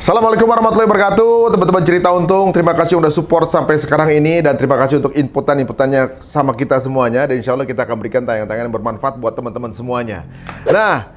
Assalamualaikum warahmatullahi wabarakatuh, teman-teman cerita untung. Terima kasih udah support sampai sekarang ini dan terima kasih untuk inputannya sama kita semuanya. Dan insya Allah kita akan berikan tayangan-tayangan yang bermanfaat buat teman-teman semuanya. Nah,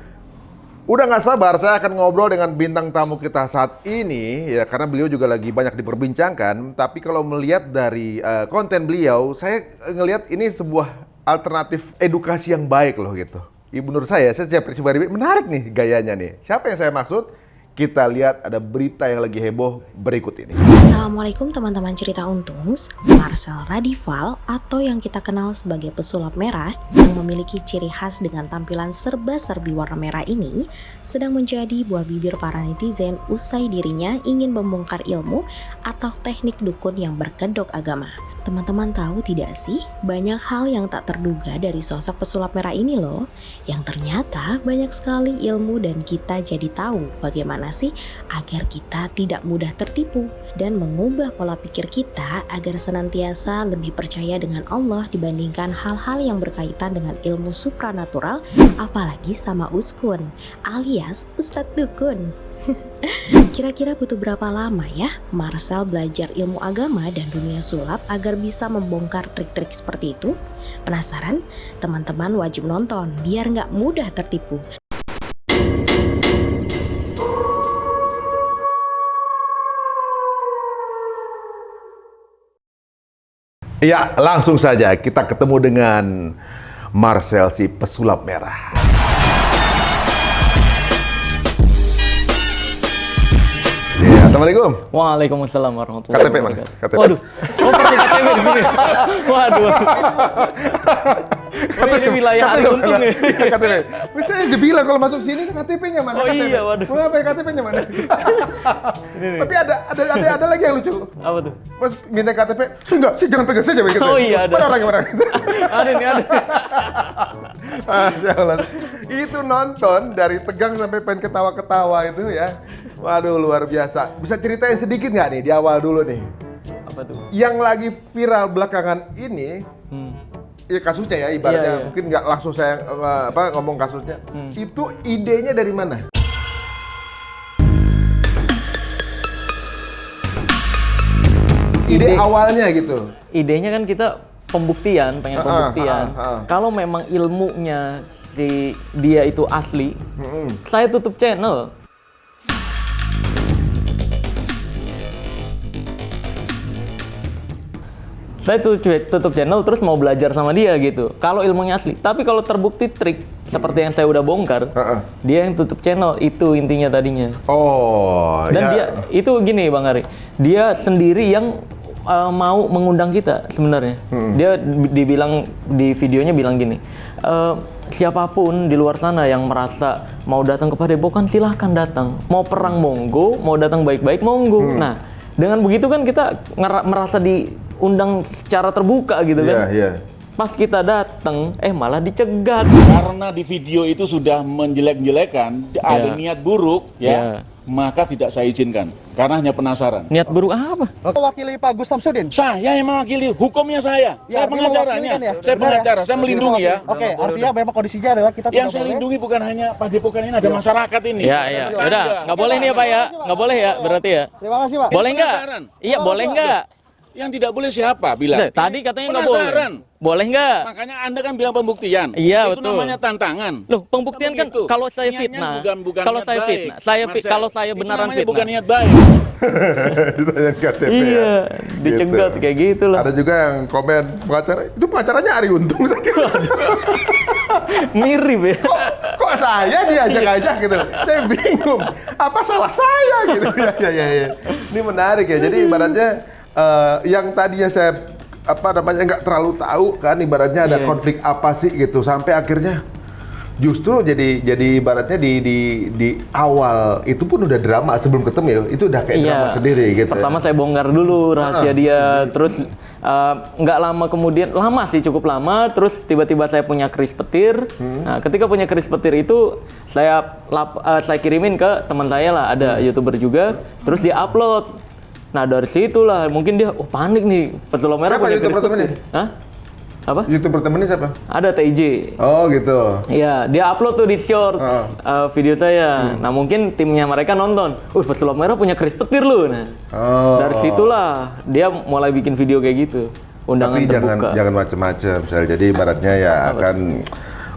udah nggak sabar saya akan ngobrol dengan bintang tamu kita saat ini ya, karena beliau juga lagi banyak diperbincangkan. Tapi kalau melihat dari konten beliau, saya ngelihat ini sebuah alternatif edukasi yang baik loh gitu. Menurut saya pribadi menarik nih gayanya nih. Siapa yang saya maksud? Kita lihat ada berita yang lagi heboh berikut ini. Assalamualaikum teman-teman cerita untungs. Marcel Radival atau yang kita kenal sebagai pesulap merah yang memiliki ciri khas dengan tampilan serba-serbi warna merah ini sedang menjadi buah bibir para netizen usai dirinya ingin membongkar ilmu atau teknik dukun yang berkedok agama. Teman-teman tahu tidak sih, banyak hal yang tak terduga dari sosok pesulap merah ini loh, yang ternyata banyak sekali ilmu dan kita jadi tahu bagaimana sih agar kita tidak mudah tertipu dan mengubah pola pikir kita agar senantiasa lebih percaya dengan Allah dibandingkan hal-hal yang berkaitan dengan ilmu supranatural, apalagi sama uskun alias Ustadz Dukun. Kira-kira butuh berapa lama ya Marcel belajar ilmu agama dan dunia sulap agar bisa membongkar trik-trik seperti itu? Penasaran? Teman-teman wajib nonton biar nggak mudah tertipu. Ya, langsung saja kita ketemu dengan Marcel si pesulap merah. Ya, assalamualaikum. Waalaikumsalam warahmatullahi KTP mana? wabarakatuh. KTP. Waduh, pakai KTP di sini. Waduh. Ini wilayah Ari Untung ya. KTP. Bisa aja bilang kalau masuk sini KTP-nya mana? Oh KTP. iya, waduh. Kenapa ya KTP-nya mana? Tapi ada lagi yang lucu. Apa tuh? Mas minta KTP, sih jangan pegang, saya jangan pegang. Oh iya, ada. Mana orangnya mana? Ada nih, ada. Masya Allah. Itu nonton dari tegang sampai pengen ketawa-ketawa itu ya. Waduh, luar biasa. Bisa ceritain sedikit nggak nih di awal dulu nih? Apa tuh? Yang lagi viral belakangan ini, ya kasusnya ya ibaratnya, Iya. mungkin nggak langsung saya ngomong kasusnya. Itu idenya dari mana? Ide awalnya gitu. Idenya kan kita pengen pembuktian. Kalau memang ilmunya si dia itu asli, saya tutup channel. Saya tutup channel terus mau belajar sama dia gitu. Kalau ilmunya asli. Tapi kalau terbukti trik seperti yang saya udah bongkar, dia yang tutup channel, itu intinya tadinya. Oh. Dan ya. dia itu gini Bang Ari, dia sendiri yang mau mengundang kita sebenarnya. Dia dibilang di videonya bilang gini, siapapun di luar sana yang merasa mau datang ke Padepokan silahkan datang. Mau perang monggo, mau datang baik-baik monggo. Nah, dengan begitu kan kita merasa diundang secara terbuka gitu kan. Iya. Pas kita datang, malah dicegat. Karena di video itu sudah menjelek-jelekan, ada niat buruk, Ya. maka tidak saya izinkan. Karena hanya penasaran. Niat buruk apa? Mewakili Pak Gus Samsudin. Saya yang mewakili, hukumnya saya. Ya, Saya pengacaranya. kan ya? Saya Benar pengacara, ya? saya melindungi ya. Oke, artinya memang kondisinya adalah kita Yang tidak saya boleh. lindungi bukan hanya Padepokan ini, ada masyarakat ini. Iya. Udah, nggak boleh nih ya Pak ya? Nggak boleh ya berarti ya? Terima kasih Pak. Boleh nggak? penasaran. Iya, boleh nggak? Yang tidak boleh siapa bilang? Tadi katanya nggak boleh. Penasaran. Boleh nggak? Makanya Anda kan bilang pembuktian. Iya, itu betul. namanya tantangan. Loh, pembuktian kan Begitu. kalau saya Niatnya fitnah, bukan kalau niat saya baik, fitnah, Marcel. kalau saya Itu beneran namanya fitnah. bukan niat baik. Ditanya KTP ya. Iya, dicegat kayak gitu loh. Ada juga yang komen itu pengacaranya Ari Untung. Mirip ya. Kok saya diajak-ajak gitu? Saya bingung. Apa salah saya gitu? Ya. Ini menarik ya. Jadi ibaratnya yang tadinya saya nggak terlalu tahu kan, ibaratnya ada konflik apa sih gitu, sampai akhirnya justru jadi ibaratnya di awal itu pun udah drama sebelum ketemu ya, itu udah kayak drama sendiri gitu. Pertama saya bongkar dulu rahasia dia, terus nggak lama kemudian, lama sih cukup lama, terus tiba-tiba saya punya keris petir. Nah, ketika punya keris petir itu saya kirimin ke teman saya lah, ada YouTuber juga, terus dia upload. Nah dari situlah mungkin dia panik nih, pesulap merah punya keris petir. Hah? Apa? YouTuber temennya siapa? Ada TJ. Oh gitu. Iya, dia upload tuh di shorts video saya. Nah mungkin timnya mereka nonton. Pesulap merah punya keris petir lu. Nah dari situlah dia mulai bikin video kayak gitu. Undangan Tapi terbuka. jangan macam-macam. Jadi ibaratnya ya kan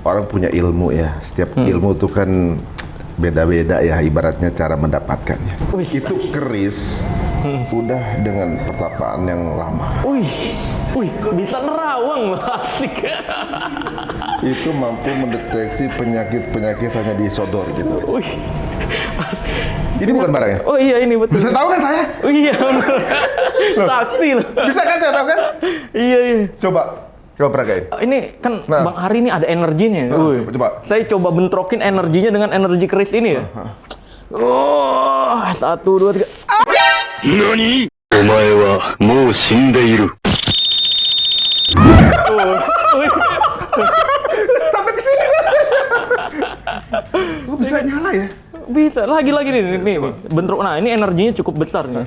orang punya ilmu ya. Setiap ilmu tuh kan beda-beda ya ibaratnya cara mendapatkannya. Itu keris udah dengan pertapaan yang lama. Wih, bisa nerawang loh, asik. Itu mampu mendeteksi penyakit-penyakit hanya disodor gitu. Wih. Ini bukan barangnya? Oh iya ini betul. Bisa tahu kan saya? Oh, iya bener. Sakti loh. Bisa kan saya tahu kan? Iya. Coba peragain. Ini kan Bang Hari ini ada energinya. Coba. Saya coba bentrokin energinya dengan energi keris ini ya. 1, 2, 3. NANI?! お前はもう死んでいる。 Sampai ke sini. Kok bisa nyala ya? Bisa. Lagi nih. Bentrok. Nah, ini energinya cukup besar nih.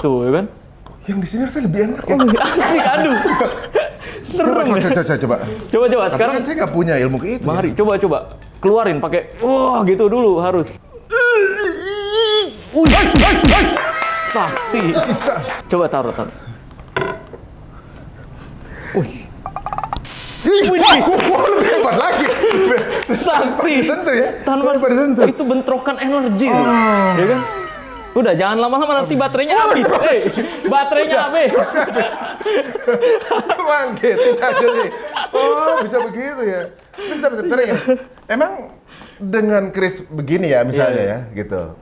Tuh kan? Yang di sini rasanya lebih enak ya. Asik, aduh. Serem ya. Coba. Coba. Tapi Sekarang kan saya nggak punya ilmu ke itu. Bang Hari, coba. Keluarin pakai gitu dulu harus. Sakti. Bisa. Coba taruh. Lebih hebat lagi. Sakti. Disentuh ya? Tanpa disentuh. itu bentrokan energi. Ya kan? Udah jangan lama-lama nanti baterainya habis. Baterainya habis. Bangkitin aja nih. Oh, bisa begitu ya. Bentar ya. Emang dengan keris begini ya misalnya ya gitu.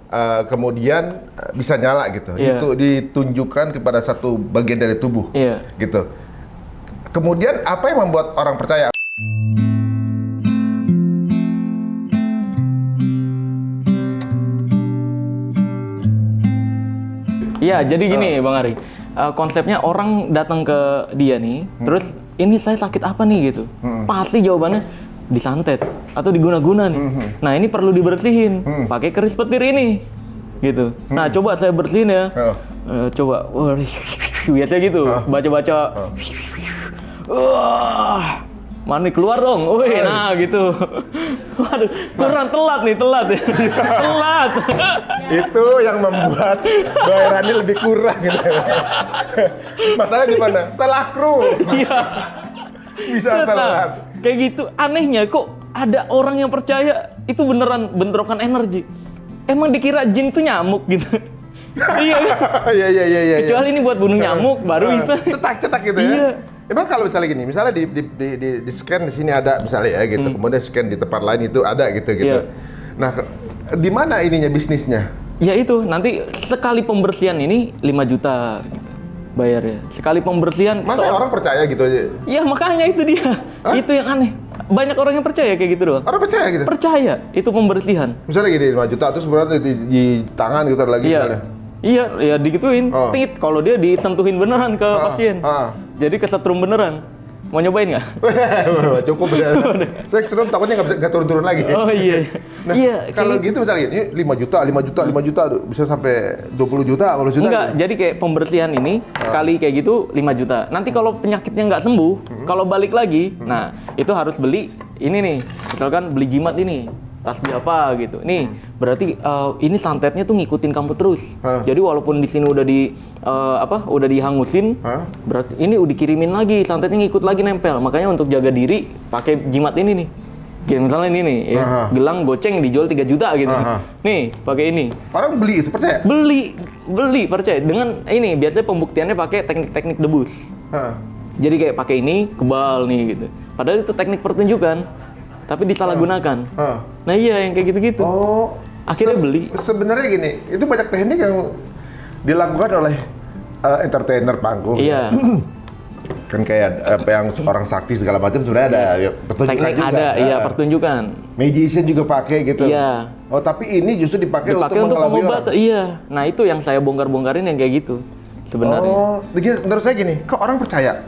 Kemudian bisa nyala gitu. Itu ditunjukkan kepada satu bagian dari tubuh. Gitu. Kemudian apa yang membuat orang percaya? Iya, jadi gini Bang Ari. Konsepnya orang datang ke dia nih, terus ini saya sakit apa nih gitu. Pasti jawabannya disantet atau diguna-guna nih. Nah, ini perlu dibersihin pakai keris petir ini. Gitu. Nah, coba saya bersihin ya. Coba biasa gitu, baca-baca. Mana keluar dong. Nah gitu. Waduh, kurang telat ya. Telat. Itu yang membuat bayarannya lebih kurang gitu. Masalah di mana? Salah kru. Iya. Bisa telat. Kayak gitu. Anehnya kok ada orang yang percaya itu beneran bentrokan energi. Emang dikira jin tuh nyamuk gitu. Iya. Iya. Kecuali ini buat bunuh nyamuk baru bisa. Cetak gitu ya. Iya. Emang kalau misalnya gini, misalnya di scan di sini ada misalnya ya gitu, kemudian scan di tempat lain itu ada gitu. Iya. Nah, di mana ininya bisnisnya? Ya itu, nanti sekali pembersihan ini 5 juta gitu, bayarnya. Sekali pembersihan. Masa orang percaya gitu aja? Ya makanya itu dia. Itu yang aneh. Banyak orang yang percaya kayak gitu doang. Orang percaya gitu? Percaya, itu pembersihan. Misalnya gini 5 juta terus sebenarnya di tangan gitu ada lagi misalnya. Iya, ya digituin. Tit, kalau dia disentuhin beneran ke pasien. Jadi kesetrum beneran. Mau nyobain nggak? Cukup bener. Saya kesetrum takutnya nggak turun-turun lagi. Oh iya. Nah, kalau gitu misalnya ini 5 juta, bisa sampai 20 juta, 50 juta. Enggak, gitu. jadi kayak pembersihan ini sekali kayak gitu 5 juta. Nanti kalau penyakitnya nggak sembuh, kalau balik lagi, nah itu harus beli ini nih. Misalkan beli jimat ini. Tasbih apa gitu. Nih, berarti ini santetnya tuh ngikutin kamu terus. Jadi walaupun di sini udah udah dihangusin, berarti ini udah dikirimin lagi, santetnya ngikut lagi nempel. Makanya untuk jaga diri pakai jimat ini nih. Kayak misalnya ini nih, ya, gelang goceng dijual 3 juta gitu. Nih, pakai ini. Orang beli itu percaya? Beli percaya. Dengan ini biasanya pembuktiannya pakai teknik-teknik debus. Jadi kayak pakai ini kebal nih gitu. Padahal itu teknik pertunjukan. Tapi disalahgunakan. Nah iya yang kayak gitu-gitu. Oh, akhirnya beli. Sebenarnya gini, itu banyak teknik yang dilakukan oleh entertainer panggung. Iya. Kan kayak apa yang orang sakti segala macam sebenarnya ada pertunjukan teknik juga. Ada, iya pertunjukan. Magician juga pakai gitu. Iya. Oh tapi ini justru dipakai untuk pengobatan. Iya. Nah itu yang saya bongkar-bongkarin yang kayak gitu sebenarnya. Oh, menurut saya gini, kok orang percaya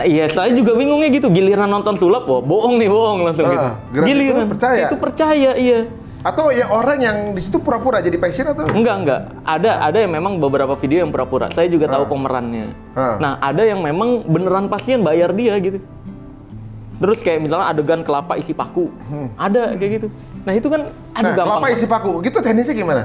Iya saya juga bingungnya gitu. Giliran nonton sulap, wah bohong langsung gitu. Giliran itu percaya? Itu percaya, iya. Atau ya orang yang di situ pura-pura jadi pasien atau? Enggak. Ada yang memang beberapa video yang pura-pura. Saya juga tahu pemerannya. Nah, ada yang memang beneran pasien bayar dia gitu. Terus kayak misalnya adegan kelapa isi paku. Ada kayak gitu. Nah, itu kan gampang. Kelapa isi paku. Gitu teknisnya gimana?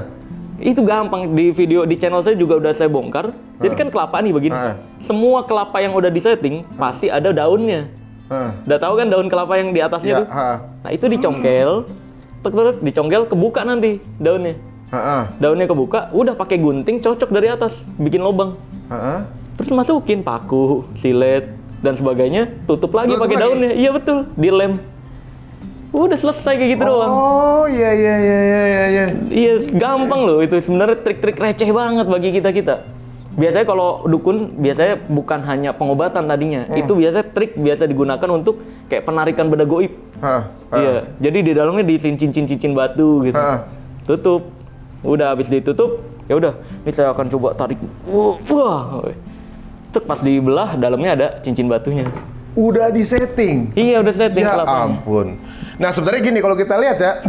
Itu gampang di video di channel saya juga udah saya bongkar. Jadi kan kelapa nih begini. Semua kelapa yang udah disetting pasti ada daunnya. Udah tahu kan daun kelapa yang di atasnya tuh? Nah, itu dicongkel. Dicongkel kebuka nanti daunnya. Daunnya kebuka, udah pakai gunting cocok dari atas, bikin lubang. Terus masukin paku, silet dan sebagainya, tutup lagi pakai daunnya. Iya betul, dilem. Udah selesai kayak gitu doang. Oh iya. Iya, gampang loh itu. Sebenarnya trik-trik receh banget bagi kita-kita. Biasanya kalau dukun biasanya bukan hanya pengobatan tadinya. Itu biasanya trik biasa digunakan untuk kayak penarikan benda goib. Iya, jadi di dalamnya diisin cincin batu gitu. Tutup. Udah habis ditutup, ya udah. Ini saya akan coba tarik. Wah. Cek pas dibelah dalamnya ada cincin batunya. Udah disetting. Iya, udah setting Ya kelapanya. ampun. Nah, sebenarnya gini kalau kita lihat ya,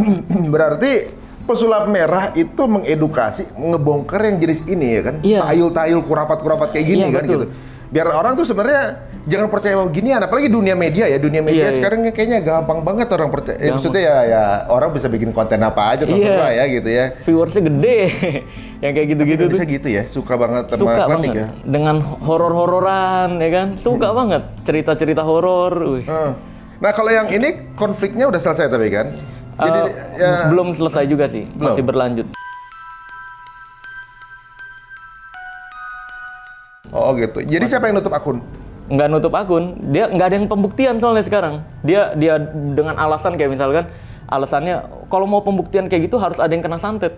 berarti pesulap merah itu mengedukasi, ngebongkar yang jenis ini ya kan? Iya. Tayul-tayul, kurapat-kurapat kayak gini Iya, kan betul. gitu. Biar orang tuh sebenarnya jangan percaya bahwa ginian, apalagi dunia media ya. Dunia media Iya, sekarang kayaknya gampang banget orang percaya. Maksudnya ya orang bisa bikin konten apa aja terserah ya gitu ya. Viewersnya gede. Yang kayak gitu-gitu tuh. Bisa gitu ya, suka banget sama Suka klinik banget ya. dengan horor-hororan ya kan, suka banget cerita-cerita horor. Wih. Nah kalau yang ini konfliknya udah selesai tapi kan? Jadi ya, Belum selesai juga sih, masih berlanjut. oh gitu. Jadi siapa yang nutup akun? Nggak nutup akun, dia nggak ada yang pembuktian soalnya sekarang. Dia dengan alasan kayak misalkan alasannya kalau mau pembuktian kayak gitu harus ada yang kena santet.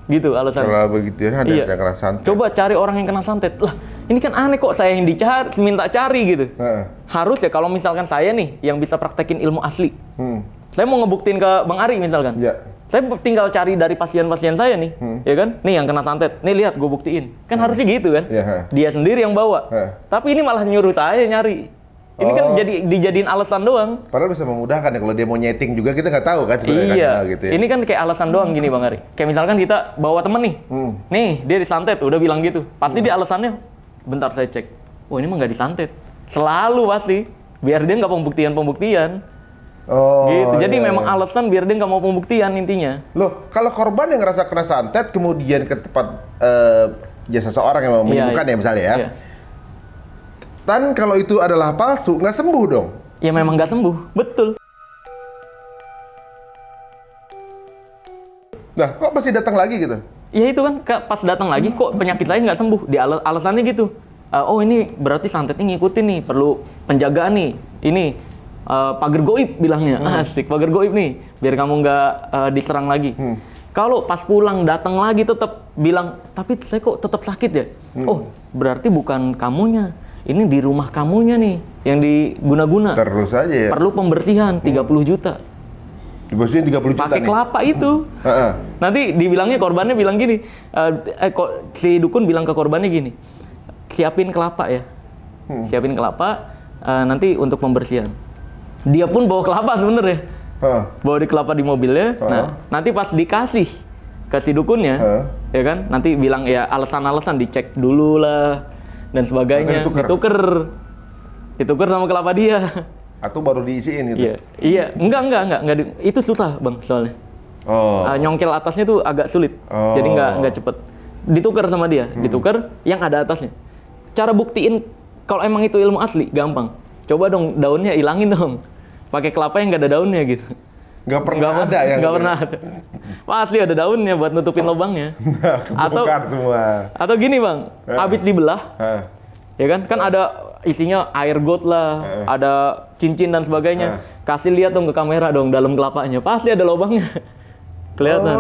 Gitu alasannya. Kalau begitu ya ada yang kena santet. Coba cari orang yang kena santet. Lah, ini kan aneh kok saya yang dicari, minta cari gitu. Harus ya kalau misalkan saya nih yang bisa praktekin ilmu asli. Saya mau ngebuktiin ke Bang Ari misalkan. Ya. Saya tinggal cari dari pasien-pasien saya nih, ya kan? Nih yang kena santet, nih lihat gue buktiin. Kan harusnya gitu kan? Ya. Dia sendiri yang bawa. Tapi ini malah nyuruh saya nyari. Ini kan dijadiin alasan doang. Padahal bisa memudahkan ya kalau dia mau nyeting juga kita nggak tahu kan sebenarnya Iya. kan, gitu ya. Ini kan kayak alasan doang gini Bang Ari. Kayak misalkan kita bawa temen nih. Nih, dia disantet, udah bilang gitu. Pasti dia alasannya, bentar saya cek. Oh, ini mah nggak disantet. Selalu pasti. Biar dia nggak pembuktian. Oh, Gitu. Jadi iya, memang iya. alasan biar dia nggak mau pembuktian intinya. Loh, kalau korban yang ngerasa kena santet kemudian ke tempat jasa seorang yang mau menyembuhkan ya misalnya ya. Iya. Dan kalau itu adalah palsu, nggak sembuh dong? Ya memang nggak sembuh, betul. Nah, kok masih datang lagi gitu? Ya itu kan pas datang lagi kok penyakit saya nggak sembuh. Di alasannya gitu. Oh ini berarti santetnya ngikutin nih, perlu penjagaan nih. Ini pagar goib bilangnya. Asik, pagar goib nih, biar kamu nggak diserang lagi. Kalau pas pulang datang lagi tetap bilang, tapi saya kok tetap sakit ya? Oh, berarti bukan kamunya. Ini di rumah kamunya nih yang diguna-guna. Terus aja ya. Perlu pembersihan 30 juta. Dibersihin 30 juta Pakai nih. kelapa itu. Nanti dibilangnya korbannya bilang gini, si dukun bilang ke korbannya gini, siapin kelapa ya. Siapin kelapa nanti untuk pembersihan. Dia pun bawa kelapa sebenarnya. Bawa di kelapa di mobilnya. Nah, nanti pas dikasih ke si dukunnya, ya kan? Nanti bilang ya alasan-alasan dicek dulu lah dan sebagainya. Ditukar sama kelapa dia. Atau baru diisiin gitu? Iya. Enggak. Itu susah bang soalnya. Nyongkel atasnya tuh agak sulit. Jadi nggak cepet. Ditukar sama dia. Ditukar yang ada atasnya. Cara buktiin kalau emang itu ilmu asli gampang. Coba dong daunnya ilangin dong. Pakai kelapa yang nggak ada daunnya gitu. Nggak pernah ada yang nggak pernah ada. Pasti ada daunnya buat nutupin lubangnya. Kebongkar semua. Atau gini bang, habis dibelah, ya kan ada isinya air got lah, ada cincin dan sebagainya. Kasih lihat dong ke kamera dong dalam kelapanya, pasti ada lubangnya. Kelihatan.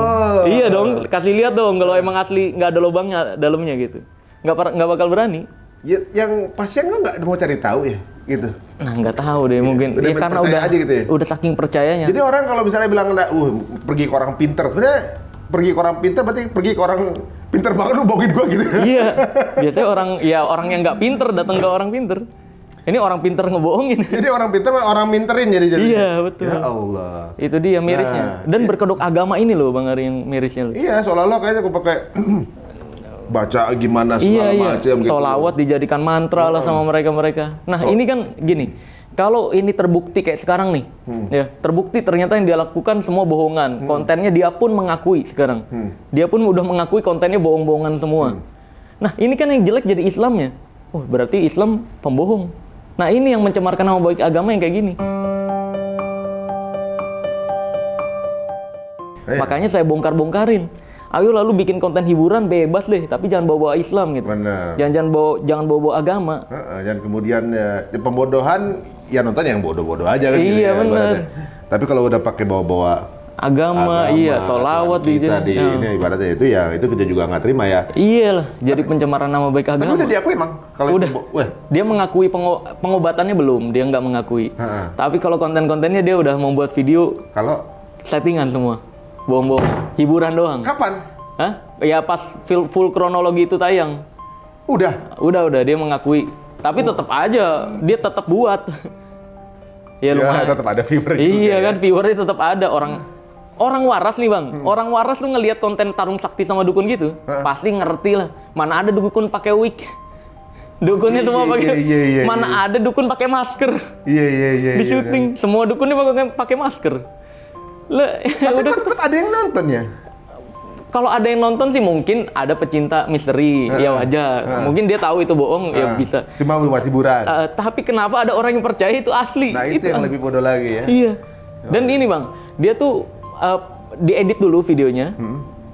Iya dong, kasih lihat dong kalau emang asli nggak ada lubangnya dalamnya gitu. Nggak bakal berani. Ya, yang pasien kan nggak mau cari tahu ya, gitu. Nah nggak tahu deh mungkin. Udah Ya karena percaya udah aja gitu ya? udah saking percayanya. Jadi orang kalau misalnya bilang, pergi ke orang pinter, sebenarnya pergi ke orang pinter berarti pergi ke orang pinter banget lu bohongin gua gitu. Iya. Biasanya orang yang nggak pinter datang ke orang pinter. Ini orang pinter ngebohongin. Jadi orang pintar, orang minterin jadi. Iya, betul. Ya Allah. Itu dia mirisnya. Nah, Dan berkedok agama ini loh Bang Ari yang mirisnya loh. Iya, seolah-olah kayaknya aku pakai baca gimana segala macam gitu. Sholawat dijadikan mantra lah sama mereka-mereka. Nah, ini kan gini. Kalau ini terbukti kayak sekarang nih, ya terbukti ternyata yang dia lakukan semua bohongan. Kontennya dia pun mengakui sekarang. Dia pun udah mengakui kontennya bohong-bohongan semua. Nah, ini kan yang jelek jadi Islamnya. Oh, berarti Islam pembohong. Nah, ini yang mencemarkan nama baik agama yang kayak gini. Makanya saya bongkar-bongkarin. Ayo lalu bikin konten hiburan bebas deh, tapi jangan bawa-bawa Islam gitu. Benar. Jangan bawa agama. Dan kemudian ya, pembodohan ya nonton yang bodoh-bodoh aja kan. Iya, gitu ya, benar. ibaratnya. Tapi kalau udah pakai bawa-bawa Agama, iya, sholawat kita di ini ibaratnya itu ya itu kita juga nggak terima ya. Iyalah, jadi pencemaran nama baik Tapi agama. udah diakui emang kalau Udah. Dia mengakui pengobatannya belum, dia nggak mengakui. Tapi kalau konten-kontennya dia udah membuat video kalau settingan semua, bohong-bohong, hiburan doang. kapan? Hah? Ya pas full kronologi itu tayang. Udah. Udah dia mengakui. Tapi tetap aja dia tetap buat. Ya lumayan. Tetap ada viewer. Iya kan, viewernya tetap ada. Orang waras nih Bang, orang waras tuh ngelihat konten tarung sakti sama dukun gitu, pasti ngerti lah. Mana ada dukun pakai wig, dukunnya semua pakai. Mana ada dukun pakai masker. Iya. Di syuting, semua dukunnya pakai masker. Lah, udah. Tetap ada yang nonton ya. Kalau ada yang nonton sih mungkin ada pecinta misteri, ya wajar. Mungkin dia tahu itu bohong, ya bisa. Cuma buat hiburan. Tapi kenapa ada orang yang percaya itu asli? Nah itu yang lebih bodoh lagi ya. Iya. Dan ini Bang, dia tuh diedit dulu videonya,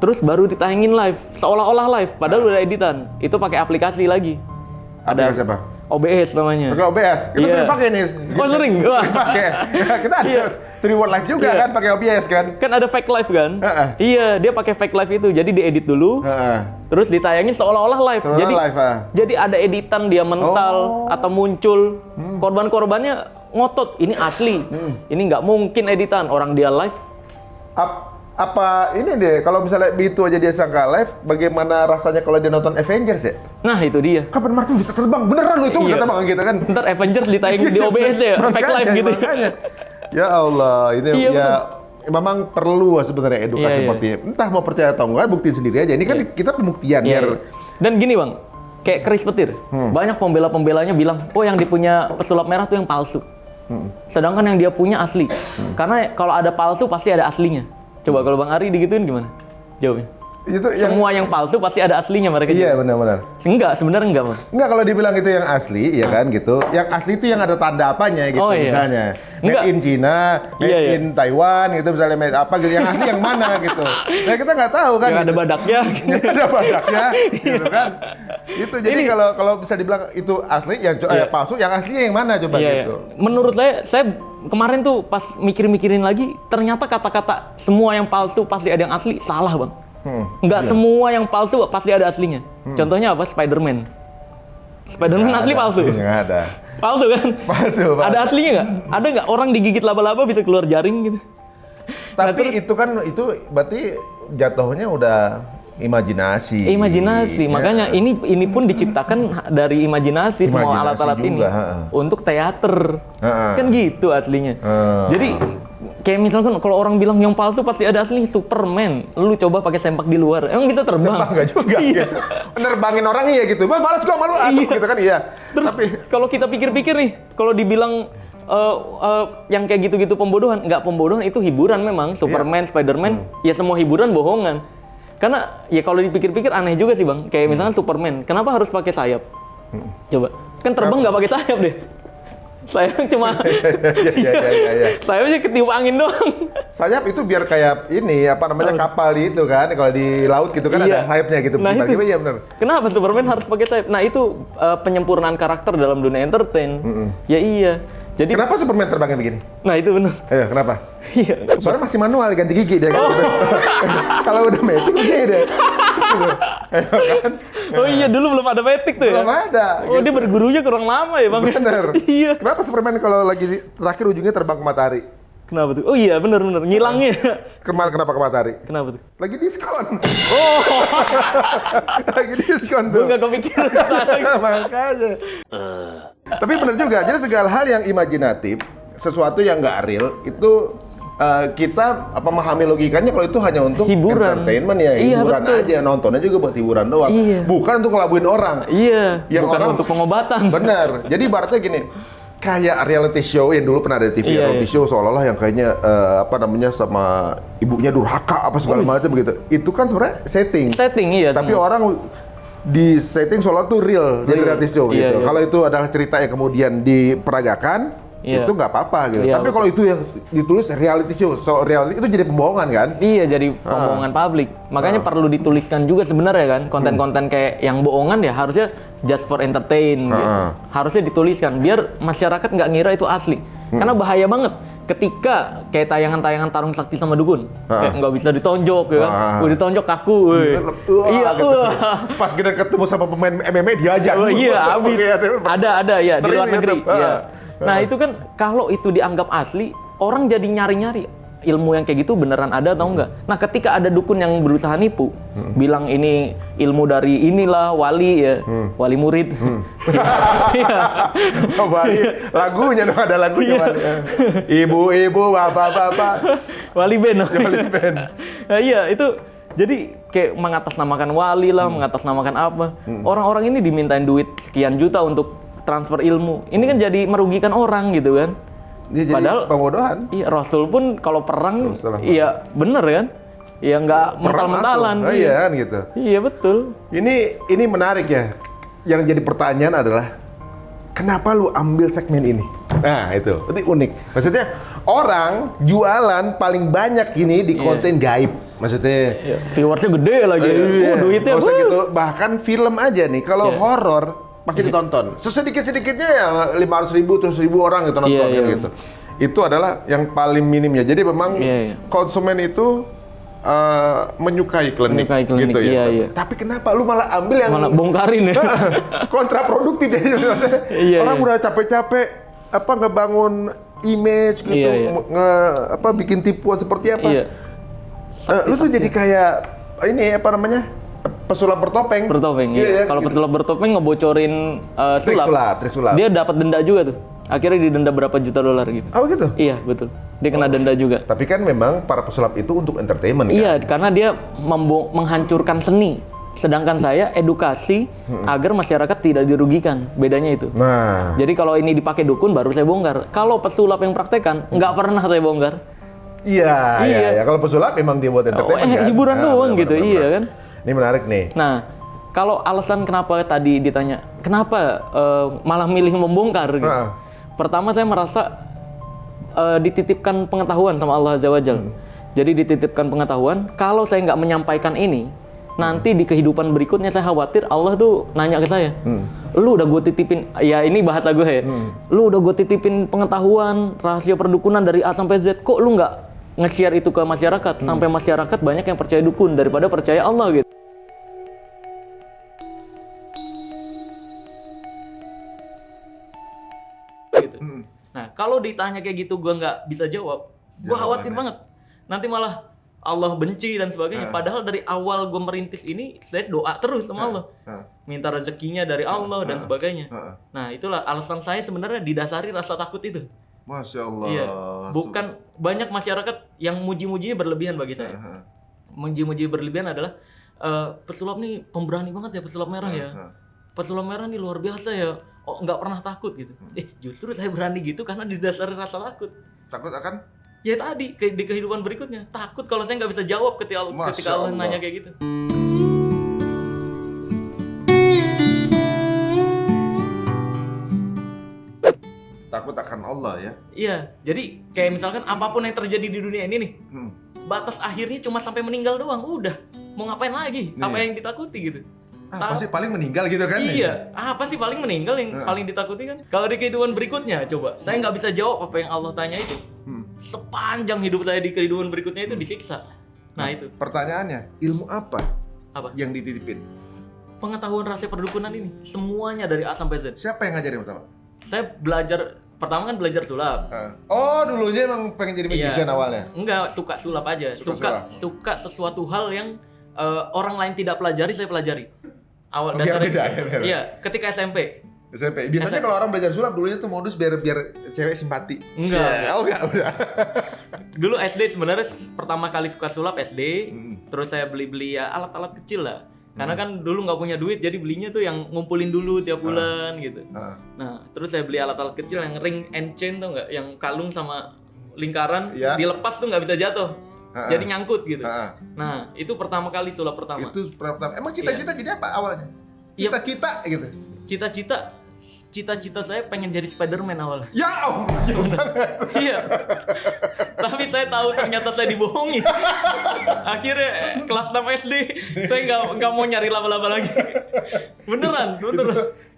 terus baru ditayangin live, seolah-olah live, padahal udah editan. Itu pakai aplikasi lagi. Aplikasi apa? OBS namanya. Pakai OBS. Kita Iya. sering pakai nih. Oh sering? Wah. Pakai. Kita ada reward live juga kan pakai OBS kan. Kan ada fake live kan? Iya, dia pakai fake live itu. Jadi diedit dulu, terus ditayangin seolah-olah live. Jadi ada editan dia mental atau muncul. Korban-korbannya ngotot, ini asli. Ini nggak mungkin editan, orang dia live. Apa ini deh, kalau misalnya itu aja dia sangka live, bagaimana rasanya kalau dia nonton Avengers ya? Nah itu dia. Kapan Marvel bisa terbang? Beneran lu itu Iya. udah terbang gitu kan? Ntar Avengers ditayangin di OBS ya, fake live gitu. Makanya. Ya Allah, ini Iya, ya memang perlu sebenarnya edukasi Iya. seperti ini. Entah mau percaya atau enggak, buktiin sendiri aja. Ini kan kita pembuktian Iya, biar iya. Dan gini Bang, kayak keris petir. Banyak pembela-pembelanya bilang, oh yang dipunya pesulap merah tuh yang palsu. Sedangkan yang dia punya asli. Karena kalau ada palsu pasti ada aslinya. Coba kalau Bang Ari digituin gimana? Jawabnya. itu yang Semua yang palsu pasti ada aslinya mereka. iya juga. benar-benar. Enggak, sebenarnya enggak Bang. Enggak kalau dibilang itu yang asli ya kan gitu. Yang asli itu yang ada tanda apanya gitu Oh, iya. misalnya. Enggak. Made in China, made Iya, iya. in Taiwan gitu misalnya made apa gitu. Yang asli yang mana gitu. Nah kita nggak tahu kan. Yang ada gitu. badaknya. Yang ada badaknya gitu kan. Itu jadi kalau bisa dibilang itu asli yang palsu, yang aslinya yang mana coba Iya, gitu. iya. Menurut saya kemarin tuh pas mikir-mikirin lagi, ternyata kata-kata semua yang palsu pasti ada yang asli salah Bang. Nggak semua yang palsu pasti ada aslinya. Contohnya apa? Spider-Man. Spider-Man asli palsu. Nggak ada. Palsu kan? Palsu. Ada aslinya nggak? Ada nggak orang digigit laba-laba bisa keluar jaring gitu? Tapi itu kan itu berarti jatuhnya udah imajinasi. Imajinasi, Ya. makanya ini pun diciptakan dari imajinasi semua Imajinasi alat-alat ini juga, untuk teater. Kan gitu aslinya. Jadi kayak misalkan kalau orang bilang yang palsu pasti ada asli Superman, lu coba pakai sempak di luar, emang bisa terbang? Bangga juga Iya. gitu. Nerbangin orang iya gitu. Malas gua malu asap Iya. gitu kan iya. Terus Tapi kalau kita pikir-pikir nih, kalau dibilang yang kayak gitu-gitu pembodohan, nggak pembodohan itu hiburan memang. Superman, Spiderman, ya semua hiburan bohongan. Karena ya kalau dipikir-pikir aneh juga sih Bang. Kayak misalkan Superman, kenapa harus pakai sayap? Coba, kan terbang nggak pakai sayap deh. Sayap cuma, iya. sayapnya ketiup angin doang. sayap itu biar kayak ini apa namanya kapal itu kan kalau di laut gitu kan Iya. ada sayapnya gitu. Nah, itu. Iya benar. Kenapa Superman harus pakai sayap? Nah itu penyempurnaan karakter dalam dunia entertain. Ya iya. Jadi, Kenapa Superman terbangnya begini? nah itu benar. Ayo, kenapa? Iya. Soalnya masih manual ganti gigi dia kan gitu. Kalau udah metik begini deh. Oh iya, dulu belum ada metik tuh ya? Belum ada. Oh, dia bergurunya kurang lama ya, Bang? Bener. Iya. Kenapa Superman kalau lagi terakhir ujungnya terbang ke matahari? Kenapa tuh? Oh iya, bener. Ngilangnya. Kenapa ke matahari? Kenapa tuh? Lagi diskon. Oh. Lagi diskon tuh. Gue nggak kepikiran. Makanya. Tapi benar juga. Jadi segala hal yang imajinatif, sesuatu yang nggak real itu kita memahami logikanya kalau itu hanya untuk Hiburan. entertainment ya, Iya, hiburan betul. aja, nontonnya juga buat hiburan doang, Iya. bukan untuk ngelabuin orang. Iya, Yang bukan orang- untuk pengobatan. Bener. Jadi ibaratnya gini, kayak reality show yang dulu pernah ada TV Iya, reality iya. show seolah-olah yang kayaknya sama ibunya durhaka apa segala macam begitu. Itu kan sebenarnya setting. Setting iya. Tapi semua. orang di setting seolah tuh real, jadi Real. reality show Iya, gitu. iya. Kalau itu adalah cerita yang kemudian diperagakan, Iya. itu nggak apa-apa gitu. Iya, Tapi kalau itu yang ditulis reality show, so reality itu jadi pembohongan kan? Iya, jadi pembohongan publik. Makanya perlu dituliskan juga sebenarnya kan, konten-konten kayak yang bohongan ya harusnya just for entertain gitu. Harusnya dituliskan biar masyarakat nggak ngira itu asli. Karena bahaya banget ketika kayak tayangan-tayangan tarung sakti sama dukun, kayak nggak bisa ditonjok ya kan. Udah ditonjok kaku, weh. Iya, gitu. Pas kita ketemu sama pemain MMA diajar. Oh iya, habis. Oke, Ada ya di Sering luar negeri. gitu. Iya. Nah, itu kan kalau itu dianggap asli, orang jadi nyari-nyari ilmu yang kayak gitu beneran ada atau enggak. Nah, ketika ada dukun yang berusaha nipu, bilang ini ilmu dari inilah wali ya, wali murid. Iya. Oh, Bali, lagunya dong, ada lagunya. Iya. Bali. Ibu-ibu, bapak-bapak. Wali Ben. Wali Ben. Nah, iya, itu jadi kayak mengatasnamakan wali lah, mengatasnamakan apa. Orang-orang ini dimintain duit sekian juta untuk transfer ilmu. Ini kan jadi merugikan orang gitu kan. Dia jadi Padahal pemodohan. iya, Rasul pun kalau perang Rasul. iya bener kan. Iya nggak mental-mentalan. Oh, iya kan gitu. Iya betul. Ini menarik ya. Yang jadi pertanyaan adalah kenapa lu ambil segmen ini? Nah, itu unik. Maksudnya orang jualan paling banyak ini di konten gaib. Maksudnya Iya. Viewersnya gede lagi. iya, Duitnya. nggak usah wuh. gitu. Bahkan film aja nih, kalau Iya. horor pasti ditonton. Sesedikit-sedikitnya ya 500.000, 100.000 orang gitu nonton Iya, kan iya. gitu. Itu adalah yang paling minimnya. Jadi memang Iya, iya. konsumen itu menyukai klinik, Menyukai klinik, gitu ya. iya, iya. Tapi kenapa lu malah ambil yang Malah bongkarin ya. kontraproduktif ya? Iya, Orang iya. udah capek-capek ngebangun image gitu, Iya, iya. bikin tipuan seperti apa? Iya. Lu tuh jadi kayak ini apa namanya? Pesulap bertopeng. Bertopeng Iya, ya. iya, Kalau gitu. pesulap bertopeng ngebocorin Trik sulap. Dia dapat denda juga tuh. Akhirnya didenda berapa juta dolar gitu. Oh gitu. Iya, betul. Dia kena denda juga. Tapi kan memang para pesulap itu untuk entertainment kan? Iya, karena dia menghancurkan seni. Sedangkan saya edukasi agar masyarakat tidak dirugikan. Bedanya itu. Nah, Jadi kalau ini dipakai dukun baru saya bongkar. Kalau pesulap yang praktekan nggak pernah saya bongkar. iya. Iya. Kalau pesulap memang dia buat entertainment kan? Hiburan doang gitu, iya kan. Ini menarik nih. Nah, kalau alasan kenapa tadi ditanya, kenapa malah milih membongkar gitu. Heeh. Pertama saya merasa dititipkan pengetahuan sama Allah Azza wa Jalla. Jadi dititipkan pengetahuan, kalau saya nggak menyampaikan ini, nanti di kehidupan berikutnya saya khawatir Allah tuh nanya ke saya, lu udah gue titipin, ya ini bahasa gue ya, lu udah gue titipin pengetahuan rahasia perdukunan dari A sampai Z, kok lu nggak nge-share itu ke masyarakat, sampai masyarakat banyak yang percaya dukun daripada percaya Allah gitu. Nah, kalau ditanya kayak gitu gue nggak bisa jawab, gue khawatir banget. Nanti malah Allah benci dan sebagainya. Padahal dari awal gue merintis ini, saya doa terus sama Allah. Minta rezekinya dari Allah dan sebagainya. Nah, itulah alasan saya sebenarnya didasari rasa takut itu. Masya Allah. Iya. Bukan banyak masyarakat yang muji-mujinya berlebihan bagi saya. Muji-muji berlebihan adalah pesulap nih pemberani banget ya, pesulap merah ya. Pesulap merah nih luar biasa ya. Oh, nggak pernah takut gitu. Justru saya berani gitu karena didasari rasa takut. Takut akan? Ya tadi di kehidupan berikutnya takut kalau saya nggak bisa jawab ketika Masya Allah Allah. nanya kayak gitu. Takut akan Allah ya? Iya, jadi kayak misalkan apapun yang terjadi di dunia ini nih, batas akhirnya cuma sampai meninggal doang. Udah, mau ngapain lagi? Apa yang ditakuti gitu? Pasti paling meninggal gitu kan? Iya, apa sih paling meninggal yang paling ditakuti kan? Kalau di kehidupan berikutnya, coba saya nggak bisa jawab apa yang Allah tanya itu. Sepanjang hidup saya di kehidupan berikutnya itu disiksa. Nah itu Pertanyaannya, ilmu apa apa? yang dititipin? Pengetahuan rahasia perdukunan ini semuanya dari A sampai Z. Siapa yang ngajarin pertama? Saya belajar pertama kan belajar sulap. Oh, dulunya emang pengen jadi magician Iya. awalnya? Enggak, suka sulap aja. Suka sesuatu hal yang orang lain tidak pelajari, saya pelajari. Awal Biar dasarnya. beda ya, biar. Iya, ketika SMP. SMP. Biasanya kalau orang belajar sulap dulunya tuh modus biar cewek simpati. Enggak. Oh enggak, udah. Dulu SD sebenarnya pertama kali suka sulap SD, terus saya beli ya alat-alat kecil lah. Karena kan dulu nggak punya duit, jadi belinya tuh yang ngumpulin dulu tiap bulan gitu. Nah, terus saya beli alat-alat kecil yang ring and chain tuh nggak, yang kalung sama lingkaran, Iya. dilepas tuh nggak bisa jatuh, jadi nyangkut gitu. Nah, itu pertama kali sulap pertama. Itu pertama. Emang cita-cita jadi apa awalnya? Cita-cita gitu. Cita-cita saya pengen jadi Spider-Man awalnya. Ya Allah. Iya. Tapi saya tahu ternyata saya dibohongi. Akhirnya kelas 6 SD saya nggak mau nyari laba-laba lagi. Beneran.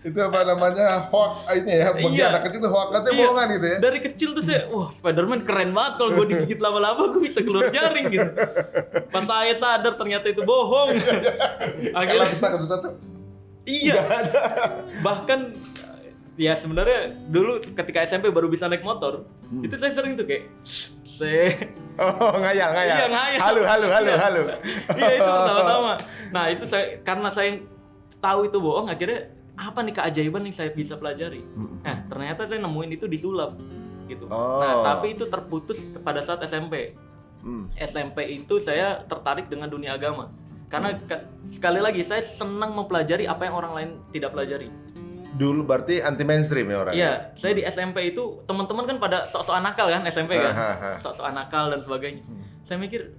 Itu apa namanya? Hoax ini ya. Bagi Iya. anak kecil tuh hoax katanya Iya. bohongan gitu ya. Dari kecil tuh saya, wah Spider-Man keren banget kalau gue digigit laba-laba gue bisa keluar jaring gitu. Pas saya sadar ternyata itu bohong. Kalau Akhirnya pesta kesulitan tuh iya. Bahkan ya sebenarnya dulu ketika SMP baru bisa naik motor, itu saya sering tuh kayak ngayal. Iya, ngayal. Halo. Iya itu pertama-tama. Nah itu karena saya tahu itu bohong, akhirnya apa nih keajaiban yang saya bisa pelajari? Nah ternyata saya nemuin itu di sulap gitu. Nah tapi itu terputus pada saat SMP. SMP itu saya tertarik dengan dunia agama. Karena sekali lagi saya senang mempelajari apa yang orang lain tidak pelajari. Dulu berarti anti mainstream ya orang. Iya, saya di SMP itu teman-teman kan pada sok-sokan nakal kan SMP kan, sok-sokan nakal dan sebagainya. Saya mikir,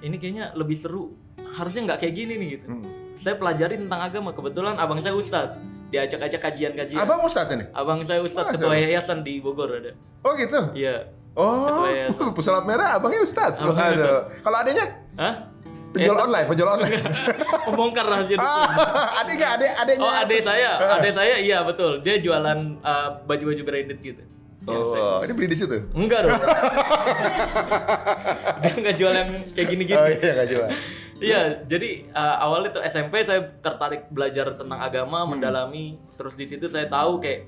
ini kayaknya lebih seru. Harusnya nggak kayak gini nih gitu. Saya pelajari tentang agama. Kebetulan abang saya ustadz, diajak-ajak kajian-kajian. Abang ustadz ini? Abang saya ustadz, ketua yayasan di Bogor ada. Oh gitu? Iya. Oh, Ketua yayasan. pesulap merah abangnya ustadz. Abangnya Waduh. Kalau adanya? Hah? Penjual online. Pembongkar rahasia dukun. Adeknya. Oh, adek saya iya betul. Dia jualan baju-baju branded gitu. Oh, ini beli di situ? Enggak dong. Dia nggak jual yang kayak gini-gini. Oh iya, nggak jual. Iya, jadi awalnya tuh SMP saya tertarik belajar tentang agama, mendalami. Terus di situ saya tahu kayak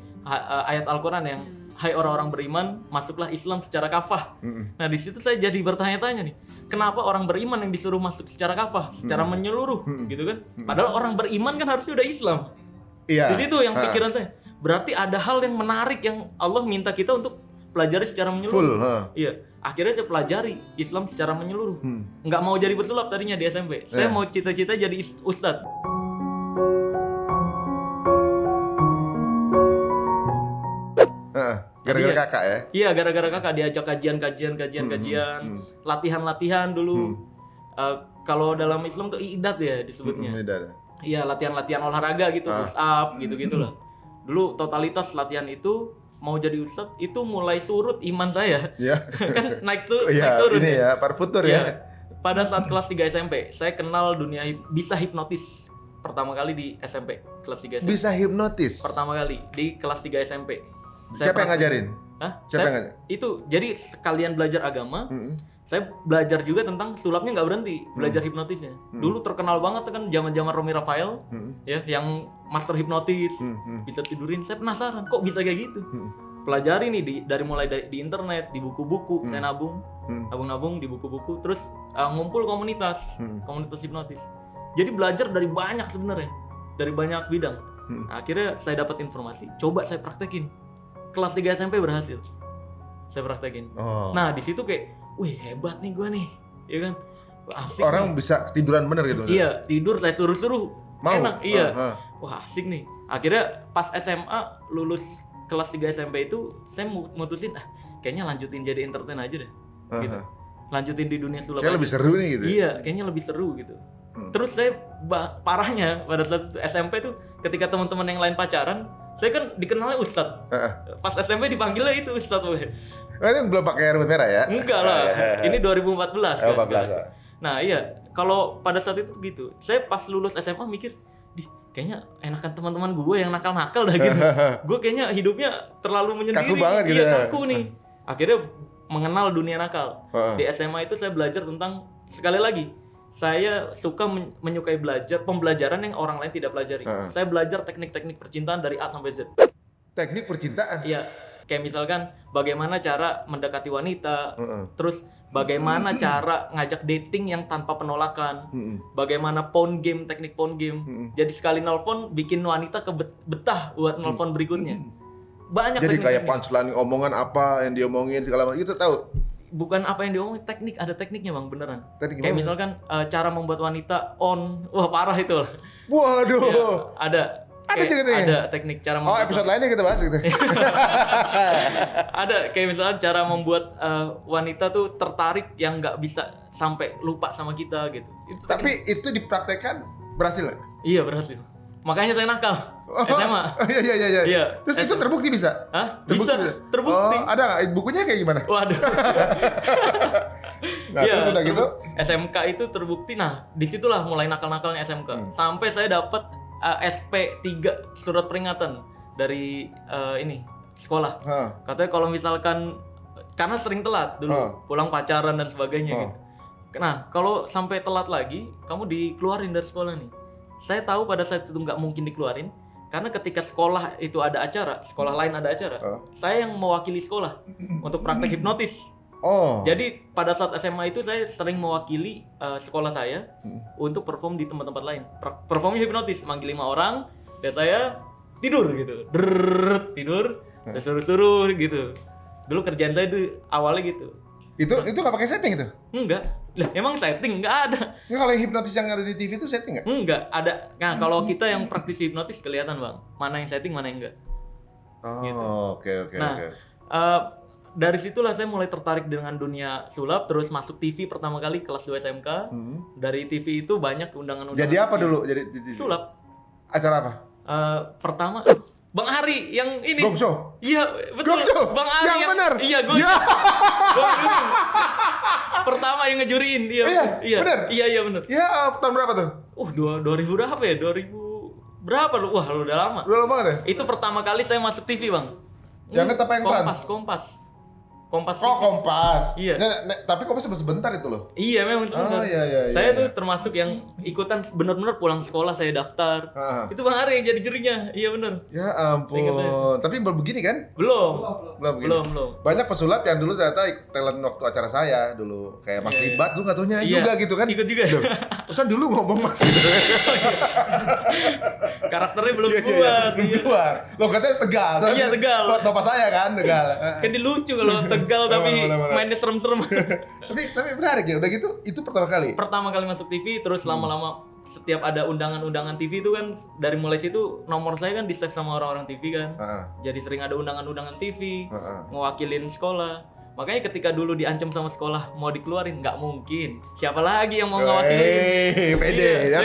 ayat Al-Quran yang hai orang-orang beriman, masuklah Islam secara kafah. Nah, di situ saya jadi bertanya-tanya nih, kenapa orang beriman yang disuruh masuk secara kafah, secara menyeluruh, gitu kan? Padahal orang beriman kan harusnya udah Islam. Iya. Di situ yang pikiran saya. Berarti ada hal yang menarik yang Allah minta kita untuk pelajari secara menyeluruh. Full, Iya. Akhirnya saya pelajari Islam secara menyeluruh. Nggak mau jadi bersulap tadinya di SMP. Saya mau cita-cita jadi ustadz. Gara-gara Iya. kakak ya? Iya, gara-gara kakak diajak kajian, latihan lah. Kalau dalam Islam tuh idat ya disebutnya. Iya, latihan-latihan olahraga gitu, push up gitu-gitulah. Dulu totalitas latihan itu mau jadi ustadz itu mulai surut iman saya. Iya. Kan naik Iya, turun ini ya. ya, parfutur Iya. ya. Pada saat kelas 3 SMP, saya kenal dunia bisa hipnotis pertama kali di SMP, kelas 3 SMP. Bisa hipnotis. Pertama kali di kelas 3 SMP. Siapa yang ngajarin? Hah? Siapa yang ngajar? Itu jadi sekalian belajar agama. Saya belajar juga tentang sulapnya nggak berhenti, belajar hipnotisnya. Dulu terkenal banget kan zaman-zaman Romi Rafael, ya, yang master hipnotis, bisa tidurin. Saya penasaran, kok bisa kayak gitu? Pelajari nih dari mulai di internet, di buku-buku, saya nabung di buku-buku, terus ngumpul komunitas hipnotis. Jadi belajar dari banyak sebenarnya, dari banyak bidang. Nah, akhirnya saya dapat informasi, coba saya praktekin. Kelas 3 SMP berhasil. Saya praktekin. Nah, di situ kayak, wih hebat nih gua nih. Ya kan? Wah, asik Orang nih. bisa tiduran bener gitu. Iya, tidur saya suruh-suruh. Mau? Enak, iya. Wah, asik nih. Akhirnya pas SMA lulus kelas 3 SMP itu saya mutusin kayaknya lanjutin jadi entertain aja deh. Gitu. Lanjutin di dunia sulap. Kayak lebih seru nih gitu. Iya, kayaknya lebih seru gitu. Terus saya parahnya pada saat SMP tuh ketika teman-teman yang lain pacaran, saya kan dikenalnya ustadz. Pas SMP dipanggilnya itu ustadz. Itu belum pakai rambut merah ya? Enggak lah, ini 2014 kan. 14. Nah iya, kalau pada saat itu gitu, saya pas lulus SMA mikir, kayaknya enakan teman-teman gue yang nakal-nakal dah gitu. Gue kayaknya hidupnya terlalu menyendiri. Kaku banget gitu iya, ya. kaku nih. Akhirnya mengenal dunia nakal. Di SMA itu saya belajar tentang, sekali lagi, saya suka menyukai pembelajaran yang orang lain tidak pelajari. Saya belajar teknik-teknik percintaan dari A sampai Z. Teknik percintaan? Iya, kayak misalkan bagaimana cara mendekati wanita, terus bagaimana cara ngajak dating yang tanpa penolakan, bagaimana phone game, teknik phone game. Jadi sekali nelpon bikin wanita betah buat nelpon berikutnya. Banyak Jadi kayak teknik-teknik. punchline omongan apa yang diomongin segala macam itu tahu. Bukan apa yang diomongin, teknik, ada tekniknya bang, beneran. Teknik Kayak gimana? misalkan cara membuat wanita on, wah parah itu lah. Waduh. Iya, ada. Ada Kayak juga nih? ada teknik cara Oh, membuat. episode lainnya kita bahas gitu. Ada kayak misalkan cara membuat wanita tuh tertarik yang nggak bisa sampai lupa sama kita gitu. Itu Tapi itu dipraktekkan berhasil nggak? iya berhasil. Makanya saya nakal. SMA. Iya. Iya. Terus itu terbukti bisa? Hah? Bisa. Terbukti. Oh, ada nggak? Bukunya kayak gimana? Waduh. Nah, terus udah gitu? SMK itu terbukti. Nah, disitulah mulai nakal-nakalnya SMK. Sampai saya dapat SP 3 surat peringatan dari ini sekolah. Hah. Katanya kalau misalkan karena sering telat dulu, pulang pacaran dan sebagainya gitu. Nah, kalau sampai telat lagi, kamu dikeluarin dari sekolah nih. Saya tahu pada saat itu nggak mungkin dikeluarin, karena ketika sekolah itu ada acara, sekolah lain ada acara, saya yang mewakili sekolah untuk praktek hipnotis. Oh. Jadi pada saat SMA itu saya sering mewakili sekolah saya untuk perform di tempat-tempat lain. Performnya hipnotis, manggil 5 orang, dan saya tidur gitu, tidur, saya suruh-suruh gitu. Dulu kerjaan saya itu awalnya gitu. Itu nggak pakai setting itu? Enggak, lah emang setting nggak ada. Ini kalau yang hipnotis yang ada di TV itu setting nggak? Enggak ada. Nah kalau kita yang praktisi hipnotis kelihatan bang, mana yang setting, mana yang enggak. Oh, oke. Nah, dari situlah saya mulai tertarik dengan dunia sulap, terus masuk TV pertama kali kelas 2 SMK. Dari TV itu banyak undangan-undangan. Jadi apa TV. dulu? Jadi di TV? Sulap. Acara apa? Pertama Bang Ari yang ini. Gong Show? Iya, betul. Gong Show? Bang Ari Yang bener? Iya, gue. Ya. Pertama yang ngejuriin, iya. Iya, bener? Iya, bener. Ya, tahun berapa tuh? 2000 berapa ya? 2000 berapa lu? Wah, lu udah lama. Udah lama banget ya? Itu pertama kali saya masuk TV, Bang. Yang net apa yang trans? Kompas. Oh, TV. Kompas. Iya. Tapi Kompas sebentar itu loh. Iya, memang sebentar. Iya, Saya tuh iya. termasuk yang ikutan benar-benar pulang sekolah saya daftar. Itu Bang Ari yang jadi jurinya. Iya, benar. Ya Ingat saya. ampun. Tapi belum begini kan? Belum. Belum. Belum. Banyak pesulap yang dulu ternyata talent waktu acara saya dulu. Kayak Mas Iya. Libat, lu nggak taunya Iya. juga gitu kan? Ikut juga. Duh, Terus dulu ngomong Mas gitu. Karakternya belum Iya, buat. belum Iya. keluar. Lo katanya Tegal. Iya, Tegal. Buat bapak saya kan Tegal. Kan dia lucu kalau Tegal tapi Bener. mainnya serem-serem. tapi menarik ya. Udah gitu itu pertama kali. Pertama kali masuk TV, terus lama-lama setiap ada undangan-undangan TV itu kan dari mulai situ nomor saya kan di save sama orang-orang TV kan. Jadi sering ada undangan-undangan TV, ngewakilin sekolah. Makanya ketika dulu diancam sama sekolah mau dikeluarin, nggak mungkin. Siapa lagi yang mau ngewakilin? Pede. Iya.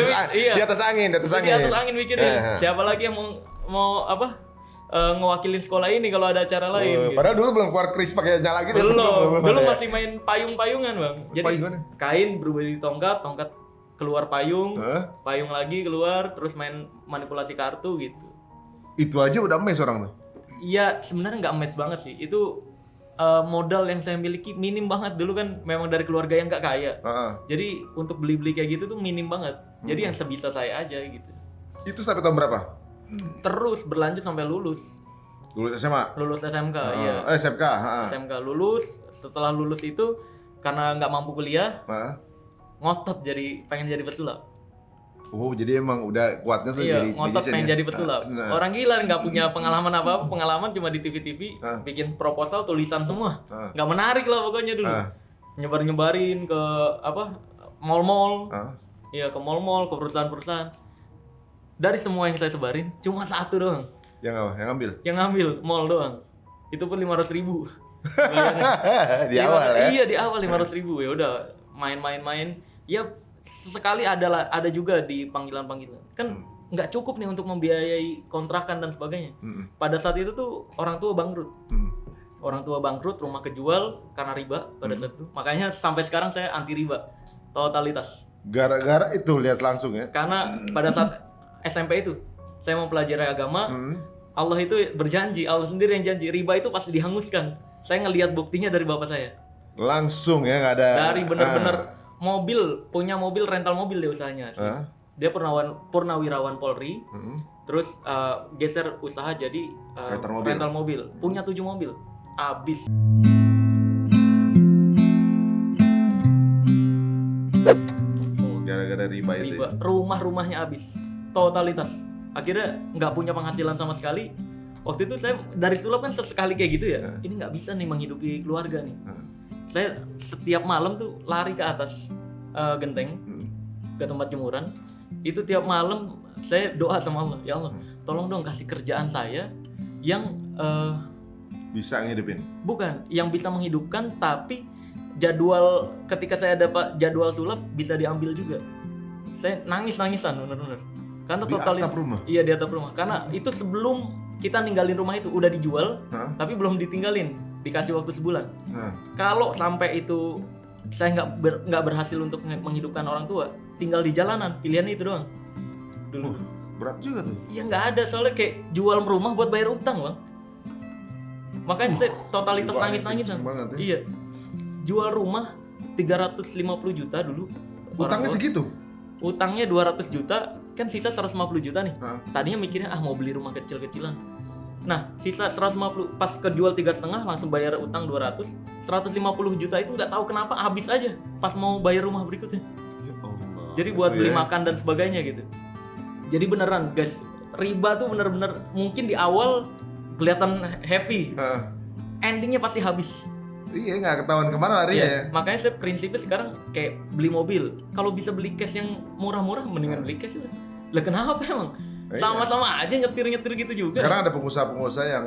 Di atas angin. Di atas angin mikirnya. Siapa lagi yang mau apa? Ngewakilin sekolah ini kalau ada acara lain. Gitu. Padahal dulu belum keluar kris pakai nyala gitu. Belum. Dulu ada ya? masih main payung-payungan, Bang. Jadi Payungan? kain berubah jadi tongkat keluar payung, Hah? payung lagi keluar, terus main manipulasi kartu gitu. Itu aja udah mes orang tuh. Iya, sebenarnya nggak mes banget sih. Itu modal yang saya miliki minim banget. Dulu kan memang dari keluarga yang nggak kaya. Jadi untuk beli-beli kayak gitu tuh minim banget. Jadi yang sebisa saya aja gitu. Itu sampai tahun berapa? Terus berlanjut sampai lulus. Lulus SMA. Lulus SMK, iya. SMK. SMK lulus. Setelah lulus itu karena nggak mampu kuliah, ngotot pengen jadi pesulap. Oh, jadi emang udah kuatnya tuh Iya, jadi ngotot magician pengen ya? jadi pesulap. Nah. Orang gila nggak punya pengalaman apa-apa, pengalaman cuma di TV-TV, bikin proposal tulisan semua. Nggak menarik lah pokoknya dulu. Nyebar-nyebarin ke mall-mall. Iya, ke mall-mall, ke perusahaan-perusahaan. Dari semua yang saya sebarin, cuma satu doang. Yang apa? Yang ambil? Yang ngambil, mall doang. Itu pun 500.000. Di awal ya? Iya, di awal 500.000. Ya udah, main-main. Ya sesekali ada juga di panggilan-panggilan. Kan nggak cukup nih untuk membiayai kontrakan dan sebagainya. Pada saat itu tuh orang tua bangkrut. Orang tua bangkrut, rumah kejual karena riba pada saat itu. Makanya sampai sekarang saya anti riba. Totalitas. Gara-gara itu lihat langsung ya? Karena pada saat SMP itu saya mau pelajari agama. Allah itu berjanji, Allah sendiri yang janji riba itu pasti dihanguskan. Saya ngelihat buktinya dari bapak saya. Langsung ya, nggak ada. Dari bener-bener punya mobil rental mobil dia usahanya. Dia purnawirawan Polri. Terus geser usaha jadi rental mobil. Punya 7 mobil. Abis. Gara-gara riba itu. Riba. Rumah-rumahnya habis. Totalitas. Akhirnya nggak punya penghasilan sama sekali. Waktu itu saya dari sulap kan sesekali kayak gitu ya. Ini nggak bisa nih menghidupi keluarga nih. Saya setiap malam tuh lari ke atas genteng ke tempat jemuran. Itu tiap malam saya doa sama Allah, ya Allah, tolong dong kasih kerjaan saya yang Bisa ngidupin. bukan yang bisa menghidupkan, tapi jadwal ketika saya dapat jadwal sulap bisa diambil juga. Saya nangis-nangisan bener-bener. Karena Di total atap rumah? Iya, di atap rumah. Karena itu sebelum kita ninggalin rumah itu udah dijual, Hah? tapi belum ditinggalin, dikasih waktu sebulan. Nah, Kalau sampai itu saya nggak berhasil untuk menghidupkan orang tua, tinggal di jalanan, pilihannya itu doang. Dulu. berat juga tuh. Ya nggak ada, soalnya kayak jual rumah buat bayar utang, Bang. Makanya saya totalitas Wah, nangis-nangisan. pusing banget ya. Iya. Jual rumah 350 juta dulu. Utangnya Orang tua. segitu? Utangnya 200 juta, kan sisa 150 juta nih. Hah? Tadinya mikirnya mau beli rumah kecil-kecilan. Nah, sisa 150, pas kejual 3,5 langsung bayar utang 200. 150 juta itu nggak tahu kenapa habis aja pas mau bayar rumah berikutnya. Ya Allah. Jadi buat Itu beli ya. makan dan sebagainya gitu. Jadi beneran guys, riba tuh bener-bener mungkin di awal kelihatan happy, Hah. endingnya pasti habis. Iya, nggak ketahuan kemana lari ya. Makanya saya prinsipnya sekarang kayak beli mobil, kalau bisa beli cash yang murah-murah mendingan beli cash lah. Lah kenapa emang? Iya. Sama-sama aja nyetir-nyetir gitu juga. Sekarang ada pengusaha-pengusaha yang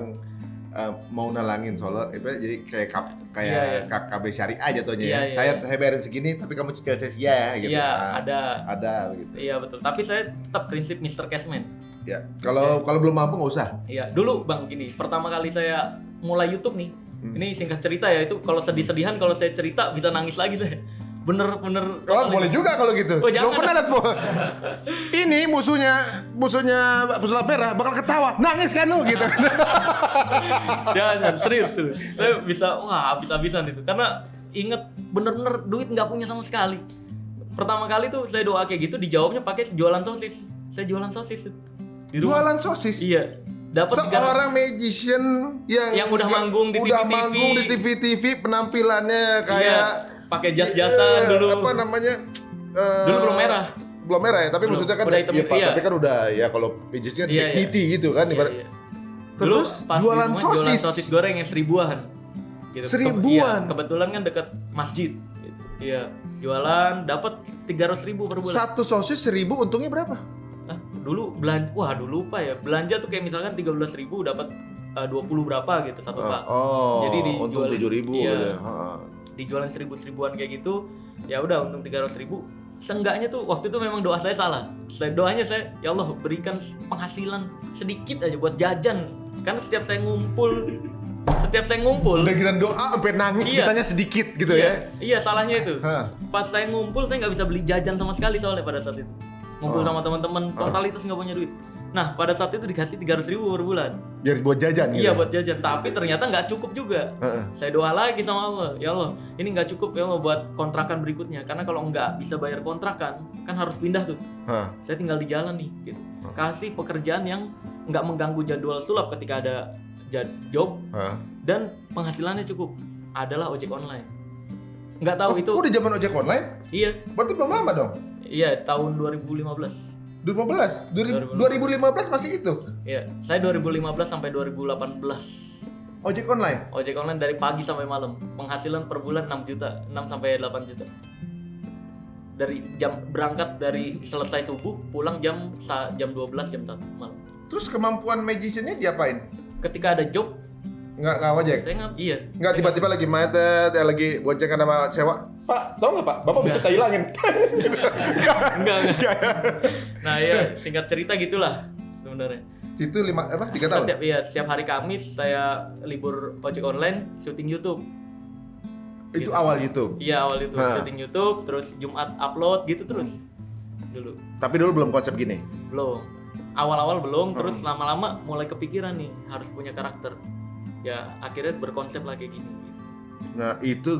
mau nalangin soalnya itu jadi kayak Iya, iya. KKB syariah jatuhnya Iya, ya. iya, saya iya. bayarin segini tapi kamu cicil saya ya gitu. Iya, Nah, ada. begitu. Iya betul. Tapi saya tetap prinsip Mr. Cashman. Ya, kalau belum mampu nggak usah. Iya, dulu Bang gini, pertama kali saya mulai YouTube nih. Ini singkat cerita ya, itu kalau sedih-sedihan kalau saya cerita bisa nangis lagi saya. Bener-bener. Oh, boleh juga kalau gitu. Oh, jangan. Belum pernah lihat, Bu. Ini musuhnya pesulap merah bakal ketawa, nangis kan lu gitu. Jangan, serius tuh. Saya bisa, wah habis-habisan itu. Karena inget bener-bener duit nggak punya sama sekali. Pertama kali tuh saya doa kayak gitu, dijawabnya pakai jualan sosis. Saya jualan sosis tuh. Di rumah. Jualan sosis. Iya. Dapat Seorang magician yang udah manggung di udah TV-TV. manggung di TV-TV, penampilannya kayak Iya, pakai jas-jasan dulu. Apa namanya? Dulu belum merah. Belum merah ya, tapi Belum. maksudnya kan Udah hitam, iya, Pak, iya. tapi kan udah ya kalau magician Iya, dignity gitu kan Iya, ibarat. iya. Terus Dulu pas jualan di rumah sosis. Jualan sosis goreng yang seribuan. Gitu. Seribuan? Iya, kebetulan kan dekat masjid. Gitu. Iya, jualan dapat 300.000 per bulan. Satu sosis 1.000 untungnya berapa? Nah, dulu dulu lupa ya. Belanja tuh kayak misalkan 13.000 dapat 20 berapa gitu satu pak. Oh, Jadi untung dijualin 7.000 iya, gitu. Heeh. dijualin 1.000-1.000-an kayak gitu. Ya udah untung 300.000. Seenggaknya tuh waktu itu memang doa saya salah. Doanya saya, ya Allah berikan penghasilan sedikit aja buat jajan. Karena setiap saya ngumpul Udah gila doa sampai nangis Iya. kitanya sedikit gitu iya, ya. iya salahnya itu. Hah. Pas saya ngumpul saya nggak bisa beli jajan sama sekali soalnya pada saat itu. Ngumpul sama teman-teman totalitas nggak punya duit. Nah pada saat itu dikasih 300.000 per bulan. Biar buat jajan gitu. Iya buat jajan, tapi ternyata nggak cukup juga. Heeh. Saya doa lagi sama Allah, ya Allah, ini nggak cukup ya Allah buat kontrakan berikutnya. Karena kalau nggak bisa bayar kontrakan, kan harus pindah tuh. Hah. Saya tinggal di jalan nih, gitu. Kasih pekerjaan yang nggak mengganggu jadwal sulap ketika ada job Hah. dan penghasilannya cukup. Adalah ojek online. Nggak tahu itu. Udah zaman ojek online? Iya, Berarti belum lama dong. iya tahun 2015. 2015 masih itu. Iya, saya 2015 sampai 2018. Ojek online. Ojek online dari pagi sampai malam. Penghasilan per bulan 6 juta, 6 sampai 8 juta. Dari berangkat dari selesai subuh, pulang jam 12 jam 1 malam. Terus kemampuan magiciannya diapain? Ketika ada job, Nggak ojek. saya iya. Nggak tiba-tiba lagi macet, ya lagi boncengan sama sewa. Pak, tau nggak Pak? Bapak bisa saya hilangin. Enggak. Nah, ya singkat cerita gitulah sebenarnya. Itu 3 tahun. Setiap hari Kamis saya libur ojek online, syuting YouTube. Itu Gitu. awal YouTube. Iya, awal YouTube, Nah. syuting YouTube, terus Jumat upload gitu terus. Dulu. Tapi dulu belum konsep gini. Belum. Awal-awal belum, terus lama-lama mulai kepikiran nih harus punya karakter. Ya, akhirnya berkonsep lah kayak gini. Nah, itu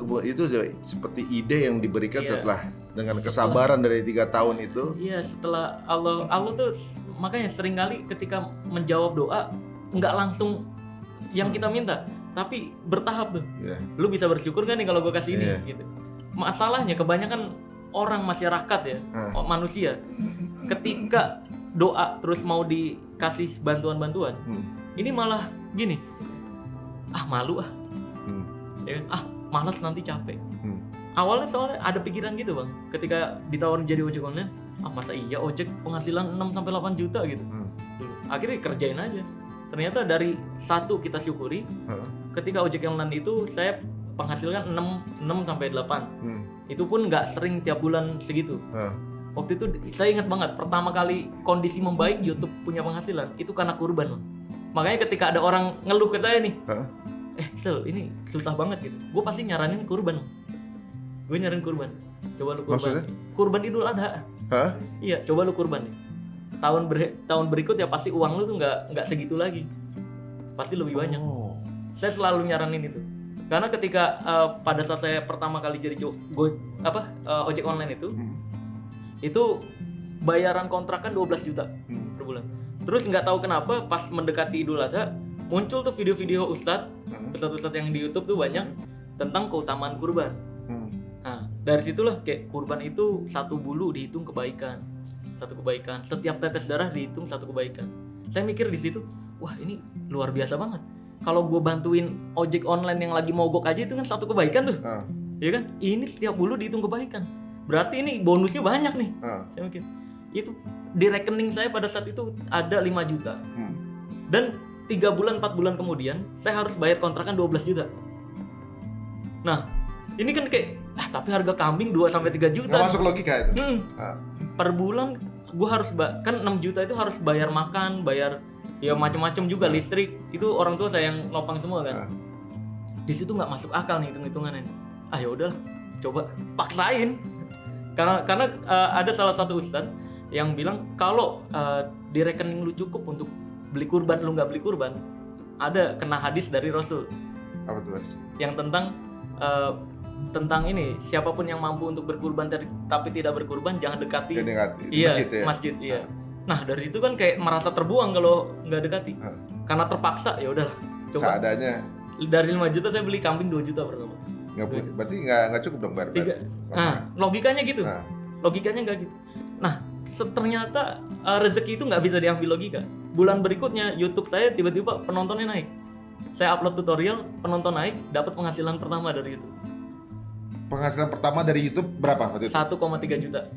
seperti ide yang diberikan Iya. setelah dengan kesabaran dari 3 tahun itu. Iya, setelah Allah tuh makanya seringkali ketika menjawab doa nggak langsung yang kita minta, tapi bertahap tuh. Ya. Lu bisa bersyukur gak nih kalau gue kasih ini Iya. gitu. Masalahnya kebanyakan orang masyarakat ya, manusia, ketika doa terus mau dikasih bantuan-bantuan, ini malah gini, malu ya kan? Malas nanti capek. Awalnya soalnya ada pikiran gitu bang, ketika ditawarin jadi ojek online, masa iya ojek penghasilan 6-8 juta gitu. Akhirnya kerjain aja. Ternyata dari satu kita syukuri, ketika ojek online itu saya penghasilan 6-8. Itu pun nggak sering tiap bulan segitu. Waktu itu saya ingat banget, pertama kali kondisi membaik YouTube punya penghasilan, itu karena kurban bang. Makanya ketika ada orang ngeluh ke saya nih, Sel ini susah banget gitu, gue pasti nyaranin kurban. Gue nyaranin kurban. Coba lu kurban. Maksudnya? Kurban Idul Adha. Iya, coba lu kurban nih. Tahun berikut ya pasti uang lu tuh nggak segitu lagi. Pasti lebih banyak. Saya selalu nyaranin itu. Karena ketika pada saat saya pertama kali jadi ojek online itu bayaran kontrakan 12 juta per bulan. Terus nggak tahu kenapa pas mendekati Idul Adha muncul tuh video-video ustadz yang di YouTube tuh banyak tentang keutamaan kurban. Nah, dari situlah kayak kurban itu satu bulu dihitung kebaikan, satu kebaikan. Setiap tetes darah dihitung satu kebaikan. Saya mikir di situ, wah ini luar biasa banget. Kalau gue bantuin ojek online yang lagi mogok aja itu kan satu kebaikan tuh, ya kan? Ini setiap bulu dihitung kebaikan. Berarti ini bonusnya banyak nih. Saya mikir itu di rekening saya pada saat itu ada 5 juta. Dan 4 bulan kemudian saya harus bayar kontrakan 12 juta. Nah, ini kan kayak tapi harga kambing 2-3 juta. Nggak masuk logika itu. Per bulan gue harus kan 6 juta itu harus bayar makan, bayar ya macam-macam juga, listrik. Itu orang tua saya yang nopang semua kan. Di situ nggak masuk akal nih hitung-hitungannya. Ya udah, coba paksain. Karena ada salah satu ustadz yang bilang kalau di rekening lu cukup untuk beli kurban, lu nggak beli kurban, ada kena hadis dari Rasul. Apa tuh hadis? Yang tentang ini, siapapun yang mampu untuk berkurban tapi tidak berkurban jangan dekati. Masjid. Iya. Nah dari itu kan kayak merasa terbuang kalau nggak dekati. Karena terpaksa ya udahlah. Coba. Seadanya. Dari 5 juta saya beli kambing 2 juta pertama. Berarti nggak cukup dong bayar. Nah logikanya gitu. Logikanya nggak gitu. Nah ternyata rezeki itu nggak bisa diambil logika. Bulan berikutnya YouTube saya tiba-tiba penontonnya naik. Saya upload tutorial, penonton naik, dapat penghasilan pertama dari YouTube. Penghasilan pertama dari YouTube berapa waktu itu? 1,3 juta.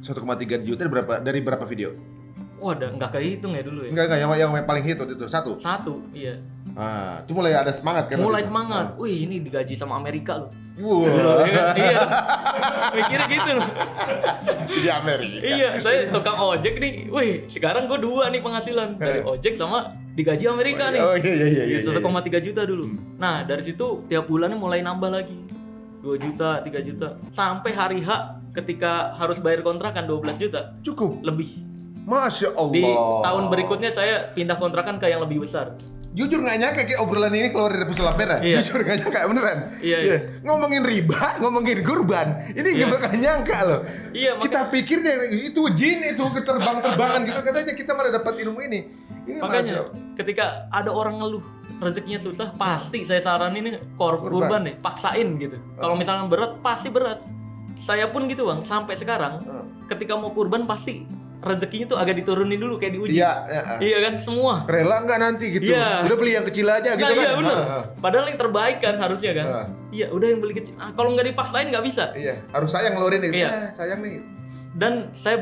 1,3 juta dari berapa video? Wah, nggak kehitung ya dulu ya. Enggak, yang paling hit waktu itu satu, iya. Itu mulai ada semangat kan? Mulai semangat. Wih, ini digaji sama Amerika loh. Wow. Iya. Mikirnya gitu loh. Di Amerika. Iya, saya tukang ojek nih. Wih, sekarang gue 2 nih penghasilan dari ojek sama digaji Amerika nih. 1,3 juta dulu. Nah, dari situ tiap bulannya mulai nambah lagi. 2 juta, 3 juta. Sampai hari H ketika harus bayar kontrakan 12 juta. Cukup. Lebih. Masya Allah. Di tahun berikutnya saya pindah kontrakan ke yang lebih besar. Jujur nggak nyangka kayak obrolan ini keluar dari pesulap merah. Iya. Jujur nggak nyangka beneran. Iya. Ngomongin riba, ngomongin kurban, ini nggak bakal nyangka loh. Iya. Kita pikirnya itu jin, itu keterbang-terbangan gitu, katanya kita malah dapat ilmu ini. Makanya ketika ada orang ngeluh rezekinya susah, pasti saya saranin ini kurban nih, paksain gitu. Kalau misalnya berat, pasti berat. Saya pun gitu bang, sampai sekarang ketika mau kurban pasti rezekinya tuh agak diturunin dulu kayak diuji. Iya kan, semua. Rela nggak nanti gitu? Iya. Udah beli yang kecil aja gitu kan? Iya bener. Padahal yang terbaik kan harusnya kan. Iya, udah yang beli kecil. Kalau nggak dipaksain nggak bisa. Iya, harus sayang ngeluarin itu. Iya. Sayang nih. Dan saya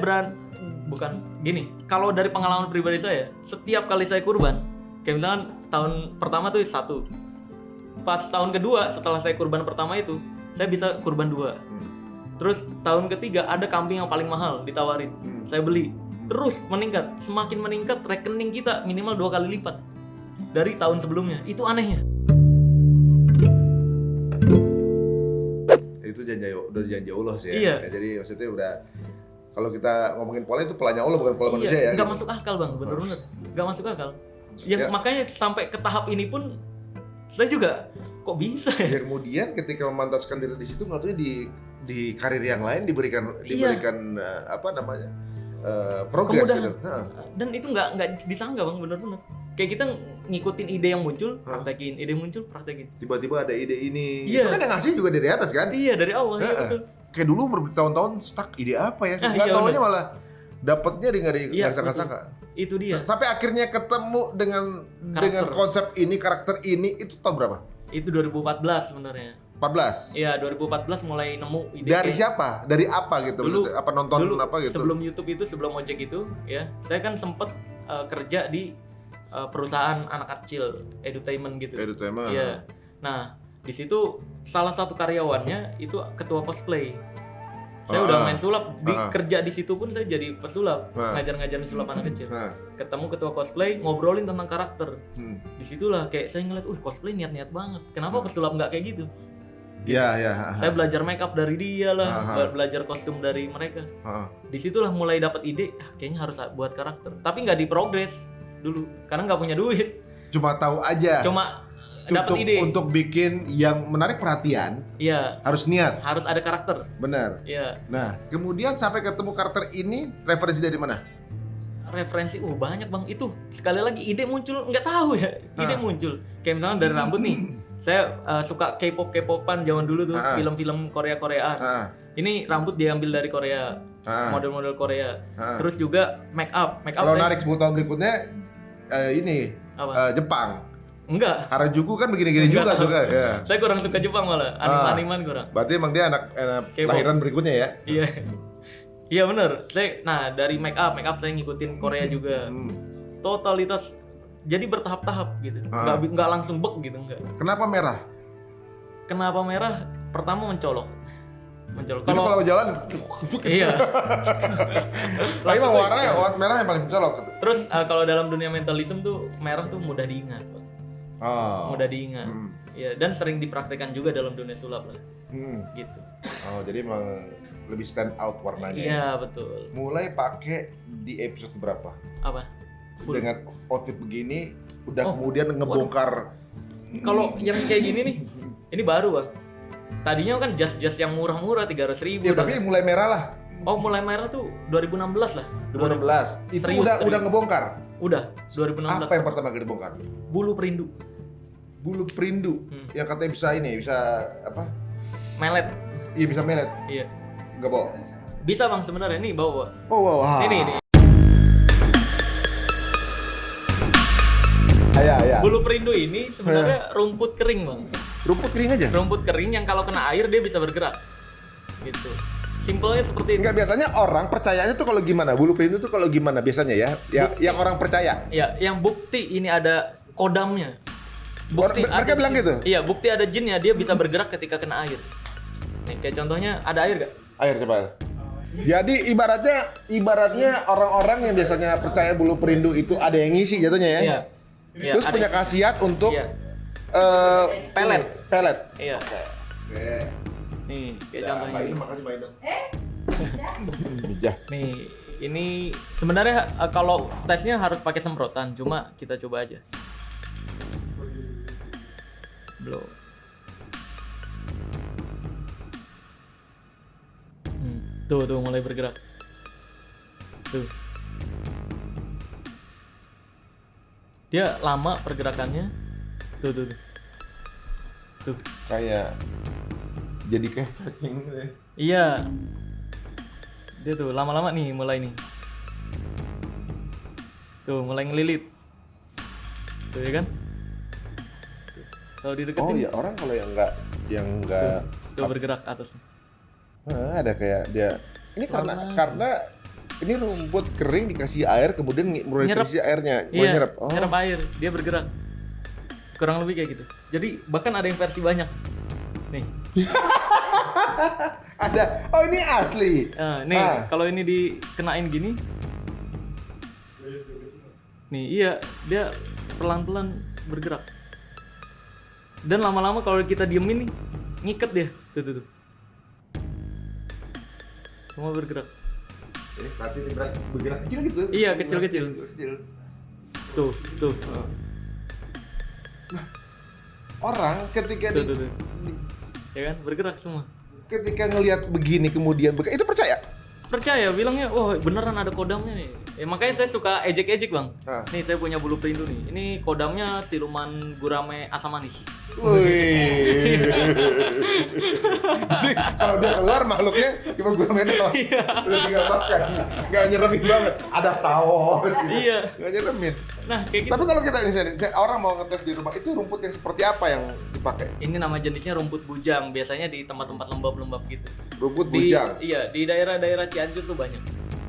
bukan gini. Kalau dari pengalaman pribadi saya, setiap kali saya kurban, kayak misalkan tahun pertama tuh 1. Pas tahun kedua setelah saya kurban pertama itu, saya bisa kurban 2. Terus tahun ketiga ada kambing yang paling mahal ditawarin, saya beli. Terus meningkat, semakin meningkat rekening kita minimal 2 kali lipat dari tahun sebelumnya. Itu anehnya. Itu udah janji Allah sih ya. Iya. Jadi maksudnya udah, kalau kita ngomongin pola itu polanya Allah bukan pola manusia ya. Nggak masuk akal bang, bener-bener nggak masuk akal. Makanya sampai ke tahap ini pun saya juga kok bisa ya. Ya kemudian ketika memantaskan diri di situ, nggak tahu di karir yang lain diberikan progres kemudahan. gitu. Dan itu nggak disangka bang, bener-bener. Kayak kita ngikutin ide yang muncul, praktekin, ide yang muncul, praktekin. Tiba-tiba ada ide ini. Iya. Itu kan yang ngasih juga dari atas kan? Iya, dari Allah, iya Heeh. betul. Kayak dulu bertahun-tahun stuck ide apa ya? Nggak iya, taunya bener. malah dapatnya nggak Iya, disangka-sangka. Itu dia. Sampai akhirnya ketemu dengan konsep ini, karakter ini, itu tahun berapa? Itu 2014 sebenarnya. 14. Iya, 2014 mulai nemu ide. Dari kayak- siapa? Dari apa gitu? Dulu, maksudnya? Apa nonton dulu, apa gitu? Sebelum YouTube itu, sebelum ojek itu, ya, saya kan sempet kerja di perusahaan anak kecil, edutainment gitu. Edutainment. Iya. Nah, di situ salah satu karyawannya itu ketua cosplay. Saya udah main sulap, kerja di situ pun saya jadi pesulap, ngajar-ngajarin sulap anak kecil. Ketemu ketua cosplay, ngobrolin tentang karakter. Disitulah kayak saya ngeliat, cosplay niat-niat banget. Kenapa pesulap nggak kayak gitu? Iya, iya. Saya belajar make up dari dia lah, belajar kostum dari mereka. Disitulah mulai dapat ide, kayaknya harus buat karakter. Tapi nggak diprogres dulu, karena nggak punya duit. Cuma tahu aja. Cuma dapat ide. Untuk bikin yang menarik perhatian, Iya, harus niat. harus ada karakter. Benar. Iya. Nah, kemudian sampai ketemu karakter ini, referensi dari mana? Referensi, banyak bang. Itu sekali lagi ide muncul, nggak tahu ya. Ide muncul. Kayak misalnya dari rambut nih. Saya suka K-pop-K-popan zaman dulu tuh, film-film Korea-Koreaan. Ini rambut diambil dari Korea, model-model Korea. Terus juga make up. Kalau narik 10 tahun berikutnya, ini Apa? Jepang. Enggak. Harajuku kan begini-gini juga tuh kan. Ya. Saya kurang suka Jepang malah, anime-animan kurang. Berarti emang dia anak K-pop. lahiran berikutnya ya? Iya. Iya bener. Nah dari make up saya ngikutin Korea juga. Totalitas. Jadi bertahap-tahap gitu. Nggak langsung bek gitu, enggak. Kenapa merah? Kenapa merah? Pertama mencolok. Jadi kalau jalan, Iya. tapi emang warnanya merah yang paling mencolok. Terus kalau dalam dunia mentalism tuh merah tuh mudah diingat, Bang. Oh. Mudah diingat. Ya, dan sering dipraktekkan juga dalam dunia sulap lah. Gitu. Oh, jadi emang lebih stand out warnanya. Iya, betul. Mulai pakai di episode berapa? Apa? Full. Dengan outfit begini, udah Oh, kemudian ngebongkar. Kalau yang kayak gini nih, ini baru, Bang. Tadinya kan jas-jas yang murah-murah 300.000. Ya, tapi mulai merah lah. Oh, mulai merah tuh 2016 lah. 2016. Itu Serius, udah serius. ngebongkar. Udah, 2016. Apa yang pertama kali dibongkar? Bulu perindu. Bulu perindu. Yang katanya bisa apa? Melet. Iya, bisa melet. Iya. Enggak bohong. Bisa, Bang, sebenarnya. Nih, bawa. Oh, wow. Ini. Ya. Bulu perindu ini sebenarnya rumput kering, Bang. Rumput kering aja. Rumput kering yang kalau kena air dia bisa bergerak. Gitu. Simpelnya seperti itu. Enggak, biasanya orang percayanya tuh kalau gimana? Bulu perindu tuh kalau gimana biasanya ya? Yang orang percaya. Ya, yang bukti ini ada kodamnya. Mereka bilang gitu? Iya, bukti ada jinnya, dia bisa bergerak ketika kena air. Nih, kayak contohnya ada air gak? Air coba. Jadi ibaratnya orang-orang yang biasanya percaya bulu perindu itu ada yang ngisi jatuhnya ya. Iya. Iya, Terus ada- punya khasiat untuk Iya. pelet. Iya. Oke. Nih, kayak Ya, contohnya. Mbak ini. Inu, makasih Mbak Inu. Mijah. Nih, ini sebenarnya kalau tesnya harus pakai semprotan, cuma kita coba aja. Blow. Tuh mulai bergerak. Tuh. Dia lama pergerakannya. Tuh. Tuh. Kayak jadi kayak tracking gitu ya. Iya. Dia tuh lama-lama nih mulai nih. Tuh mulai ngelilit. Tuh ya kan? Tuh. Kalau dideketin. Oh ya, orang kalau yang enggak Tuh bergerak atasnya. ada kayak dia ini Pelan-pelan. karena ini rumput kering dikasih air kemudian mulai Nyerap. diisi airnya, mulai Iya, nyerap. Oh. nyerap air, dia bergerak. Kurang lebih kayak gitu. Jadi bahkan ada yang versi banyak. Nih. Ada. Oh, ini asli. Nih, kalau ini dikenain gini. Nih, iya, dia pelan-pelan bergerak. Dan lama-lama kalau kita diemin nih, ngiket dia. Tuh. Semua bergerak. Berarti ini bergerak kecil gitu. Iya, kecil-kecil. Tuh. Orang ketika Tuh. Ya kan, bergerak semua. ketika ngelihat begini kemudian itu percaya. Percaya, bilangnya, beneran ada kodamnya nih. Ya, makanya saya suka ejek-ejek bang. Hah. Nih saya punya bulu perindu nih. Ini kodamnya siluman gurame asam manis. Wih. Jadi kalau dia keluar makhluknya cuma gula doang. Iya. Udah tinggal makan. Nggak nyeremin banget. Ada saus. Gitu. Iya. Nggak nyeremin. Nah kayak gitu. Tapi kalau kita misalnya orang mau ngetes di rumah, itu rumput yang seperti apa yang dipakai? Ini nama jenisnya rumput bujang. Biasanya di tempat-tempat lembab-lembab gitu. Rumput Di- bujang. Iya, di daerah-daerah Cianjur tuh banyak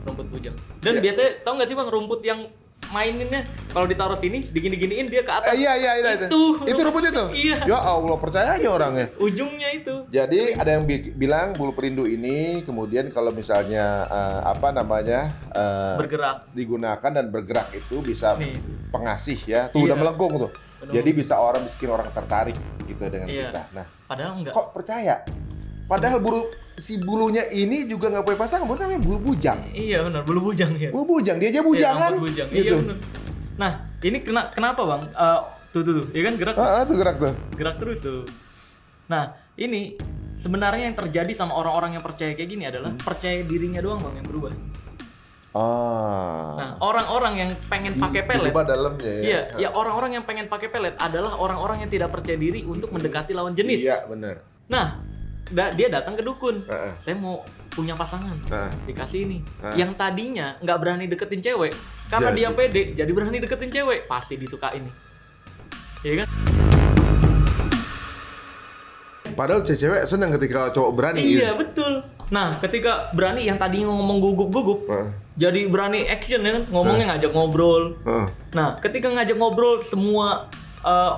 rumput bujang. Dan Iya. biasanya tau nggak sih bang rumput yang maininnya kalau ditaruh sini digini-giniin dia ke atas. Iya itu rumput itu. Iya. Ya Allah, percaya aja orangnya. Ujungnya itu. Jadi ada yang bilang bulu perindu ini kemudian kalau misalnya Bergerak. digunakan dan bergerak itu bisa Nih. pengasih ya. Tuh Iya. udah melengkung tuh. Benar. Jadi bisa bikin orang tertarik gitu dengan Iya. kita. Nah, Padahal enggak. kok percaya? Padahal si bulunya ini juga nggak punya pasangan, namanya bulu bujang. Iya benar, bulu bujang ya. Bulu bujang, dia aja bujangan. Rambut bujang. Gitu. Iya benar. Nah, ini kenapa bang? Tuh, ya kan gerak. Tuh gerak tuh. Gerak terus tuh. Nah, ini sebenarnya yang terjadi sama orang-orang yang percaya kayak gini adalah percaya dirinya doang bang yang berubah. Nah, orang-orang yang pengen pakai pelet, Berubah dalamnya ya. iya, ya orang-orang yang pengen pakai pelet adalah orang-orang yang tidak percaya diri untuk mendekati lawan jenis. Iya, benar. Nah, dia datang ke dukun. Heeh. Saya mau punya pasangan, Heeh. dikasih ini. Heeh. Yang tadinya nggak berani deketin cewek, karena Jadi. dia pede, jadi berani deketin cewek, pasti disukain nih. Iya kan? Padahal cewek seneng ketika cowok berani. Iya betul. Nah, ketika berani yang tadinya ngomong gugup-gugup, Heeh. jadi berani action ya kan, ngomongnya ngajak ngobrol. Heeh. Nah, ketika ngajak ngobrol semua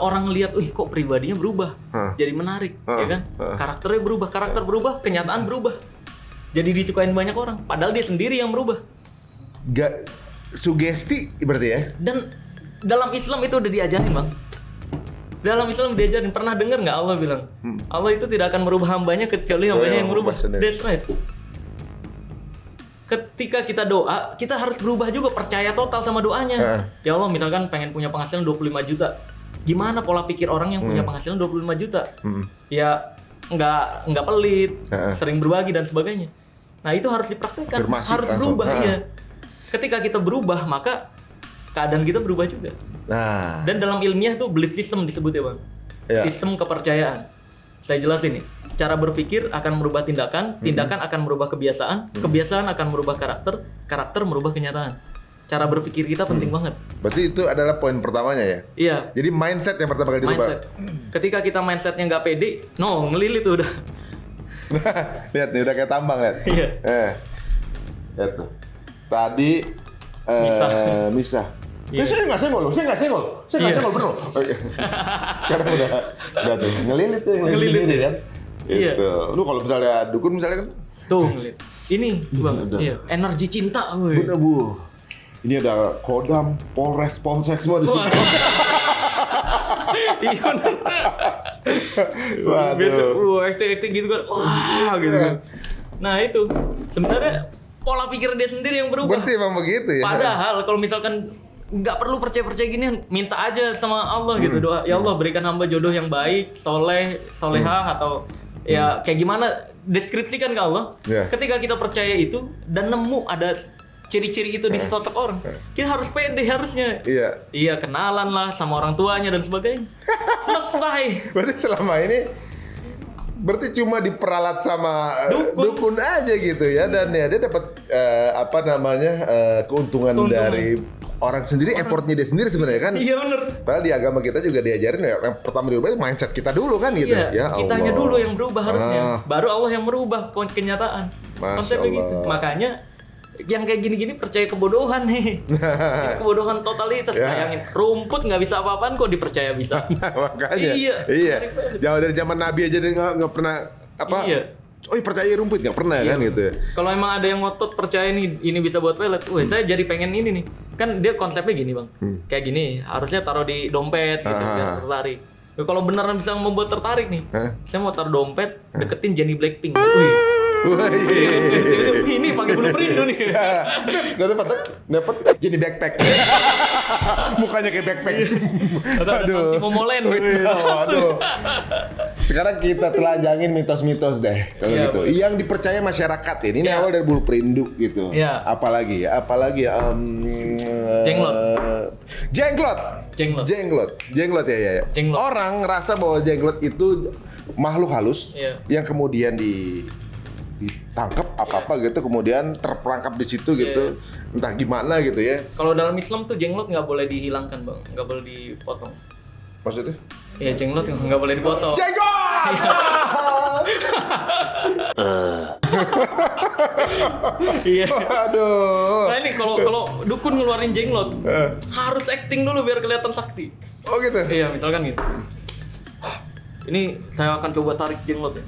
orang lihat, wih kok pribadinya berubah, jadi menarik, ya kan? Karakternya berubah, karakter berubah, kenyataan berubah. Jadi disukain banyak orang, padahal dia sendiri yang berubah. Gak sugesti berarti ya? Dan dalam Islam itu udah diajarin bang. Dalam Islam diajarin, pernah dengar nggak Allah bilang, Allah itu tidak akan merubah hambanya kecuali hambanya yang merubah. sendiri. That's right. Ketika kita doa, kita harus berubah juga, percaya total sama doanya. Ya Allah, misalkan pengen punya penghasilan 25 juta. Gimana pola pikir orang yang punya penghasilan 25 juta? Ya nggak pelit, sering berbagi dan sebagainya. Nah itu harus dipraktekkan, Afirmasi harus langsung. berubah iya. Ketika kita berubah, maka keadaan kita berubah juga. Nah, Dan dalam ilmiah tuh belief system disebutnya bang. Iya. Sistem kepercayaan. Saya jelasin nih. Cara berpikir akan merubah tindakan, tindakan akan merubah kebiasaan, kebiasaan akan merubah karakter, karakter merubah kenyataan. Cara berpikir kita penting banget. berarti itu adalah poin pertamanya ya? Iya, Jadi mindset yang pertama kali dirubah. mindset. Ketika kita mindsetnya nggak pede, ngelilit tuh udah. Lihat nih udah kayak tambang lihat. Iya. Lihat tuh. Tadi misah. Iya. Saya nggak senggol, saya nggak senggol bener. Oke. Sekarang udah tuh ngelilit tuh, Ngelilit gini ya. kan. Iya. Gitu. Lu kalau misalnya dukun misalnya kan, Tuh, ngelilit. Ini bang, Udah. iya. Energi cinta, woi. bener bu. Ini ada Kodam, Polres, Polsek semua di sini. Iya bener. Waduh. Biasa, acting gitu kan, wah gitu kan. Nah itu, sebenarnya pola pikir dia sendiri yang berubah. Berarti emang begitu ya? Padahal kalau misalkan nggak perlu percaya gini, minta aja sama Allah gitu, doa. Ya Allah berikan hamba jodoh yang baik, solehah atau ya kayak gimana, deskripsikan ke Allah. Iya. Ketika kita percaya itu dan nemu ada ciri-ciri itu di sosok orang, kita harus pede harusnya. Iya. Iya, kenalan lah sama orang tuanya dan sebagainya. Selesai. Berarti selama ini cuma diperalat sama dukun aja gitu ya, dan ya dia dapat keuntungan dari orang sendiri, effortnya dia sendiri sebenarnya kan. Iya bener. Padahal di agama kita juga diajarin ya, yang pertama dirubah itu mindset kita dulu kan gitu. Iya, Ya kitanya Allah. dulu yang berubah harusnya. Ah. Baru Allah yang merubah kenyataan. Masya Konsepnya Allah. gitu. Makanya yang kayak gini-gini percaya kebodohan nih. Ini kebodohan totalitas. Ya. Bayangin, rumput nggak bisa apa-apaan kok dipercaya bisa. Nah, makanya. Iya. Iya. Menarik banget. Jauh dari zaman Nabi aja dia nggak pernah apa. Iya. Oh, percaya rumput nggak pernah kan gitu ya. Kalau emang ada yang ngotot percaya nih ini bisa buat pelet, wah saya jadi pengen ini nih. Kan dia konsepnya gini bang, kayak gini harusnya taruh di dompet gitu biar tertarik. Ya, kalau beneran bisa membuat tertarik nih, saya mau taruh dompet deketin Jennie Blackpink. Wih, ini pakai bulu perindu nih. Gak dapat jadi backpack. Mukanya kayak backpack. Atau ada Nancy Momolen. Waduh. Sekarang kita telanjangin mitos-mitos deh kalau Iya, gitu. boleh. Yang dipercaya masyarakat ini Iya. awal dari bulu perindu gitu. Iya. Apalagi ya? Jenglot. Jenglot. Jenglot ya. Jenglot. Orang ngerasa bahwa jenglot itu makhluk halus Iya. yang kemudian ditangkap apa-apa gitu, kemudian terperangkap di situ gitu, entah gimana gitu ya. Kalau dalam Islam tuh jenglot nggak boleh dihilangkan bang, nggak boleh dipotong. Maksudnya? Iya jenglot nggak boleh dipotong. Jenggot! Iya. Aduh. Nah ini kalau dukun ngeluarin jenglot harus acting dulu biar kelihatan sakti. Oh gitu? Iya misalkan gitu. Ini saya akan coba tarik jenglot ya.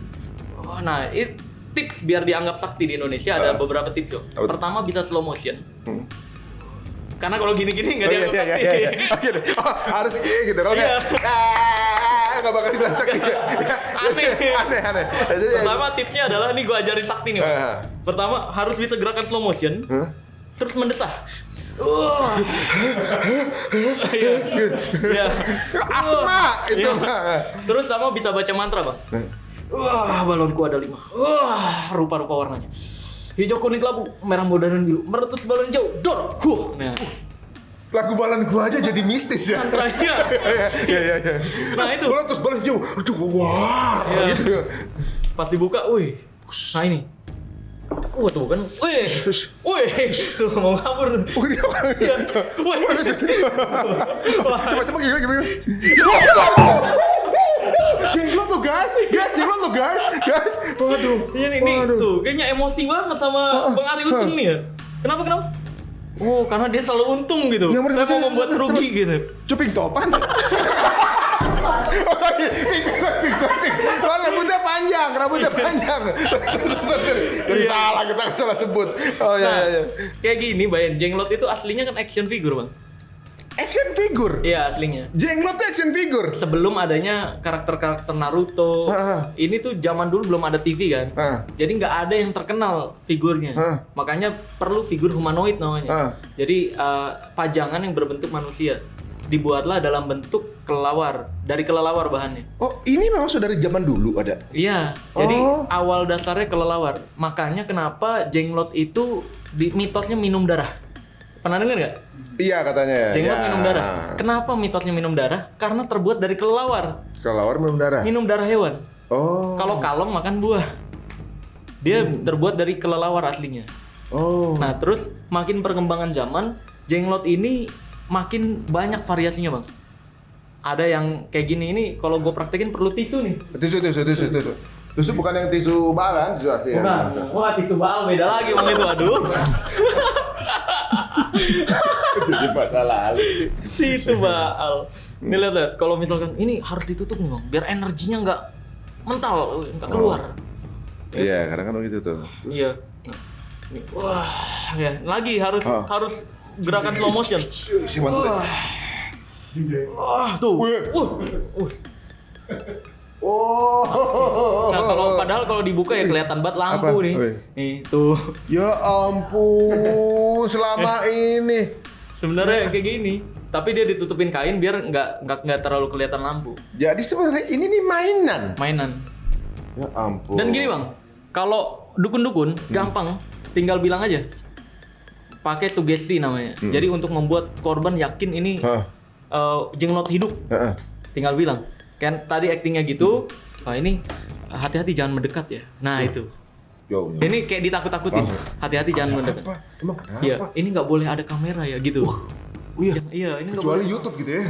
Oh, nah ini tips biar dianggap sakti di Indonesia ada beberapa tips yo. Apa tuh? Pertama bisa slow motion. Karena kalau gini-gini nggak Oh, iya, dianggap iya, sakti. iya, iya. Oh, gitu. Oh, harus gitu. Kalau nggak, nggak bakal dibilang sakti. Aneh. Jadi, Pertama tipsnya adalah nih gue ajarin sakti nih. Bang. Pertama harus bisa gerakan slow motion. Terus mendesah. Iya. Iya. asma itu. Iya. Terus sama bisa baca mantra, Bang. Wah, balonku ada 5. Wah, rupa-rupa warnanya. Hijau, kuning, kelabu, merah, muda, dan biru. Meletus balon jauh, dor. Nah, Lagu balon gua aja jadi mistis ya. mantranya. Iya. Nah, itu. Bola terus balon jauh. Aduh, wah, Iya. gitu. Pas dibuka, wih. Nah, ini. Wah, tuh kan. Wih. Tuh mau kabur. Oh, dia apa? Iya. Wih. Wah. Coba gimana? Jenglot tuh guys. Waduh. Ini tuh kayaknya emosi banget sama Bang Ari Untung nih ya. Kenapa? Oh, karena dia selalu untung gitu. Ya, Saya mau membuat rugi gitu. Cuping topan. Oh, sorry. Ping. Oh, rambutnya panjang. Jadi salah kita salah sebut. Oh Nah, iya. kayak gini, Bayan. Jenglot itu aslinya kan action figure, Bang. Action figure. Iya, aslinya. Jenglot tuh action figure. Sebelum adanya karakter-karakter Naruto, ini tuh zaman dulu belum ada TV kan. Jadi nggak ada yang terkenal figurnya. Makanya perlu figur humanoid namanya. Jadi pajangan yang berbentuk manusia. Dibuatlah dalam bentuk kelelawar. Dari kelelawar bahannya. Oh, ini memang sudah dari zaman dulu ada. Iya, jadi awal dasarnya kelelawar. Makanya kenapa jenglot itu mitosnya minum darah. Pernah dengar nggak? Iya katanya ya. Jenglot Ya. minum darah. Kenapa mitosnya minum darah? Karena terbuat dari kelelawar. Kelelawar minum darah. Minum darah hewan. Oh. Kalau kalong makan buah. Dia terbuat dari kelelawar aslinya. Oh. Nah, terus makin perkembangan zaman, jenglot ini makin banyak variasinya, Bang. Ada yang kayak gini, ini kalau gue praktekin perlu tisu nih. Tisu. Tisu bukan yang tisu balan, tisu asli. Bukan. Wah, tisu baal beda lagi, Bang, itu. Aduh. Tisu masalah. Tisu baal. Ini lihat, kalau misalkan ini harus ditutup nih, Bang, biar energinya nggak mental, nggak keluar. Iya, kadang kan begitu tuh. Iya. Nah, ini. Wah, ya. Lagi harus gerakan slow motion. Si mantu. Wah, tuh. Oh. Nah, padahal kalau dibuka ya kelihatan banget lampu Apa? nih. Apa? Nih, tuh. Ya ampun, selama ini. Sebenarnya kayak gini, tapi dia ditutupin kain biar nggak terlalu kelihatan lampu. Jadi sebenarnya ini nih mainan. Ya ampun. Dan gini, Bang. Kalau dukun-dukun gampang, tinggal bilang aja. Pakai sugesti namanya. Jadi untuk membuat korban yakin ini jenglot hidup. Tinggal bilang. Kan tadi aktingnya gitu. Wah, ini hati-hati jangan mendekat ya. Nah, itu. Yo. Ini kayak ditakut-takutin. Hati-hati jangan mendekat. Apa? Emang kenapa? Iya, ini nggak boleh ada kamera ya gitu. Iya. Iya, ini nggak Kecuali boleh. YouTube gitu ya.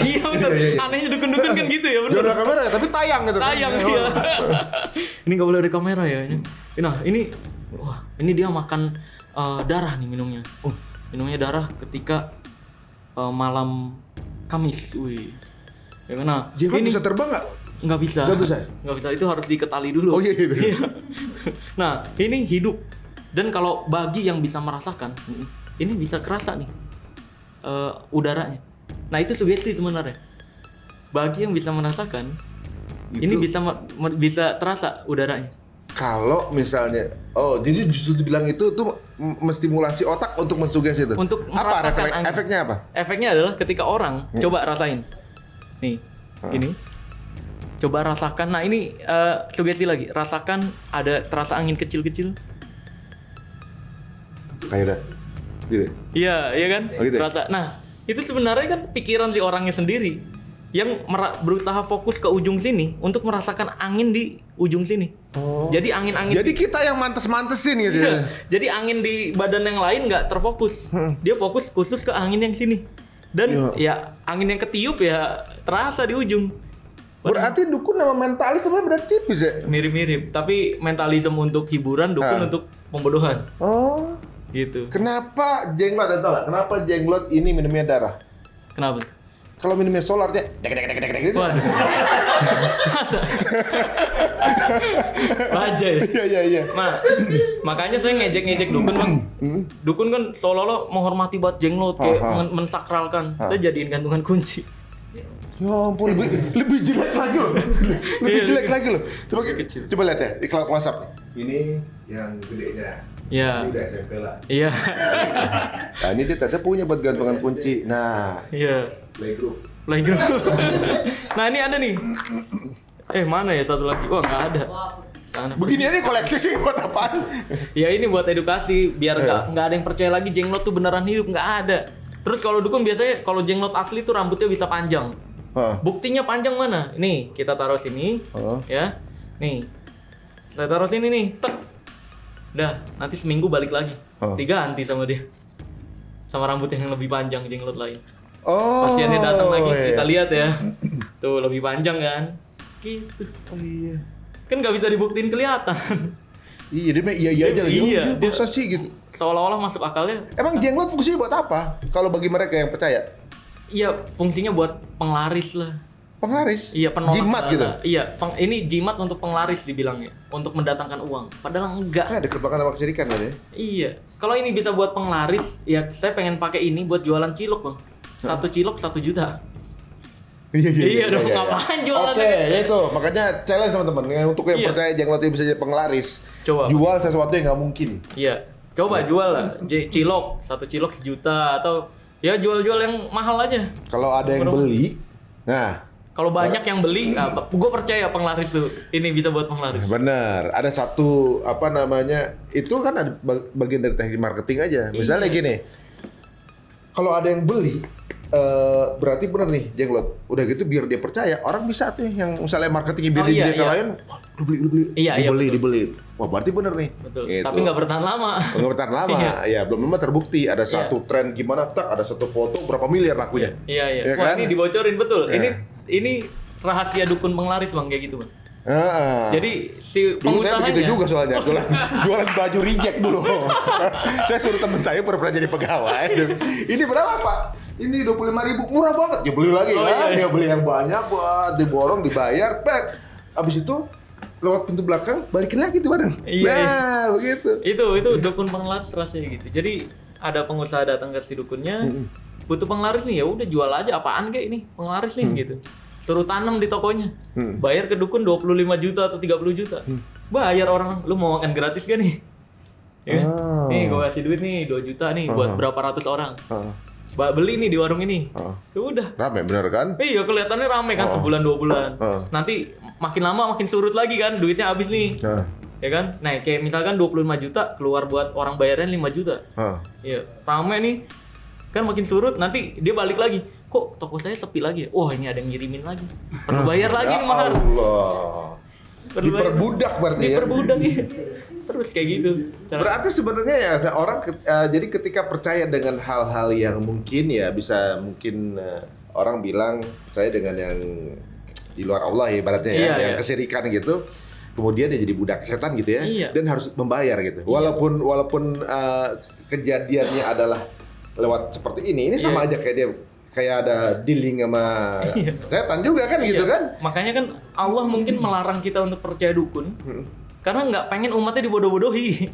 Iya benar. Anehnya dukun-dukun kan gitu ya, benar. Jangan ada kamera tapi tayang gitu. Tayang iya. Ini nggak boleh ada kamera ya. Nah, ini wah, ini dia makan darah nih minumnya. Minumnya darah ketika malam Kamis. Wih. Ya nah, Jenglot ini bisa terbang nggak? nggak bisa. Nggak bisa? Nggak bisa. Itu harus diketali dulu. Oh iya. Nah, ini hidup. Dan kalau bagi yang bisa merasakan, ini bisa kerasa nih udaranya. Nah, itu sugesti sebenarnya. Bagi yang bisa merasakan, ini bisa terasa udaranya. Kalau misalnya, jadi justru dibilang itu tuh menstimulasi otak untuk mensugesti itu. Untuk apa merasakan angin. efeknya apa? Efeknya adalah ketika orang coba rasain. Nih, gini. Coba rasakan. Nah ini sugesti lagi. Rasakan ada terasa angin kecil-kecil. Kayak udah. Gitu. Iya, iya kan? Oh, gitu ya? Rasa. Nah, itu sebenarnya kan pikiran si orangnya sendiri yang berusaha fokus ke ujung sini untuk merasakan angin di ujung sini. Oh. Jadi angin-angin. Jadi kita yang mantes-mantesin gitu ya. Iya. Jadi angin di badan yang lain nggak terfokus. Dia fokus khusus ke angin yang sini. Dan ya angin yang ketiup ya terasa di ujung. Berarti dukun sama mentalis sebenarnya beda tipis ya? Mirip-mirip, tapi mentalisme untuk hiburan, dukun untuk pembodohan. Oh. Gitu. Kenapa jenglot, tau nggak? Kenapa jenglot ini minumnya darah? Kenapa? Kalau minumnya solar dia gitu. Waduh. Baja ya? Iya. Makanya saya ngejek-ngejek dukun, Bang. Dukun kan seolah-olah menghormati banget jenglot, kayak mensakralkan. Saya jadiin gantungan kunci. Ya ampun, lebih jelek lagi loh. Lebih jelek lagi loh. Coba lihat ya, di close up. Ini yang gedenya. Iya. Ini udah SMP lah. Iya. Nah, ini dia ternyata punya buat gantungan kunci. Nah, Iya. playgroup. Nah ini ada nih. Mana ya satu lagi? Wah nggak ada. Sana. Begini ini koleksi sih buat apaan? Ya ini buat edukasi biar nggak ada yang percaya lagi jenglot tuh beneran hidup, nggak ada. Terus kalau dukun biasanya kalau jenglot asli tuh rambutnya bisa panjang. Buktinya panjang mana? Nih kita taruh sini, ya. Nih saya taruh sini nih, tek. Udah nanti seminggu balik lagi, diganti sama dia, sama rambut yang lebih panjang jenglot lain. Pasiennya datang lagi, kita lihat ya, tuh lebih panjang kan, gitu. Oh iya. Kan nggak bisa dibuktiin kelihatan. Iya, dia bilang iya aja lagi. Iya, Dia masa sih gitu. Seolah-olah masuk akalnya. Emang jenglot fungsinya buat apa? Kalau bagi mereka yang percaya? Iya, fungsinya buat penglaris lah. Penglaris? Iya, penolak Jimat bala. gitu? Iya, ini jimat untuk penglaris dibilangnya, untuk mendatangkan uang. Padahal enggak. Deket banget sama kesirikan kan ya? Iya. Kalau ini bisa buat penglaris, ya saya pengen pakai ini buat jualan cilok, Bang. 1 cilok 1 juta. Iya dong, ngapain jualannya? Oke, itu makanya challenge sama temen. Untuk yang percaya jenglot itu bisa jadi penglaris. Coba. Jual sesuatu yang nggak mungkin. Iya. Coba jual lah, cilok, 1 cilok 1 juta atau ya jual-jual yang mahal aja. Kalau ada yang beli, nah. Kalau banyak yang beli, gue percaya penglaris tuh ini bisa buat penglaris. Bener, ada satu apa namanya itu kan ada bagian dari teknik marketing aja. Misalnya gini, kalau ada yang beli, berarti bener nih jenglot. Udah gitu biar dia percaya, orang bisa tuh yang misalnya marketingnya biar dia ke lain, wah lu beli, dibeli. Wah berarti bener nih. Betul. Gitu. Tapi nggak bertahan lama. Nggak bertahan lama, ya belum lama terbukti ada satu tren gimana, tak ada satu foto berapa miliar lakunya. Iya. Ya Wah kan? ini dibocorin betul. Ini rahasia dukun penglaris Bang kayak gitu Bang. Jadi si dulu saya pengusahanya begitu juga soalnya jualan baju reject dulu. Saya suruh temen saya pernah jadi pegawai. Ini berapa Pak? Ini 25.000, murah banget. Ya beli lagi kan? Dia beli yang banyak buat diborong, dibayar, pek. Abis itu lewat pintu belakang balikin lagi tuh barang. Nah, begitu. Itu dukun penglaris rasanya gitu. Jadi ada pengusaha datang ke si dukunnya, butuh penglaris nih, ya udah jual aja apaan kayak ini penglaris nih gitu. Suruh tanam di tokonya. Bayar ke dukun 25 juta atau 30 juta. Bayar orang, lu mau makan gratis gak nih? Ya kan? Nih gua kasih duit nih 2 juta nih buat berapa ratus orang. Beli nih di warung ini. Ya udah. Rame bener kan? Iya kelihatannya rame kan sebulan 2 bulan. Nanti makin lama makin surut lagi kan, duitnya habis nih. Ya kan? Nah, kayak misalkan 25 juta keluar buat orang bayarnya 5 juta. Iya, rame nih. Kan makin surut, nanti dia balik lagi. Kok toko saya sepi lagi ya? Wah, ini ada yang ngirimin lagi. Perlu bayar lagi nih mahar. Allah. Diperbudak berarti ya? Diperbudak ya. Terus kayak gitu. Berarti sebenarnya ya orang jadi ketika percaya dengan hal-hal yang mungkin ya bisa mungkin orang bilang percaya dengan yang di luar Allah ya ibaratnya yang kesirikan gitu. Kemudian dia jadi budak setan gitu ya, dan harus membayar gitu. Walaupun kejadiannya adalah lewat seperti ini sama aja kayak dia kayak ada dealing sama setan juga kan gitu kan. Makanya kan Allah mungkin melarang kita untuk percaya dukun karena nggak pengen umatnya dibodoh-bodohi.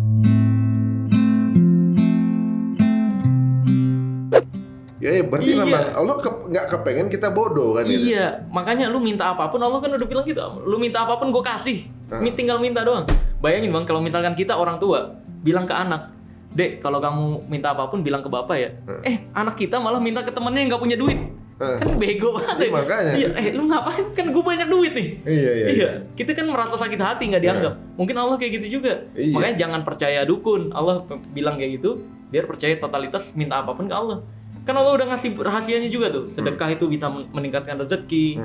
Ya berarti memang Allah nggak kepengen kita bodoh kan. Iya, makanya lu minta apapun Allah kan udah bilang gitu. Lu minta apapun gue kasih. Tinggal minta doang. Bayangin Bang kalau misalkan kita orang tua bilang ke anak, "Dek, kalau kamu minta apapun bilang ke bapak ya." Anak kita malah minta ke temennya yang nggak punya duit. Kan bego banget. Makanya. Iya, lu ngapain? Kan gue banyak duit nih. Iya. Kita kan merasa sakit hati nggak dianggap. Mungkin Allah kayak gitu juga. Iya. Makanya jangan percaya dukun. Allah bilang kayak gitu, biar percaya totalitas, minta apapun ke Allah. Kan Allah udah ngasih rahasianya juga tuh. Sedekah itu bisa meningkatkan rezeki.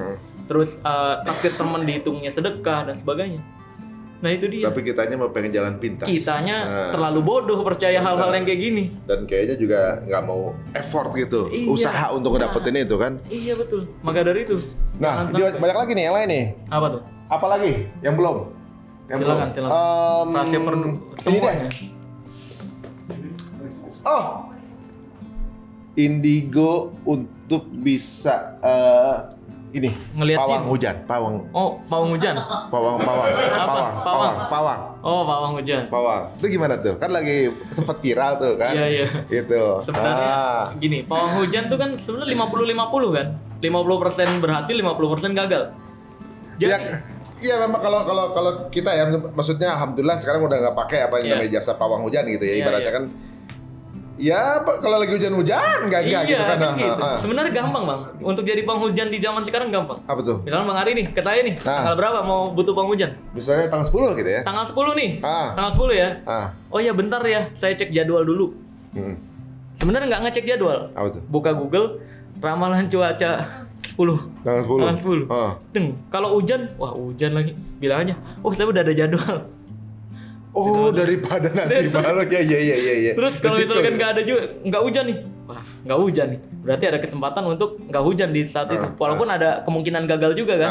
Terus takdir teman dihitungnya sedekah dan sebagainya. Nah itu dia. Tapi kitanya mau pengen jalan pintas. Kitanya terlalu bodoh percaya hal-hal yang kayak gini. Dan kayaknya juga nggak mau effort gitu, Iya. usaha untuk ngedapetin itu kan. Iya betul. Maka dari itu. Nah, jangan dia sampai. banyak lagi nih yang lain nih. Apa tuh? Apa lagi yang belum? Yang Silakan. Rahasia ini semuanya. deh. Oh, indigo untuk bisa ini Ngeliat pawang jin. hujan, pawang. Oh, pawang hujan. Pawang. Oh, pawang hujan. Pawang. Itu gimana tuh? Kan lagi sempet viral tuh kan? Iya. Gitu. Sebenarnya gini, pawang hujan tuh kan sebenarnya 50-50 kan. 50% berhasil, 50% gagal. Jadi Iya memang kalau kita ya maksudnya alhamdulillah sekarang udah nggak pakai apa yang Iya. namanya jasa pawang hujan gitu ya, Iya, ibaratnya iya. kan. Ya kalau lagi hujan-hujan enggak gitu kan. kan gitu. Sebenarnya gampang, Bang. Untuk jadi pawang hujan di zaman sekarang gampang. Apa tuh? Misalnya Bang Ari nih, ke saya nih, tanggal berapa mau butuh pawang hujan? Misalnya tanggal 10 gitu ya. Tanggal 10 nih. Tanggal 10 ya. Oh ya bentar ya, saya cek jadwal dulu. Sebenarnya nggak ngecek jadwal. Apa tuh? Buka Google, ramalan cuaca 10. Tanggal 10. Tanggal 10. Deng, kalau hujan, wah hujan lagi. Bilang aja, oh saya udah ada jadwal. Oh, daripada nanti balok ya. Terus kalau Risiko misalkan ya? nggak ada juga, nggak hujan nih. Wah, nggak hujan nih. Berarti ada kesempatan untuk nggak hujan di saat itu. Walaupun ada kemungkinan gagal juga kan.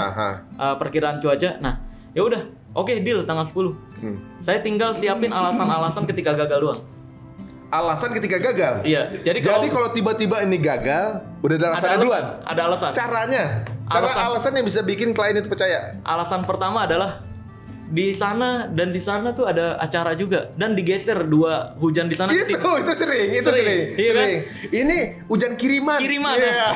Perkiraan cuaca. Nah, ya udah. Oke, deal tanggal 10. Saya tinggal siapin alasan-alasan ketika gagal doang. Alasan ketika gagal. Iya. Jadi kalau tiba-tiba ini gagal, udah ada alasannya duluan. Ada alasan. Caranya, alasan yang bisa bikin klien itu percaya. Alasan pertama adalah di sana dan di sana tuh ada acara juga dan digeser dua hujan di sana ke sini. Itu sering. Iya kan? Ini hujan kiriman. Iya.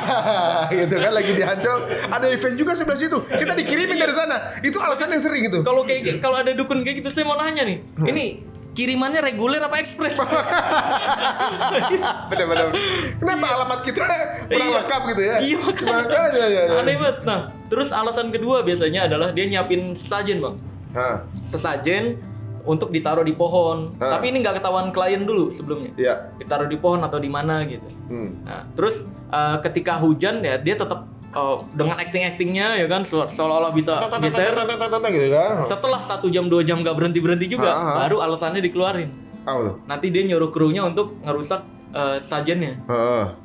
Gitu kan lagi di Ancol, ada event juga sebelah situ. Kita dikirimin dari sana. Itu alasan yang sering itu. Kalau ada dukun kayak gitu saya mau nanya nih. Ini kirimannya reguler apa ekspres? Benar. Kenapa alamat kita kurang lengkap gitu ya? Iya makanya. Aneh banget. Nah, terus alasan kedua biasanya adalah dia nyiapin sesajen, Bang. Sesajen untuk ditaruh di pohon. Tapi ini nggak ketahuan klien dulu sebelumnya. Iya. Ditaruh di pohon atau di mana gitu. Nah, terus ketika hujan ya dia tetap dengan actingnya ya kan seolah-olah bisa geser. Gitu kan. Setelah 1 jam 2 jam nggak berhenti juga, baru alasannya dikeluarin. Apa tuh? Nanti dia nyuruh krunya untuk ngerusak sajennya.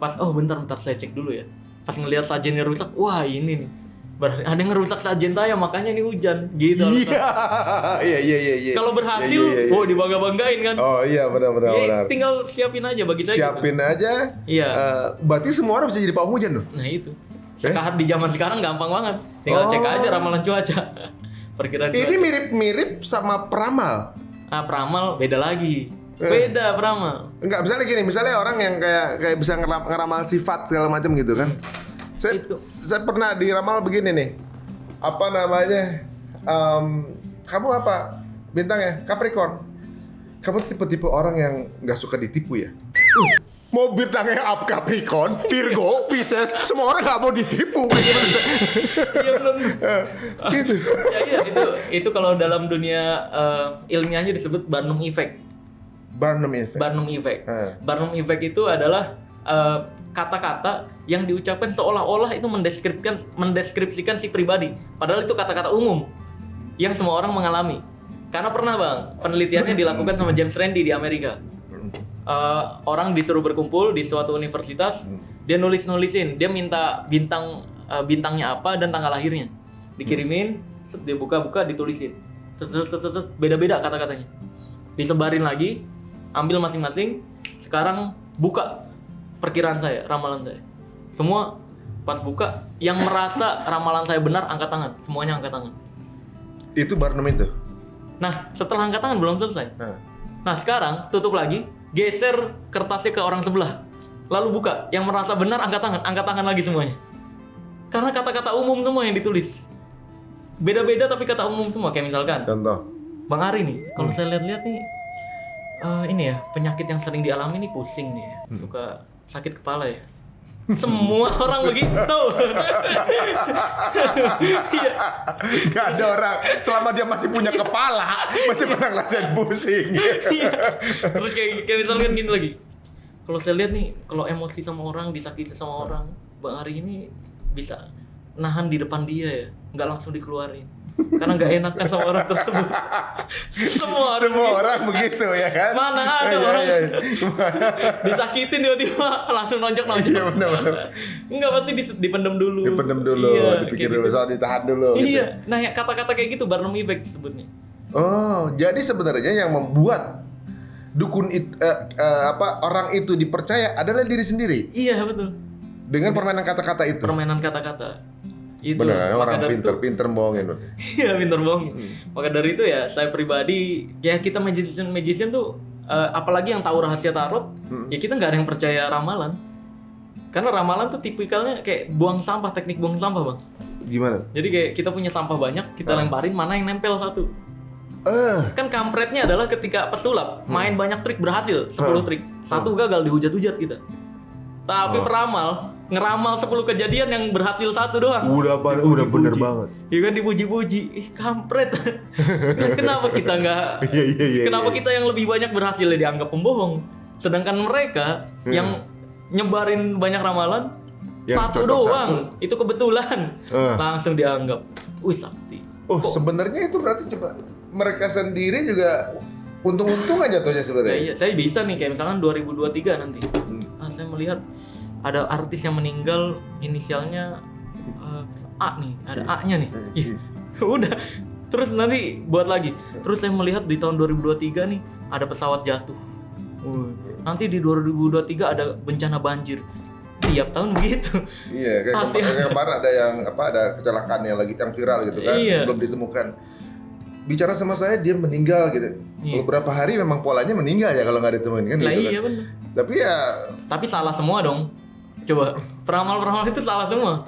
Pas bentar saya cek dulu ya. Pas ngelihat sajennya rusak, wah ini nih. Berarti ada yang ngerusak sajen saya, makanya ini hujan gitu. Iya. Kalau berhasil, dibangga-banggain kan. Oh iya benar. Tinggal siapin aja bagi saya. Siapin aja. Iya. Berarti semua orang bisa jadi pawang hujan loh. Nah itu. Sekarang di zaman sekarang gampang banget. Tinggal cek aja ramalan cuaca. Perkiraan cuaca. Ini mirip-mirip sama peramal. Peramal beda lagi. Beda peramal. Enggak, misalnya orang yang kayak bisa ngeramal sifat segala macam gitu kan. Saya pernah diramal begini nih. Apa namanya? Kamu apa? Bintangnya Capricorn. Kamu tipe-tipe orang yang nggak suka ditipu ya? Mau bintangnya up Capricorn, Virgo, Pisces, semua orang nggak mau ditipu. Iya belum. Gitu. Ya itu kalau dalam dunia ilmiahnya disebut Barnum Effect. Barnum Effect. Barnum Effect itu adalah kata-kata yang diucapkan seolah-olah itu mendeskripsikan si pribadi. Padahal itu kata-kata umum yang semua orang mengalami. Karena pernah Bang, penelitiannya dilakukan sama James Randi di Amerika. Orang disuruh berkumpul di suatu universitas, dia nulisin, dia minta bintangnya apa dan tanggal lahirnya. Dikirimin, dia buka-buka ditulisin. Beda-beda kata-katanya. Disebarin lagi, ambil masing-masing. Sekarang buka perkiraan saya, ramalan saya. Semua pas buka, yang merasa ramalan saya benar angkat tangan, semuanya angkat tangan. Itu Barnum itu. Nah, setelah angkat tangan belum selesai. Nah, sekarang tutup lagi, geser kertasnya ke orang sebelah. Lalu buka, yang merasa benar angkat tangan lagi semuanya. Karena kata-kata umum semua yang ditulis. Beda-beda tapi kata umum semua, kayak misalkan Contoh. Bang Ari nih, kalau saya lihat-lihat nih ini ya, penyakit yang sering dialami nih pusing nih ya. Suka sakit kepala ya. Semua orang begitu. Iya. Gak ada orang selama dia masih punya kepala masih pernah ngerasain pusing. Iya. Terus kayak misalkan gini lagi. Kalau saya lihat nih, kalau emosi sama orang, disakiti sama orang, Bang Ari ini bisa nahan di depan dia ya, nggak langsung dikeluarin. Karena nggak enakan sama orang tersebut. Semua orang begitu ya kan? Mana ada Iya, orang iya. disakitin tiba-tiba langsung nonjok. Iya, benar. Enggak, pasti dipendam dulu. Dipendam dulu, Iya, dipikir kayak dulu, gitu. soal ditahan dulu. Iya. Gitu. Nah, ya, kata-kata kayak gitu Barnum Effect sebutnya. Oh, jadi sebenarnya yang membuat orang itu dipercaya adalah diri sendiri Iya, betul. dengan permainan kata-kata itu. Permainan kata-kata. Itu. Benar, Maka orang dari itu- pinter bohongin. Iya, pinter bohong. Maka dari itu ya saya pribadi ya kita magician tuh apalagi yang tahu rahasia tarot, ya kita nggak ada yang percaya ramalan. Karena ramalan tuh tipikalnya kayak buang sampah, teknik buang sampah, Bang. Gimana? Jadi kayak kita punya sampah banyak, kita lemparin mana yang nempel satu. Kan kampretnya adalah ketika pesulap main banyak trik berhasil, 10 trik. Satu gagal dihujat-hujat kita. Tapi peramal ngeramal 10 kejadian yang berhasil satu doang. Udah bener banget. Ya kan dipuji-puji, kampret. Kenapa kita nggak? Iya. Kenapa kita yang lebih banyak berhasil dianggap pembohong? Sedangkan mereka yang nyebarin banyak ramalan Yang satu cocok doang, itu kebetulan langsung dianggap, wih sakti. Oh, sebenarnya itu berarti coba mereka sendiri juga untung-untungan jatuhnya Ya, sebenarnya. iya, saya bisa nih kayak misalkan 2023 nanti. Saya melihat ada artis yang meninggal inisialnya A nih, ada A-nya nih. Ih, udah. Terus nanti buat lagi. Terus saya melihat di tahun 2023 nih ada pesawat jatuh. Nanti di 2023 ada bencana banjir. Tiap tahun gitu. Iya, kayak Pasti kayak kemarin ada yang ada kecelakaan yang lagi yang viral gitu kan, Iya. belum ditemukan. Bicara sama saya dia meninggal gitu. Iya. Kalau berapa hari memang polanya meninggal ya kalau nggak ditemuin kan Lah gitu iya kan. bener. Tapi ya Tapi salah semua dong. Coba peramal-peramal itu salah semua.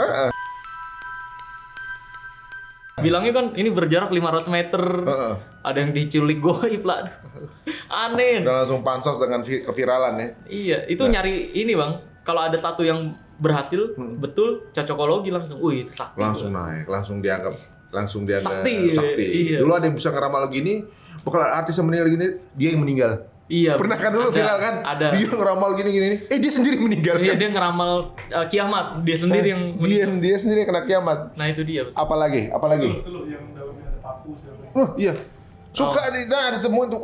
Bilangnya kan ini berjarak 500 meter. Ada yang diculik goib lah. Aneh. udah langsung pansos dengan keviralan ya. Iya, itu nyari ini Bang. Kalau ada satu yang berhasil, betul cocokologi langsung. Wih, itu sakti. Langsung naik, langsung dianggap Sakti, sakti. iya. Dulu ada yang bisa ngeramal gini, bakal artis yang meninggal gini, dia yang meninggal. Iya. Pernah kan dulu ada, viral kan? Ada. Dia ngeramal gini, dia sendiri meninggal Iya, kan? dia ngeramal kiamat. Dia sendiri yang dia sendiri yang kena kiamat. Nah, itu dia. Betul. Apalagi? Itu yang daunnya ada paku siapa? Iya. Suka ditemuin tuh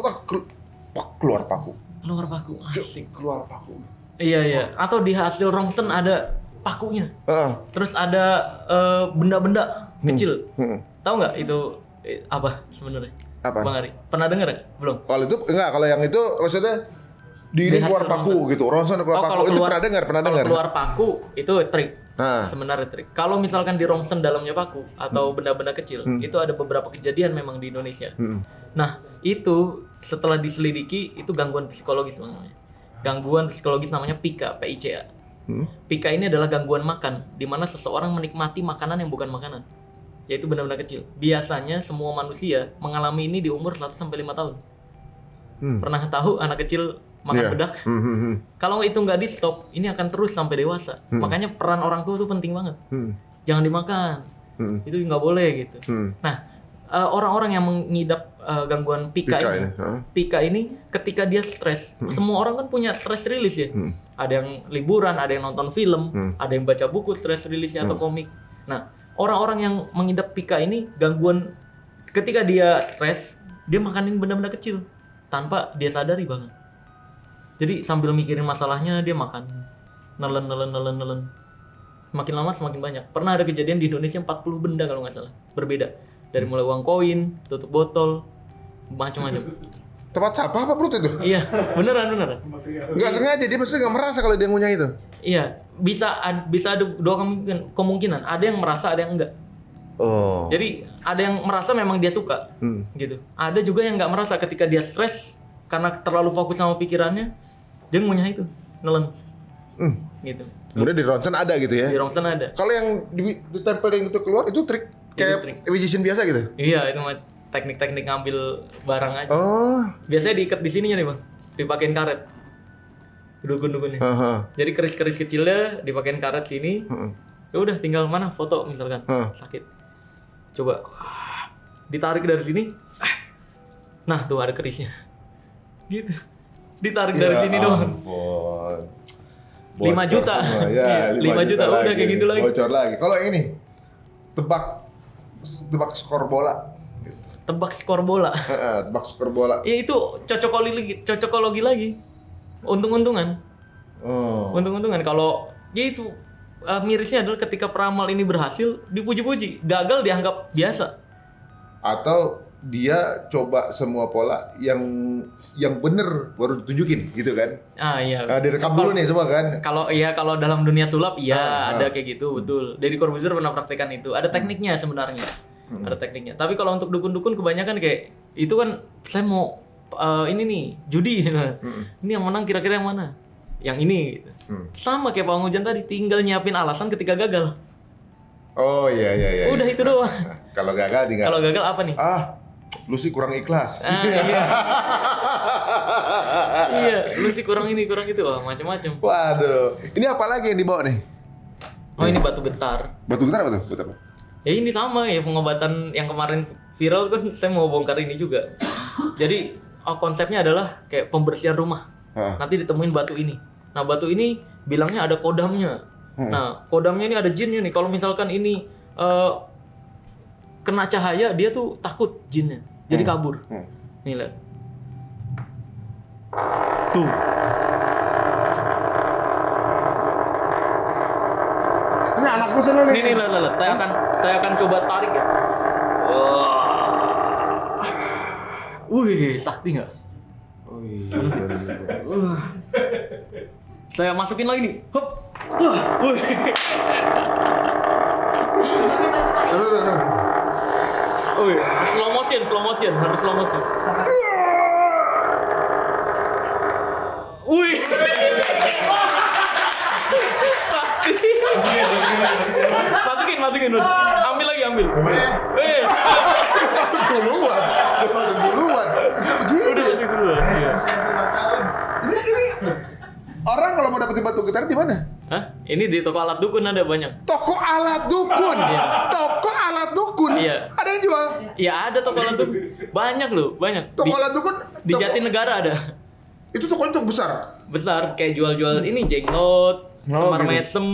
keluar paku. Keluar paku. Asik. Keluar paku. Iya. Atau di hasil rongsen ada pakunya. Terus ada benda-benda kecil. Tahu nggak itu apa sebenarnya? Apa? Bang Ari, pernah dengar nggak? Belum. Kalau itu enggak, kalau yang itu maksudnya di Di keluar hasil paku gitu. Ronson keluar paku. kalau Itu keluar, pernah dengar. Kalau keluar paku itu trik. Nah. Sebenarnya trik. Kalau misalkan di rongsen dalamnya paku atau benda-benda kecil, itu ada beberapa kejadian memang di Indonesia. Nah, itu setelah diselidiki itu gangguan psikologis namanya. Gangguan psikologis namanya PICA, PICA. PICA ini adalah gangguan makan, di mana seseorang menikmati makanan yang bukan makanan, yaitu benda-benda kecil. Biasanya semua manusia mengalami ini di umur 1 sampai 5 tahun. Pernah tahu anak kecil makan bedak? Kalau itu nggak di stop, ini akan terus sampai dewasa. Makanya peran orang tua itu penting banget. Jangan dimakan. Itu nggak boleh gitu. Nah, orang-orang yang mengidap gangguan PICA ini, PICA ini ketika dia stres, semua orang kan punya stress release ya. Ada yang liburan, ada yang nonton film, ada yang baca buku stress release atau komik. Nah, orang-orang yang mengidap PICA ini gangguan ketika dia stres, dia makanin benda-benda kecil tanpa dia sadari banget. Jadi sambil mikirin masalahnya dia makan. Nelen. Semakin lama semakin banyak. Pernah ada kejadian di Indonesia 40 benda kalau nggak salah. Berbeda. Dari mulai uang koin, tutup botol, macam-macam. Tempat sampah apa perut itu? Iya, beneran. Nggak sengaja, dia maksudnya nggak merasa kalau dia ngunyah itu. Iya, bisa ada dua kemungkinan. Ada yang merasa, ada yang enggak. Oh. Jadi ada yang merasa memang dia suka, gitu. Ada juga yang nggak merasa ketika dia stres karena terlalu fokus sama pikirannya, dia ngunyah itu, nelen, gitu. Kemudian di ronsen ada gitu ya? Di rongsen ada. Kalau yang ditempel yang itu keluar itu trik kayak trik. magician biasa gitu? Iya, itu mah teknik-teknik ngambil barang aja. Oh. Biasanya diikat di sininya nih bang, dipakein karet. dukun-dukunnya. Aha. Jadi keris-keris kecilnya dipakein karet sini. Ya udah tinggal mana foto misalkan sakit. Coba ditarik dari sini. Nah, tuh ada kerisnya. Gitu. Ditarik dari sini doang. 5 juta. Ya, 5 juta udah kayak gitu lagi. Bocor lagi. Kalau yang ini tebak skor bola. Tebak skor bola. Tebak skor bola. Ya itu cocokologi lagi. Untung-untungan. Untung-untungan kalau ya itu mirisnya adalah ketika peramal ini berhasil dipuji-puji, gagal dianggap biasa. Atau dia coba semua pola yang bener baru ditunjukin gitu kan. Iya. Direkam dulu nih semua kan. Kalau dalam dunia sulap ada kayak gitu, betul. Deddy Corbuzier pernah praktekkan itu. Ada tekniknya sebenarnya. Ada tekniknya. Tapi kalau untuk dukun-dukun kebanyakan kayak itu kan saya mau ini nih, judi. Ini yang menang kira-kira yang mana? Yang ini gitu. Sama kayak Pak Hujan tadi, tinggal nyiapin alasan ketika gagal. Oh iya. Udah itu doang. Kalau gagal tinggal. Kalau gagal apa nih? Lu sih kurang ikhlas. Iya. Iya, lu sih kurang ini, kurang itu, macam-macam. Waduh. Ini apa lagi yang dibawa nih? Oh, ini batu getar. Batu getar apa tuh? Batu apa? Ya ini sama ya pengobatan yang kemarin viral kan saya mau bongkar ini juga. Jadi konsepnya adalah kayak pembersihan rumah. Nanti ditemuin batu ini. Nah, batu ini bilangnya ada kodamnya. Nah, kodamnya ini ada jinnya nih. Kalau misalkan ini kena cahaya, dia tuh takut jinnya. Jadi kabur. Nih lihat. Tuh. Ini anakku sana nih. Nih, lihat. Saya akan coba tarik ya. Wih, sakti nggak? Saya masukin lagi nih. Hop. Wih. Wih, slow motion, harus slow motion. Wih. Masukin. Ambil lagi. Masuk duluan. Bisa begitu. Udah masuk duluan. Iya. Ini orang kalau mau dapetin batu getar di mana? Hah? Ini di toko alat dukun ada banyak. Toko alat dukun. Toko alat dukun. Iya. Ada yang jual. Iya, ada toko alat dukun. Banyak loh, banyak. Toko alat dukun. Di Jatinegara ada. Itu tokonya tuh besar. Besar kayak jual-jual ini jenglot, semar gitu. mesem.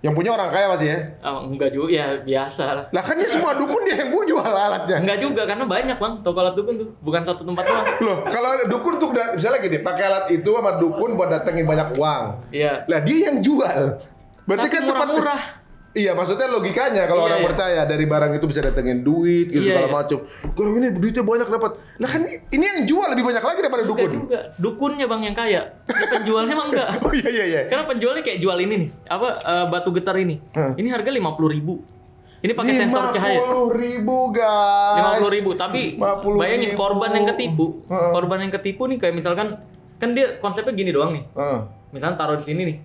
Yang punya orang kaya masih ya? Enggak juga, ya biasa lah. Lah kan dia semua dukun dia yang jual alatnya. Enggak juga, karena banyak bang, toko alat dukun tuh. Bukan satu tempat doang. Loh, kalau ada dukun tuh misalnya gini, pakai alat itu sama dukun buat datengin banyak uang. Iya. Lah dia yang jual. Berarti Tapi kan tempat murah-murah. Iya, maksudnya logikanya kalau orang percaya dari barang itu bisa datengin duit gitu segala macam. Kalau ini duitnya banyak dapat. Lah kan ini yang jual lebih banyak lagi daripada Enggak dukun. juga. Dukunnya bang yang kaya. Ya, penjualnya emang enggak. Oh iya. Karena penjualnya kayak jual ini nih, batu getar ini. Ini harga 50.000. Ini pakai sensor cahaya. 50.000 guys. 50.000, tapi 50.000. bayangin korban yang ketipu. Korban yang ketipu nih kayak misalkan kan dia konsepnya gini doang nih. Misalnya taruh di sini nih.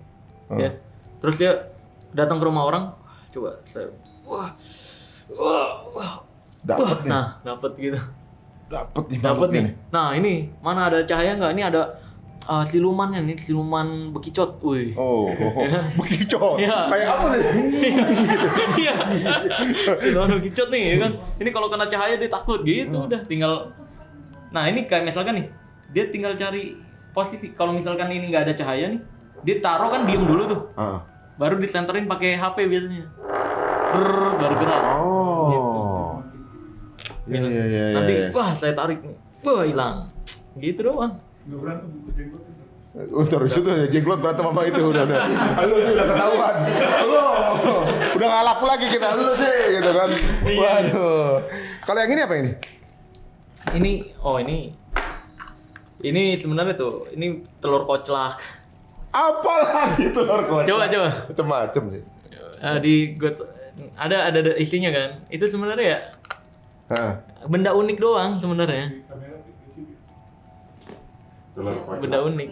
Ya. Terus dia datang ke rumah orang, coba saya Dapat nih. Nah, dapat gitu. Dapat nih. Nah, ini mana ada cahaya nggak? Ini ada silumannya nih, siluman bekicot. Wih. Oh. Bekicot. Iya. Kayak apa sih? Iya. Siluman bekicot nih, ya kan. Ini kalau kena cahaya dia takut gitu, udah tinggal. Nah, ini kayak misalkan nih, dia tinggal cari posisi. Kalau misalkan ini nggak ada cahaya nih, dia taruh kan diem dulu tuh. Baru disenterin pakai HP biasanya. Baru gerak. Oh. Gitu. Iya. Nanti wah saya tarik. Wah hilang. Gitu doang. Nggak berantem buku jenggot itu. Terus itu jenglot berantem sama itu udah. Halo sih udah ketahuan. Halo. Udah nggak laku lagi kita halo sih gitu kan. Waduh. Kalau yang ini apa ini? Ini sebenarnya tuh, ini telur koclak. Apalagi telur kocak? Coba. Macem-macem sih. Ada isinya kan. Itu sebenarnya ya benda unik doang sebenarnya. Benda unik.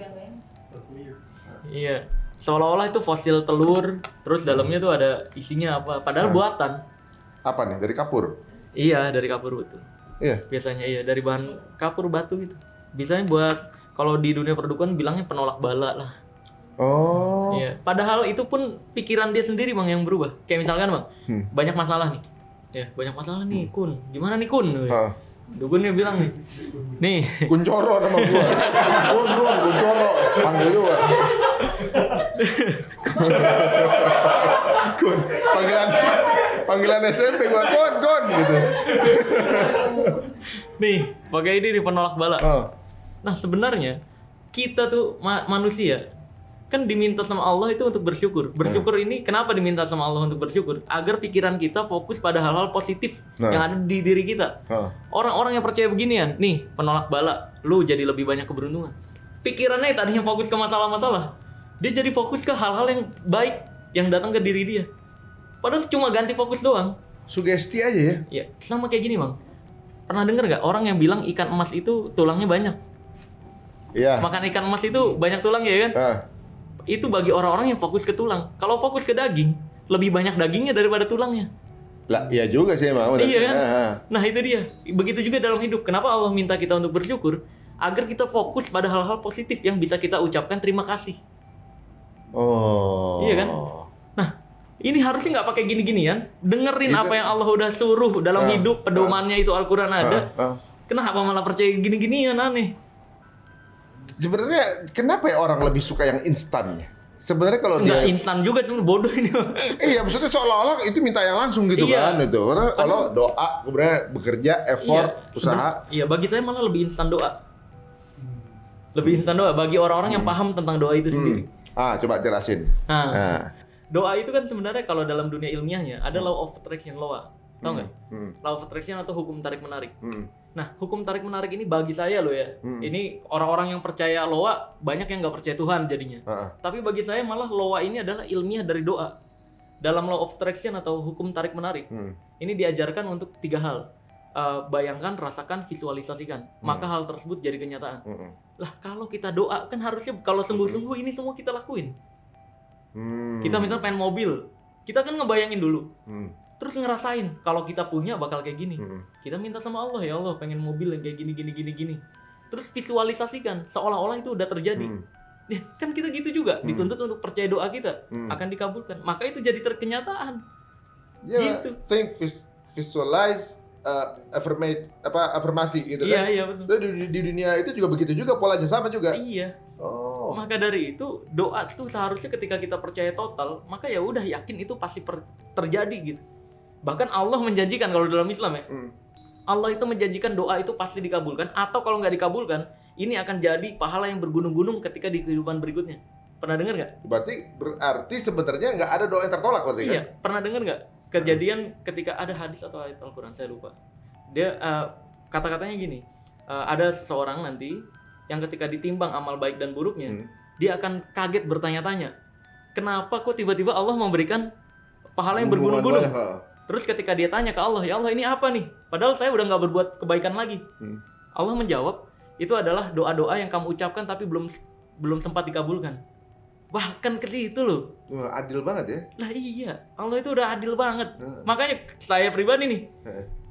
Iya. Seolah-olah itu fosil telur, terus dalamnya tuh ada isinya apa? Padahal buatan. Apa nih? Dari kapur? Iya, dari kapur betul. Iya. Biasanya iya dari bahan kapur batu gitu. Biasanya buat kalau di dunia perdukuhan bilangnya penolak bala lah. Oh. Iya. Padahal itu pun pikiran dia sendiri bang yang berubah. Kayak misalkan bang, banyak masalah nih. Ya, banyak masalah nih, Kun. Gimana nih Kun? Dukun dia bilang nih, Kuncoro nama gua. Kuncoro. Panggil juga. Kun. Panggilan SMP gua Gon gitu. nih, pakai ini nih penolak bala. Oh. Nah sebenarnya kita tuh manusia kan diminta sama Allah itu untuk bersyukur. Bersyukur ini kenapa diminta sama Allah untuk bersyukur? Agar pikiran kita fokus pada hal-hal positif yang ada di diri kita. Orang-orang yang percaya beginian, nih penolak bala, lu jadi lebih banyak keberuntungan. Pikirannya tadinya fokus ke masalah-masalah, dia jadi fokus ke hal-hal yang baik yang datang ke diri dia. Padahal cuma ganti fokus doang. Sugesti aja ya. Ya, sama kayak gini bang. Pernah denger nggak orang yang bilang ikan emas itu tulangnya banyak? Iya. Makan ikan emas itu banyak tulang ya kan? Itu bagi orang-orang yang fokus ke tulang. Kalau fokus ke daging, lebih banyak dagingnya daripada tulangnya. Lah, iya juga sih emang. Iya kan? Nah itu dia. Begitu juga dalam hidup. Kenapa Allah minta kita untuk bersyukur? Agar kita fokus pada hal-hal positif yang bisa kita ucapkan terima kasih. Oh. Iya kan? Nah, ini harusnya nggak pakai gini-ginian. Dengerin apa yang Allah udah suruh dalam hidup. Pedomannya itu Al-Quran ada. Kenapa malah percaya gini-ginian, aneh? Sebenarnya kenapa ya orang lebih suka yang instannya? Sebenarnya kalau Nggak dia instan juga sebenarnya, bodoh ini. iya, maksudnya seolah-olah itu minta yang langsung gitu kan itu. Karena kalau doa kemudian bekerja, effort, usaha. Iya, bagi saya malah lebih instan doa. Lebih instan doa bagi orang-orang yang paham tentang doa itu sendiri. Coba jelasin. Nah, doa itu kan sebenarnya kalau dalam dunia ilmiahnya ada law of attraction law. Tahu nggak? Law of attraction atau hukum tarik menarik. Nah, hukum tarik menarik ini bagi saya loh ya. Ini orang-orang yang percaya loa banyak yang nggak percaya Tuhan jadinya. Tapi bagi saya malah loa ini adalah ilmiah dari doa. Dalam law of attraction atau hukum tarik menarik, ini diajarkan untuk 3 hal. Bayangkan, rasakan, visualisasikan. Maka hal tersebut jadi kenyataan. Lah kalau kita doa kan harusnya kalau sungguh-sungguh ini semua kita lakuin. Kita misalnya pengen mobil, kita kan ngebayangin dulu. Terus ngerasain kalau kita punya bakal kayak gini. Kita minta sama Allah, ya Allah pengen mobil yang kayak gini. Terus visualisasikan seolah-olah itu udah terjadi. Ya, kan kita gitu juga dituntut untuk percaya doa kita akan dikabulkan. Maka itu jadi terkenyataan. Gitu. Think, visualize, afirmasi gitu kan. Iya betul. Di dunia itu juga begitu juga, polanya sama juga. Iya. Oh. Maka dari itu doa tuh seharusnya ketika kita percaya total, maka ya udah yakin itu pasti terjadi gitu. Bahkan Allah menjanjikan kalau dalam Islam ya, Allah itu menjanjikan doa itu pasti dikabulkan, atau kalau nggak dikabulkan, ini akan jadi pahala yang bergunung-gunung ketika di kehidupan berikutnya. Pernah dengar nggak? Berarti sebenarnya nggak ada doa yang tertolak berarti kan? Iya, pernah dengar nggak kejadian ketika ada hadis atau ayat Al-Quran, saya lupa. Dia kata-katanya gini, ada seseorang nanti yang ketika ditimbang amal baik dan buruknya, dia akan kaget bertanya-tanya, kenapa kok tiba-tiba Allah memberikan pahala yang bergunung-gunung? Terus ketika dia tanya ke Allah, ya Allah ini apa nih? Padahal saya udah nggak berbuat kebaikan lagi. Allah menjawab, itu adalah doa-doa yang kamu ucapkan tapi belum sempat dikabulkan. Bahkan ke situ loh. Wah, adil banget ya. Lah iya, Allah itu udah adil banget. Makanya saya pribadi nih,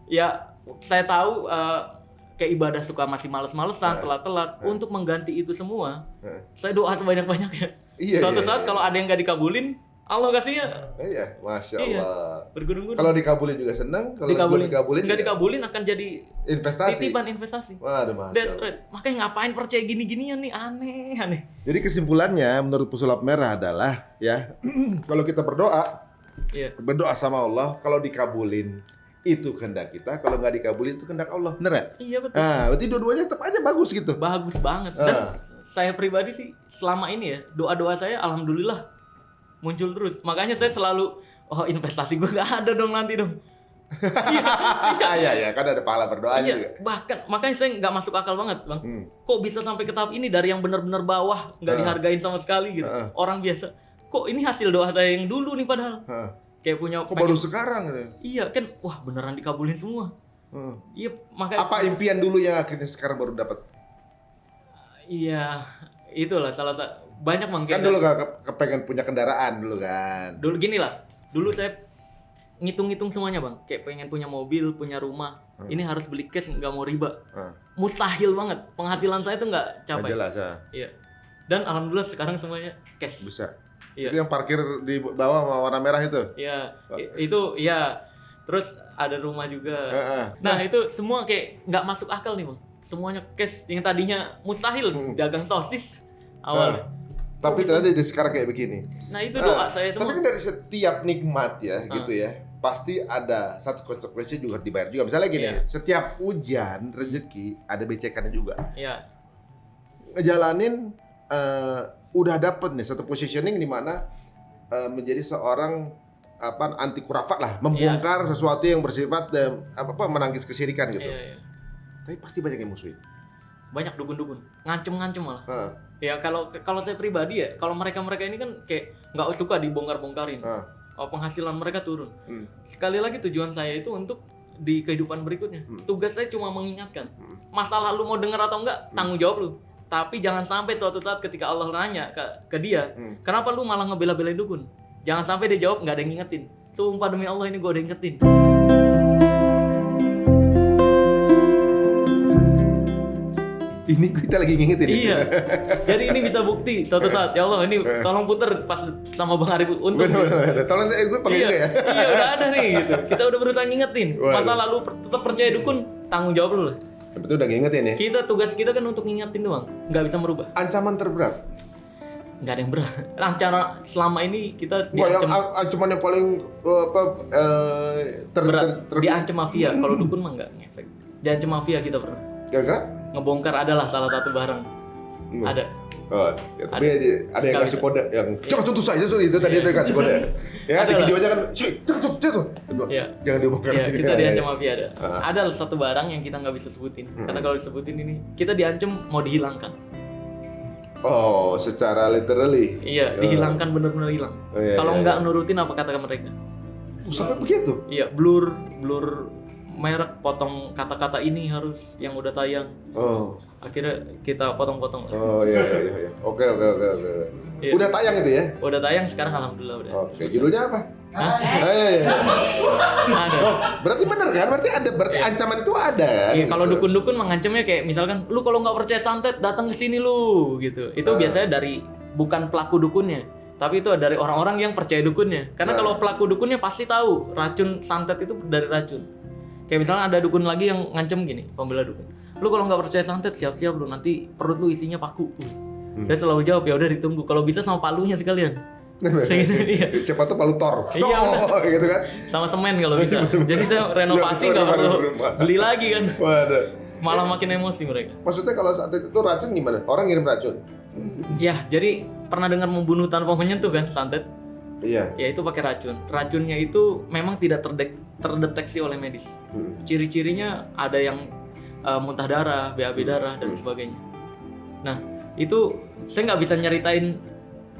ya saya tahu kayak ibadah suka masih males-malesan, telat-telat. Untuk mengganti itu semua, saya doa sebanyak-banyaknya. Suatu saat kalau ada yang nggak dikabulin, Allah kasihnya. Iya, Masya Allah. Bergunung-gunung. Kalau dikabulin juga senang, kalau dikabulin nggak dikabulin akan jadi investasi. titipan investasi. Waduh, Masya That's Allah. right. Makanya ngapain percaya gini-ginian nih, aneh. Jadi kesimpulannya menurut pesulap merah adalah ya, kalau kita berdoa sama Allah, kalau dikabulin itu kehendak kita, kalau nggak dikabulin itu kehendak Allah. Bener ya? Iya betul. Nah, berarti dua-duanya tetap aja bagus gitu. Bagus banget. Dan saya pribadi sih selama ini ya, doa-doa saya alhamdulillah muncul terus. Makanya saya selalu, investasi gue nggak ada dong nanti dong. Iya, kan ada pahala berdoa juga. Bahkan makanya saya nggak masuk akal banget, Bang. Kok bisa sampai ke tahap ini dari yang benar-benar bawah, nggak dihargain sama sekali gitu. Orang biasa. Kok ini hasil doa saya yang dulu nih padahal. Kayak punya. Kok baru sekarang gitu? Iya kan, wah beneran dikabulin semua. Iya, makanya. Apa impian dulu yang akhirnya sekarang baru dapat? Iya, itulah salah satu. Banyak Bang. Kan dulu kepengen punya kendaraan dulu kan. Dulu gini lah. Dulu saya ngitung-ngitung semuanya Bang. Kayak pengen punya mobil, punya rumah. Ini harus beli cash, nggak mau riba. Mustahil banget. Penghasilan saya tuh nggak capai. Nggak jelas ya. Iya. Dan alhamdulillah sekarang semuanya cash. Bisa. Iya. Itu yang parkir di bawah sama warna merah itu. Iya, itu ya. Terus ada rumah juga. Heeh. Nah, itu semua kayak nggak masuk akal nih, Bang. Semuanya cash yang tadinya mustahil dagang sosis awalnya. Tapi ternyata jadi sekarang kayak begini. Nah, itu doa saya Tapi semua. kan dari setiap nikmat ya, gitu ya, pasti ada satu konsekuensi juga dibayar juga. Misalnya gini, Iya. setiap ujian rezeki ada becekannya juga. Iya. Ngejalanin udah dapet nih satu positioning di mana menjadi seorang anti kurafat lah, membongkar sesuatu yang bersifat menangkis kesyirikan gitu. Iya. Tapi pasti banyak yang musuhin. Banyak dukun-dukun, ngancem-ngancem malah. Heeh. Ya kalau saya pribadi ya, kalau mereka ini kan kayak nggak suka dibongkar-bongkarin. Penghasilan mereka turun. Sekali lagi tujuan saya itu untuk di kehidupan berikutnya. Tugas saya cuma mengingatkan. Masalah lu mau dengar atau enggak, tanggung jawab lu. Tapi jangan sampai suatu saat ketika Allah nanya ke dia, kenapa lu malah ngebela-belain dukun? Jangan sampai dia jawab nggak ada yang ngingetin. Sumpah demi Allah ini gue ada yang ngingetin. Ini kita lagi ngingetin. Iya. Jadi ini bisa bukti suatu saat. Ya Allah ini tolong puter pas sama Bang Arif Untung. Bener. Tolong gue panggil juga ya. Iya udah ada nih gitu. Kita udah berusaha ngingetin. Waduh. Masa lalu tetap percaya dukun, tanggung jawab lu lah. Betul udah ngingetin ya. Tugas kita kan untuk ngingetin doang, nggak bisa merubah. Ancaman terberat. Nggak ada yang berat. Cara selama ini kita Wah, yang diancam ancaman yang paling berat, diancam mafia. Kalau dukun mah nggak ngefek. Diancam mafia kita pernah. Gara-gara? Ngebongkar adalah salah satu barang. Ada. Oh, ya, tapi ada yang Nggak kasih bisa. kode yang jangan tutup saja itu tadi itu yang kasih kode. Ya di Ada lah. videonya kan, jangan. Iya. Jangan dibongkar. Iya, kita Ya, diancam ya. mafia ada. Ada satu barang yang kita nggak bisa sebutin. Karena kalau disebutin ini, kita diancam mau dihilangkan. Oh, secara literally. Iya, dihilangkan bener-bener hilang. Oh, iya, Kalau iya, nggak iya. nurutin apa kata mereka? Sampai begitu. Iya, blur merek, potong kata-kata ini harus yang udah tayang. Oh. Akhirnya kita potong-potong. Oh iya. Oke. Iya. Udah tayang itu ya? Udah tayang sekarang alhamdulillah udah. Oke, judulnya apa? Iya. Ada. Berarti benar kan? Berarti ancaman itu ada kan? Iya, kalau Gitu. dukun-dukun mengancamnya kayak misalkan lu kalau nggak percaya santet datang ke sini lu gitu. Itu biasanya dari bukan pelaku dukunnya, tapi itu dari orang-orang yang percaya dukunnya. Karena kalau pelaku dukunnya pasti tahu racun santet itu dari racun. Kayak misalnya ada dukun lagi yang ngancem gini, pembela dukun. Lu kalau nggak percaya santet siap-siap lu nanti perut lu isinya paku. Saya selalu jawab ya udah ditunggu. Kalau bisa sama palunya sekalian. Gitu, iya. Cepat tuh palu Thor. Iya, Thor, gitu kan? Sama semen kalau bisa. Jadi saya renovasi nggak perlu beli lagi kan. Waduh. Malah makin emosi mereka. Maksudnya kalau saat itu racun gimana? Orang ngirim racun? Ya, jadi pernah dengar membunuh tanpa menyentuh kan santet? Iya. Ya itu pakai racun. Racunnya itu memang tidak terdeteksi oleh medis. Ciri-cirinya ada yang muntah darah, BAB darah dan sebagainya. Nah, itu saya nggak bisa nyeritain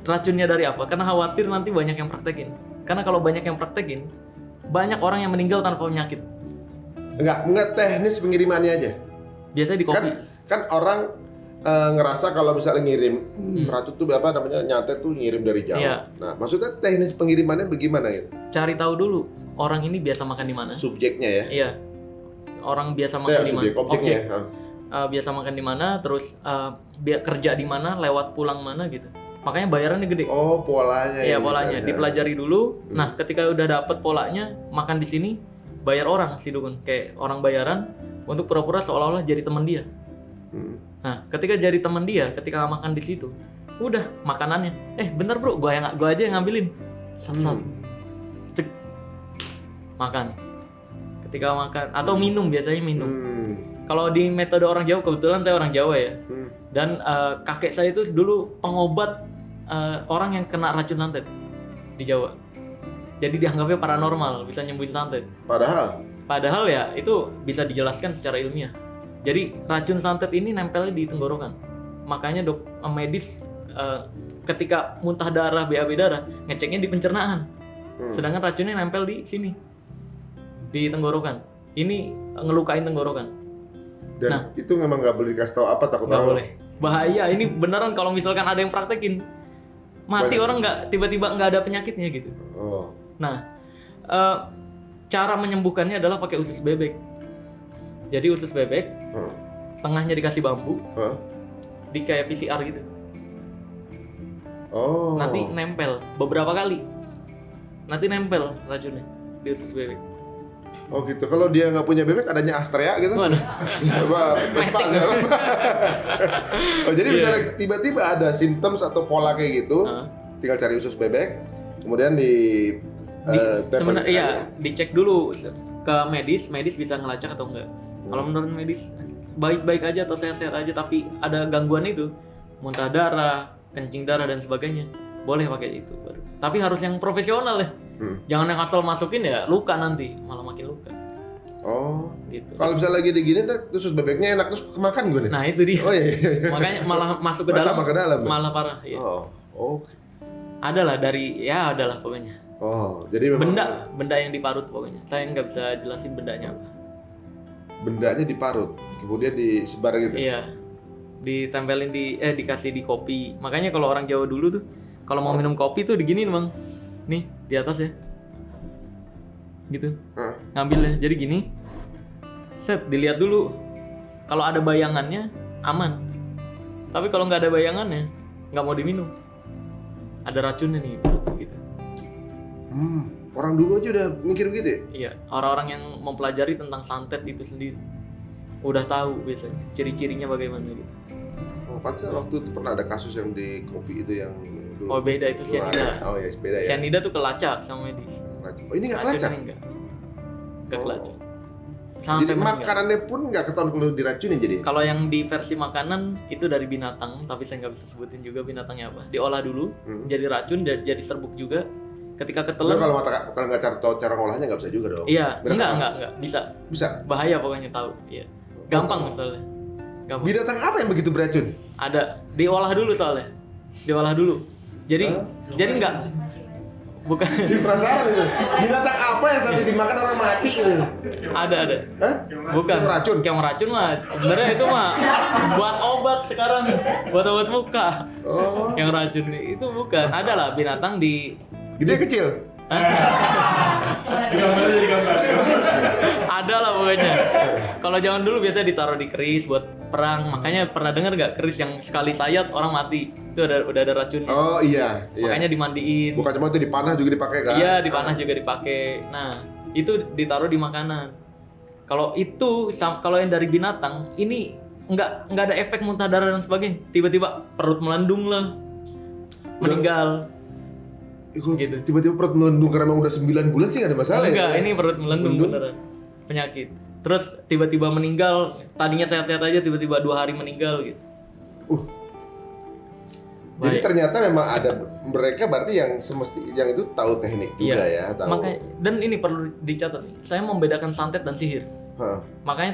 racunnya dari apa karena khawatir nanti banyak yang praktekin. Karena kalau banyak yang praktekin, banyak orang yang meninggal tanpa penyakit. Enggak teknis pengirimannya aja. Biasanya di kopi. Kan orang ngerasa kalau misalnya ngirim racun tuh nyantet tuh ngirim dari jauh. Iya. Nah, maksudnya teknis pengirimannya bagaimana gitu? Cari tahu dulu orang ini biasa makan di mana. Subjeknya ya. Iya. Orang biasa makan di mana. Objeknya. Biasa makan di mana, terus kerja di mana, lewat pulang mana gitu. Makanya bayarannya gede. Oh, polanya. Iya, yang polanya ditanya. dipelajari dulu. Nah, ketika udah dapet polanya, makan di sini, bayar orang si dukun, kayak orang bayaran untuk pura-pura seolah-olah jadi teman dia. Nah, ketika jadi teman dia, ketika makan di situ, udah makanannya. Bentar bro, gua aja yang ngambilin. Sat. Cek. Makan. Ketika makan atau minum, biasanya minum. Kalau di metode orang Jawa, kebetulan saya orang Jawa ya. Dan kakek saya itu dulu pengobat orang yang kena racun santet di Jawa. Jadi dianggapnya paranormal, bisa nyembuhin santet. Padahal ya itu bisa dijelaskan secara ilmiah. Jadi racun santet ini nempelnya di tenggorokan. Makanya medis ketika muntah darah, BAB darah, ngeceknya di pencernaan. Sedangkan racunnya nempel di sini, di tenggorokan. Ini ngelukain tenggorokan. Dan itu memang nggak boleh dikasih tahu apa takut Nggak orang. boleh. Bahaya. Ini beneran kalau misalkan ada yang praktekin, mati orang nggak tiba-tiba nggak ada penyakitnya gitu. Oh. Nah, cara menyembuhkannya adalah pakai usus bebek. Jadi usus bebek, tengahnya dikasih bambu, di kayak PCR gitu. Oh. Nanti nempel beberapa kali. Nanti nempel racunnya di usus bebek. Oh gitu. Kalau dia nggak punya bebek, adanya Astrea gitu? Waduh. Vespa nggak apa-apa. Oh, jadi misalnya tiba-tiba ada simptoms atau pola kayak gitu, tinggal cari usus bebek, kemudian Sebenarnya iya, dicek dulu ke medis bisa ngelacak atau enggak. Kalau menurut medis baik-baik aja atau sehat-sehat aja, tapi ada gangguan itu, muntah darah, kencing darah dan sebagainya, boleh pakai itu baru. Tapi harus yang profesional ya. Jangan yang asal masukin ya luka nanti, malah makin luka. Oh, Gitu. kalau misalnya lagi digini, usus bebeknya enak terus kemakan gue nih. Nah itu dia. Oh iya. Makanya malah masuk ke Malah dalam, tambah ke dalam, ya? malah parah. Ya. Oh. Adalah adalah pokoknya. Oh, jadi memang Benda yang diparut pokoknya. Saya nggak bisa jelasin bendanya apa. bendanya diparut, kemudian disebar gitu. Iya. Ditempelin dikasih di kopi. Makanya kalau orang Jawa dulu tuh kalau mau minum kopi tuh diginiin, Bang. Nih, di atas ya. Gitu. Ngambil ya. Jadi gini. Set, dilihat dulu. Kalau ada bayangannya aman. Tapi kalau nggak ada bayangannya, nggak mau diminum. Ada racunnya nih, gitu. Orang dulu aja udah mikir gitu ya? Iya, orang-orang yang mempelajari tentang santet itu sendiri udah tahu biasanya ciri-cirinya bagaimana gitu. Oh, pantas waktu itu pernah ada kasus yang di kopi itu yang dulu. Oh beda itu cyanida. Oh ya, beda ya. Cyanida tuh kelacak sama medis. Oh, ini nggak kelacak? Enggak kelacak. Jadi Sampai meninggal. makanannya pun nggak ketahuan kalau diracunin jadi? Kalau yang di versi makanan itu dari binatang, tapi saya nggak bisa sebutin juga binatangnya apa. Diolah dulu, jadi racun, jadi serbuk juga. Ketika ketelan. Kalau nggak cara ngolahnya nggak bisa juga dong? Iya, Binatang enggak bisa. Bisa. Bahaya pokoknya tahu. Iya. Gampang soalnya. Gampang. Binatang apa yang begitu beracun? Ada, diolah dulu soalnya. Diolah dulu. Jadi enggak. Bukan. Ini penasaran itu. Binatang apa yang sampai dimakan orang mati? Ada. Hah? Bukan. Yang racun? Yang racun mah sebenarnya itu mah buat obat sekarang, buat obat muka. Oh. Yang racun itu bukan. Ada lah binatang di Gede kecil? Gambarnya jadi gambar. ada lah pokoknya. Kalau zaman dulu biasa ditaruh di keris buat perang. Makanya pernah dengar nggak keris yang sekali sayat orang mati? Itu udah ada racunnya. Oh iya. Makanya dimandiin. Bukan cuma itu dipanah juga dipakai kan? Iya, dipanah juga dipakai. Nah, itu ditaruh di makanan. Kalau yang dari binatang, ini nggak ada efek muntah darah dan sebagainya. Tiba-tiba perut melendung lah, meninggal. Gitu. Tiba-tiba perut melendung karena emang udah 9 bulan sih nggak ada masalah Enggak, ya? ini perut melendung beneran. Penyakit. Terus tiba-tiba meninggal, tadinya sehat-sehat aja, tiba-tiba 2 hari meninggal gitu. Jadi Baik. ternyata memang ada mereka berarti yang itu tahu teknik juga ya, tahu. Makanya, dan ini perlu dicatat nih. Saya membedakan santet dan sihir. Hah. Makanya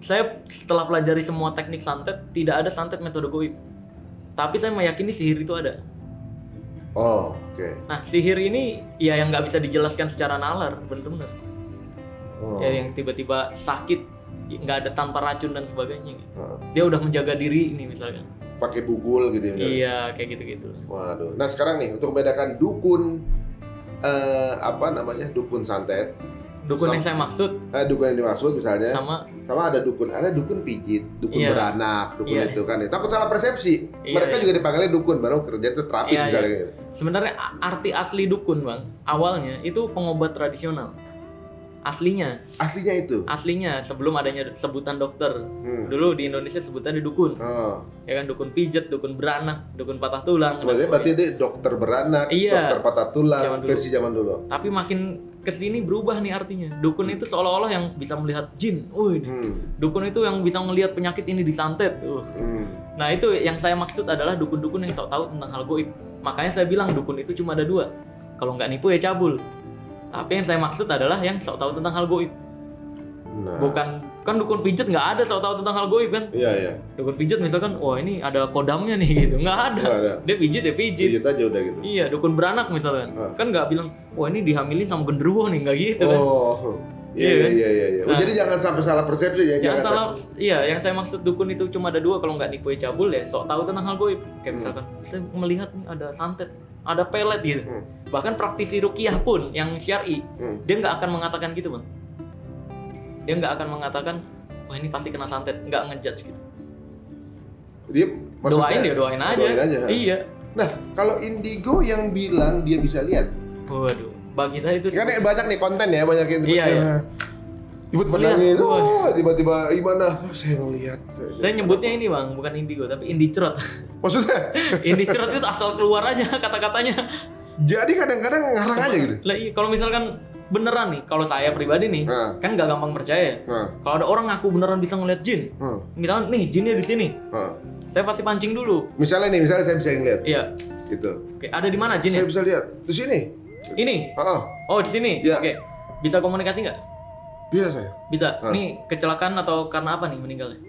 saya setelah pelajari semua teknik santet, tidak ada santet metode goib. Tapi saya meyakini sihir itu ada. Oh, oke. Nah, sihir ini ya yang nggak bisa dijelaskan secara nalar, bener-bener. Oh. Ya yang tiba-tiba sakit, nggak ada tanpa racun dan sebagainya. Gitu. Hah. Dia udah menjaga diri ini misalkan. Pakai bugul gitu ya. Iya, kayak gitu-gitu. Waduh. Nah, sekarang nih untuk membedakan dukun dukun santet. Dukun yang saya maksud Dukun yang dimaksud misalnya sama ada dukun pijit, dukun Iya. beranak, dukun Iya. itu kan. Takut salah persepsi. Iya, Mereka iya. juga dipanggilnya dukun, baru kerja itu terapis Iya, misalnya iya. gitu. Sebenarnya arti asli dukun, Bang, awalnya itu pengobat tradisional. Aslinya sebelum adanya sebutan dokter. Dulu di Indonesia sebutannya dukun. Oh. Ya kan, dukun pijet, dukun beranak, dukun patah tulang. Sebenarnya berarti dia dokter beranak, Iya. dokter patah tulang, Zaman dulu. versi zaman dulu. Tapi makin kesini berubah nih artinya. Dukun itu seolah-olah yang bisa melihat jin. Dukun itu yang bisa melihat penyakit ini disantet. Nah, itu yang saya maksud adalah dukun-dukun yang sok tahu tentang hal goib. Makanya saya bilang dukun itu cuma ada 2. Kalau nggak nipu ya cabul. Tapi yang saya maksud adalah yang sok tahu tentang hal goib. Nah. Bukan, kan dukun pijet nggak ada sok tahu tentang hal goib kan? Iya, iya. Dukun pijet misalkan, wah ini ada kodamnya nih gitu. Nggak ada. Nggak ada. Dia pijet ya pijet. Pijit aja udah gitu. Iya, dukun beranak misalkan. Kan nggak bilang, wah ini dihamilin sama genderuwo nih, nggak gitu kan. Oh. Iya, Iya kan? iya. Oh, Nah. jadi jangan sampai salah persepsi ya. Jangan salah, iya yang saya maksud dukun itu cuma ada 2, kalau nggak nipu ya cabul ya sok tahu tentang hal goib. Kayak misalkan, saya melihat nih ada santet, ada pelet gitu. Bahkan praktisi ruqyah pun yang syar'i, dia nggak akan mengatakan gitu, Bang. Dia nggak akan mengatakan, wah ini pasti kena santet, nggak ngejudge gitu. Dia maksudnya Doain aja. Doain aja. Iya. Nah, kalau Indigo yang bilang dia bisa lihat. Waduh, bagi saya itu Kan banyak nih konten ya, banyak yang Iya, iya. tiba-tiba Lihat, nangis, wah. tiba-tiba gimana? Saya ngelihat. saya nyebutnya ini bang, bukan indigo tapi indicrot. Maksudnya? Indicrot itu asal keluar aja kata-katanya. Jadi kadang-kadang ngarang aja gitu. Lah iya, kalau misalkan beneran nih, kalau saya pribadi nih, Nah. kan nggak gampang percaya. Nah. Kalau ada orang ngaku beneran bisa ngeliat jin, misalnya nih jinnya di sini, Nah. saya pasti pancing dulu. Misalnya saya bisa ngeliat. Iya. Gitu. Oke, ada di mana Saya jinnya? bisa lihat. Di sini. Ini. Heeh. Oh di sini. Iya. Oke. Bisa komunikasi nggak? Bisa saya. Bisa. Ah. Nih kecelakaan atau karena apa nih meninggalnya?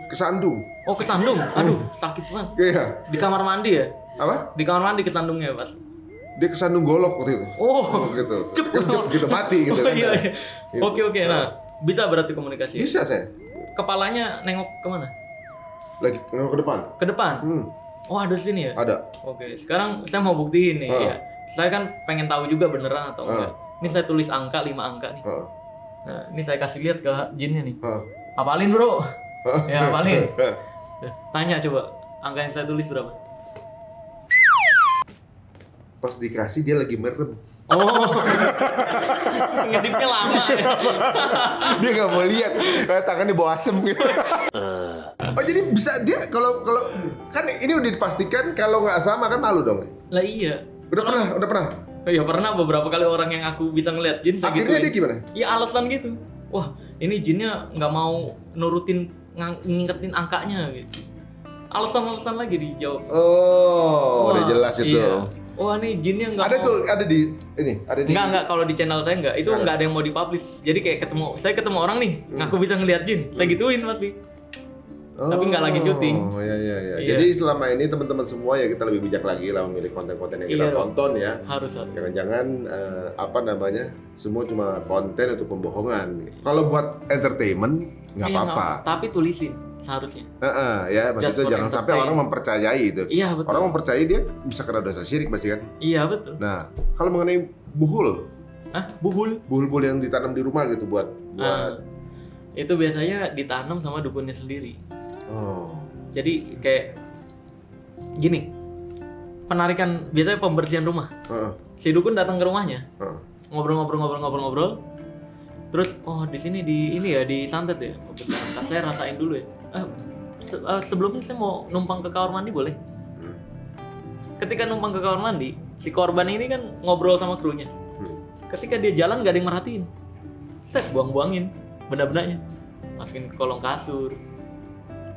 Kesandung. Oh kesandung. Aduh sakit banget. Iya. Di kamar mandi ya? Apa? Di kamar mandi kesandungnya pas. Dia kesandung golok waktu itu. Oh. Gitu. Cep. Gitu mati gitu Oh, kan. iya, iya. Gitu. Oke. Nah bisa berarti komunikasi. Bisa saya. Kepalanya nengok kemana? Lagi nengok ke depan. Ke depan. Oh ada di sini ya? Ada. Oke, sekarang saya mau buktiin nih Ah. ya. Saya kan pengen tahu juga beneran atau Ah. enggak. Ini saya tulis angka 5 angka nih. Heeh. Nah, ini saya kasih lihat ke jinnya nih. Heeh. Apalin, Bro. Ya, apalin. Tanya coba, angka yang saya tulis berapa? Pas dikasih dia lagi merem. Oh. Ngedipnya lama ya. Dia nggak mau lihat. Tangannya bau asem gitu. Oh jadi bisa dia kalau kan ini udah dipastikan kalau nggak sama kan malu dong. Lah iya. Udah pernah. Ya pernah beberapa kali orang yang aku bisa ngeliat jin saya Akhirnya gituin. dia gimana? Ya alasan gitu. Wah, ini jinnya nggak mau nurutin ngingetin angkanya gitu. Alasan-alasan lagi dijawab. Oh, udah Wah, jelas itu. iya. Wah, nih jinnya nggak Ada mau. tuh, ada di ini, ada di. Enggak, kalau di channel saya enggak. Itu Nggak ada. enggak ada yang mau dipublish. Jadi kayak saya ketemu orang nih, ngaku bisa ngeliat jin. Saya gituin pasti. Tapi nggak lagi syuting. Oh, iya. Iya. Jadi selama ini teman-teman semua ya kita lebih bijak lagi lah memilih konten-konten yang kita Iya dong. tonton ya. Harus. Jangan-jangan apa namanya? Semua cuma konten untuk pembohongan. Kalau buat entertainment nggak Iya, apa-apa. Tapi tulisin seharusnya. Ya, Just maksudnya for jangan sampai entertain. orang mempercayai itu. Iya, betul. Orang mempercayai dia bisa kena dosa syirik pasti kan. Iya, betul. Nah, kalau mengenai buhul, Hah? Buhul? buhul yang ditanam di rumah gitu buat Ah, itu biasanya ditanam sama dukunnya sendiri. oh. Jadi kayak gini. Penarikan biasanya pembersihan rumah. Heeh. Si dukun datang ke rumahnya, Heeh. ngobrol. Terus di sini di santet ya. Bentar, saya rasain dulu ya. Sebelumnya saya mau numpang ke kamar mandi boleh? Ketika numpang ke kamar mandi, si korban ini kan ngobrol sama krunya. Ketika dia jalan gak ada yang merhatiin. Set buang-buangin benda-bendanya. Masukin ke kolong kasur.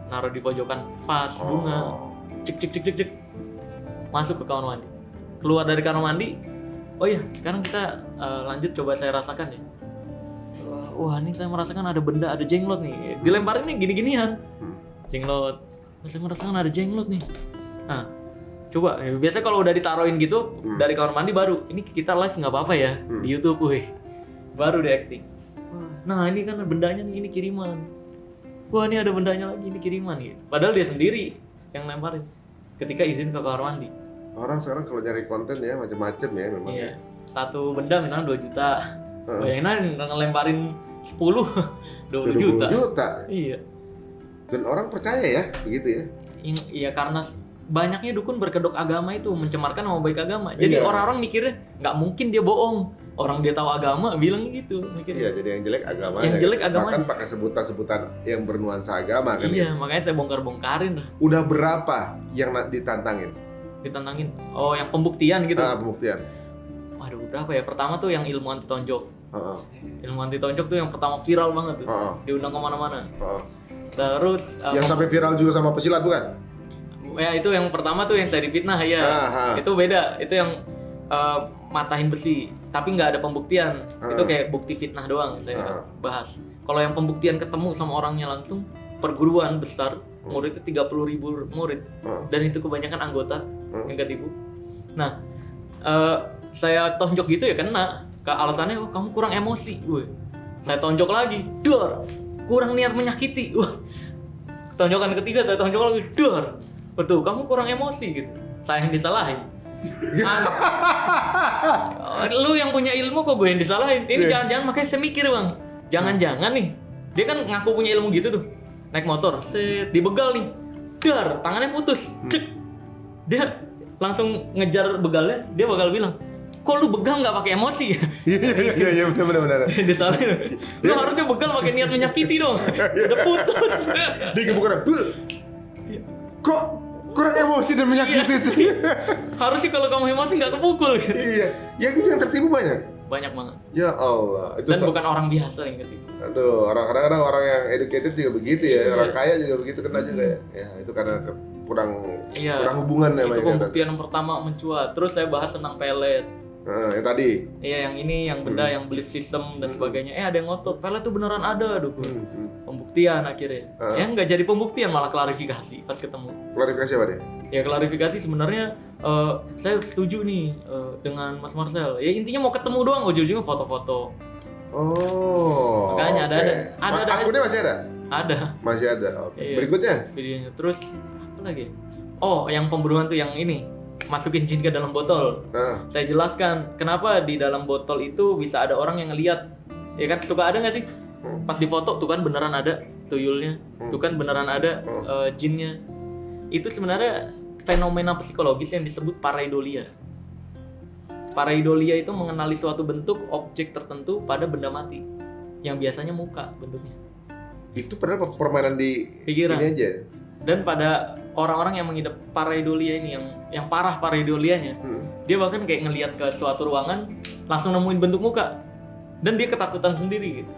Naruh di pojokan vas bunga. Cek. Masuk ke kamar mandi. Keluar dari kamar mandi. Oh iya, sekarang kita lanjut coba saya rasakan ya. Wah, ini saya merasakan ada benda, ada jenglot nih. Dilemparin nih gini-ginian. Jenglot. Saya merasakan ada jenglot nih. Nah, coba. Biasanya kalau udah ditaruhin gitu dari kamar mandi baru. Ini kita live nggak apa-apa ya di YouTube, wih. Baru di acting. Nah, ini kan bendanya nih, ini kiriman. Wah, ini ada bendanya lagi, ini kiriman gitu. Padahal dia sendiri yang lemparin. Ketika izin ke kamar mandi. Orang sekarang kalau nyari konten ya macam-macam ya memang. Iya. Ya. Satu benda misalnya 2 juta. Bayangin ngelemparin 10 20 juta. Iya. Dan orang percaya ya, begitu ya. Iya karena banyaknya dukun berkedok agama itu mencemarkan nama baik agama. Jadi Iya. orang-orang mikirnya nggak mungkin dia bohong. Orang dia tahu agama bilang gitu Iya, mikirnya. jadi yang jelek agamanya. Yang jelek gitu. agamanya. Bahkan pakai sebutan-sebutan yang bernuansa agama kan. Iya, ya. makanya saya bongkar-bongkarin lah, Udah berapa yang ditantangin? ditantangin. Oh, yang pembuktian gitu. Pembuktian. Waduh, berapa ya? Pertama tuh yang ilmu anti tonjok. Heeh. Ilmu anti tonjok tuh yang pertama viral banget tuh. Heeh. Diundang kemana-mana. Heeh. Terus Yang sampai viral juga sama pesilat bukan? ya itu yang pertama tuh yang saya difitnah ya. Itu beda. Itu yang matahin besi, tapi nggak ada pembuktian. Itu kayak bukti fitnah doang saya bahas. Kalau yang pembuktian ketemu sama orangnya langsung, perguruan besar, muridnya 30.000 murid, dan itu kebanyakan anggota yang ketipu. Nah, saya tonjok gitu ya kena. Alasannya, kamu kurang emosi. Woi, saya tonjok lagi, dor. Kurang niat menyakiti. Wah, tonjokan ketiga saya tonjok lagi, dor. Betul, kamu kurang emosi gitu. Saya yang disalahin. Lu yang punya ilmu kok gue yang disalahin. Ini jangan-jangan, makanya saya mikir bang, jangan-jangan nih dia kan ngaku punya ilmu gitu tuh, naik motor set dibegal nih, dar tangannya putus, cek dia langsung ngejar begalnya, dia bakal bilang, kok lu begal nggak pakai emosi? Iya benar. Dia salah. Lu harusnya begal pakai niat menyakiti dong. Udah putus. Dia kebukaran. Kok kurang emosi dan menyakiti sih? Harusnya kalau kamu emosi nggak kepukul. Iya. Yang itu yang tertipu banyak. Banyak banget. Ya Allah. Itu Dan bukan orang biasa yang ketipu. Aduh, kadang-kadang orang yang educated juga begitu ya, orang kaya juga begitu kena juga ya. Ya itu karena kurang hubungan ya. Itu pembuktian yang pertama mencuat. Terus saya bahas tentang pelet. Nah, yang tadi. Iya, yang ini, yang benda, yang belief system dan sebagainya. Ada yang ngotot, pelet tuh beneran ada, aduh. Pembuktian akhirnya. Ya nggak jadi pembuktian, malah klarifikasi pas ketemu. Klarifikasi apa dia? Ya klarifikasi sebenarnya saya setuju nih dengan Mas Marcel. Ya intinya mau ketemu doang, ujung-ujungnya foto-foto. Oh. Makanya ada akunnya masih ada? Ada. Masih ada. Oke. Iya, Berikutnya. videonya. Terus apa lagi? Oh, yang pemburuan tuh yang ini. Masukin jin ke dalam botol. Saya jelaskan kenapa di dalam botol itu bisa ada orang yang ngelihat. Ya kan suka ada nggak sih? Pas di foto tuh kan beneran ada tuyulnya. Tuh kan beneran ada jinnya. Itu sebenarnya fenomena psikologis yang disebut pareidolia. Pareidolia itu mengenali suatu bentuk objek tertentu pada benda mati yang biasanya muka bentuknya. Itu padahal permainan di Pikiran. ini aja. Dan pada orang-orang yang mengidap pareidolia ini yang parah pareidolianya, dia bahkan kayak ngelihat ke suatu ruangan langsung nemuin bentuk muka dan dia ketakutan sendiri gitu.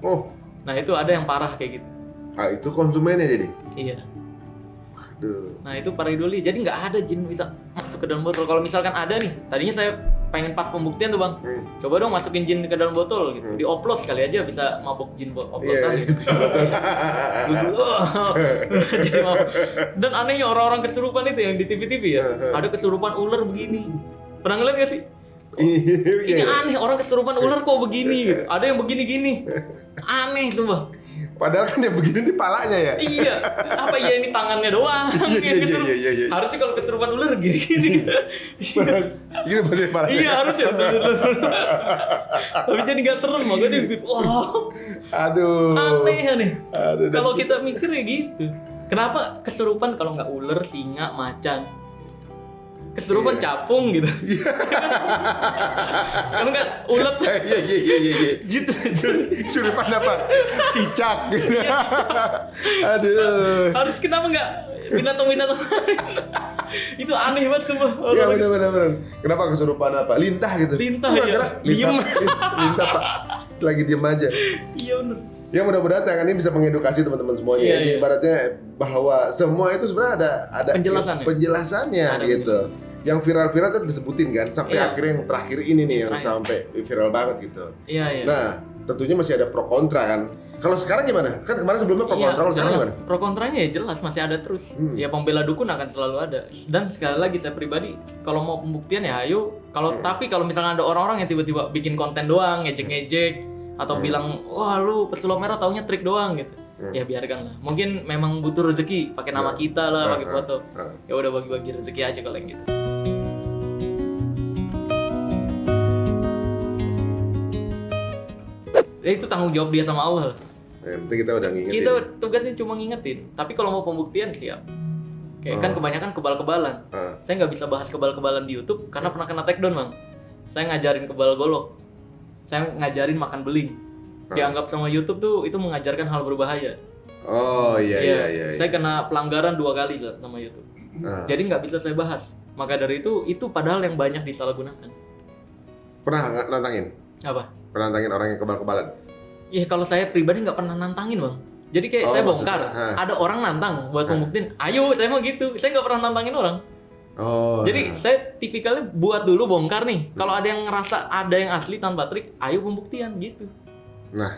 Oh. Nah, itu ada yang parah kayak gitu. Ah, itu konsumennya jadi. Iya. Aduh. Nah, itu pareidolia. Jadi nggak ada jin bisa masuk ke dalam botol. Kalau misalkan ada nih, tadinya saya pengen pas pembuktian tuh Bang. Coba dong masukin jin ke dalam botol gitu. Dioplos kali aja bisa mabok jin oplosan. Iya. Gitu. Jadi mabok. Dan anehnya orang-orang kesurupan itu yang di TV-TV ya, ada kesurupan ular begini. Pernah ngeliat gak sih? Ini aneh, orang kesurupan ular kok begini gitu. Ada yang begini-gini. Aneh tuh Bang. Padahal kan yang begini di palanya ya. Iya, apa iya ini tangannya doang? Iya. Harusnya kalau kesurupan ular gini. Gitu berarti palanya. Iya harusnya. Tapi jadi nggak serem, makanya gitu. Wah, Aduh. aneh. Aduh, Kalau kita mikirnya gitu, kenapa kesurupan kalau nggak ular, singa, macan? Kesurupan capung gitu. Kan nggak ulet. Iya. Gitu. Surupan apa? Cicak gitu. Aduh. Harus kenapa nggak binatang-binatang? Itu aneh banget tuh. Iya benar. Kenapa kesurupan apa? Lintah gitu. Lintah ya. Diem. Lintah Pak. Lagi diem aja. Iya benar. Ya mudah-mudahan tayangan ini bisa mengedukasi teman-teman semuanya. Iya, Jadi iya. ibaratnya bahwa semua itu sebenarnya ada penjelasannya Ada gitu. Yang viral-viral tuh disebutin kan sampai Iya. akhirnya yang terakhir ini nih yang Terakhir. sampai viral banget gitu. Iya. Nah, tentunya masih ada pro kontra kan. Kalau sekarang gimana? Kan kemarin sebelumnya pro kontra, kalau sekarang jelas. gimana? Pro kontranya ya jelas masih ada terus. Ya pembela dukun akan selalu ada. Dan sekali lagi saya pribadi kalau mau pembuktian ya ayo. Tapi kalau misalnya ada orang-orang yang tiba-tiba bikin konten doang, ngejek-ngejek atau bilang wah lu pesulap merah taunya trik doang gitu. Ya biarkan lah. Mungkin memang butuh rezeki, pakai nama kita lah, pakai foto. Ya udah bagi-bagi rezeki aja kalau yang gitu. Ya itu tanggung jawab dia sama Allah lah. Yang penting kita udah ngingetin. Kita tugasnya cuma ngingetin, tapi kalau mau pembuktian siap. Kayak kan kebanyakan kebal-kebalan. Saya nggak bisa bahas kebal-kebalan di YouTube karena pernah kena take down Bang. Saya ngajarin kebal golok. Saya ngajarin makan beling. Dianggap sama YouTube tuh itu mengajarkan hal berbahaya. Oh iya. Saya kena pelanggaran 2 kali sama YouTube. Jadi nggak bisa saya bahas. Maka dari itu padahal yang banyak disalahgunakan. Pernah nggak nantangin? Apa? Pernah nantangin orang yang kebal-kebalan? Ya kalau saya pribadi nggak pernah nantangin Bang. Jadi kayak saya bongkar, maksudnya, ada orang nantang buat pembuktian. Ayo, saya mau gitu. Saya nggak pernah nantangin orang. Oh. Jadi saya tipikalnya buat dulu bongkar nih. Kalau ada yang ngerasa ada yang asli tanpa trik, ayo pembuktian gitu. Nah,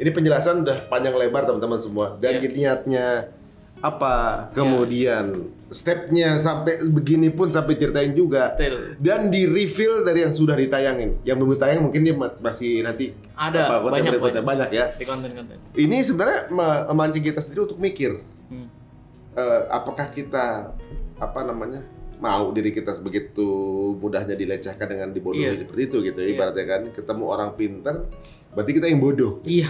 ini penjelasan udah panjang lebar teman-teman semua. Dari niatnya apa, kemudian stepnya sampai begini pun sampai ceritain juga. Betul. Dan di reveal dari yang sudah ditayangin. Yang belum ditayang mungkin dia masih nanti Ada, banyak ya. Di konten-konten. Ini sebenarnya memancing kita sendiri untuk mikir. Hmm. Apakah kita mau diri kita begitu mudahnya dilecehkan dengan dibodohi seperti itu gitu ya, ibaratnya kan ketemu orang pinter berarti kita yang bodoh. Iya.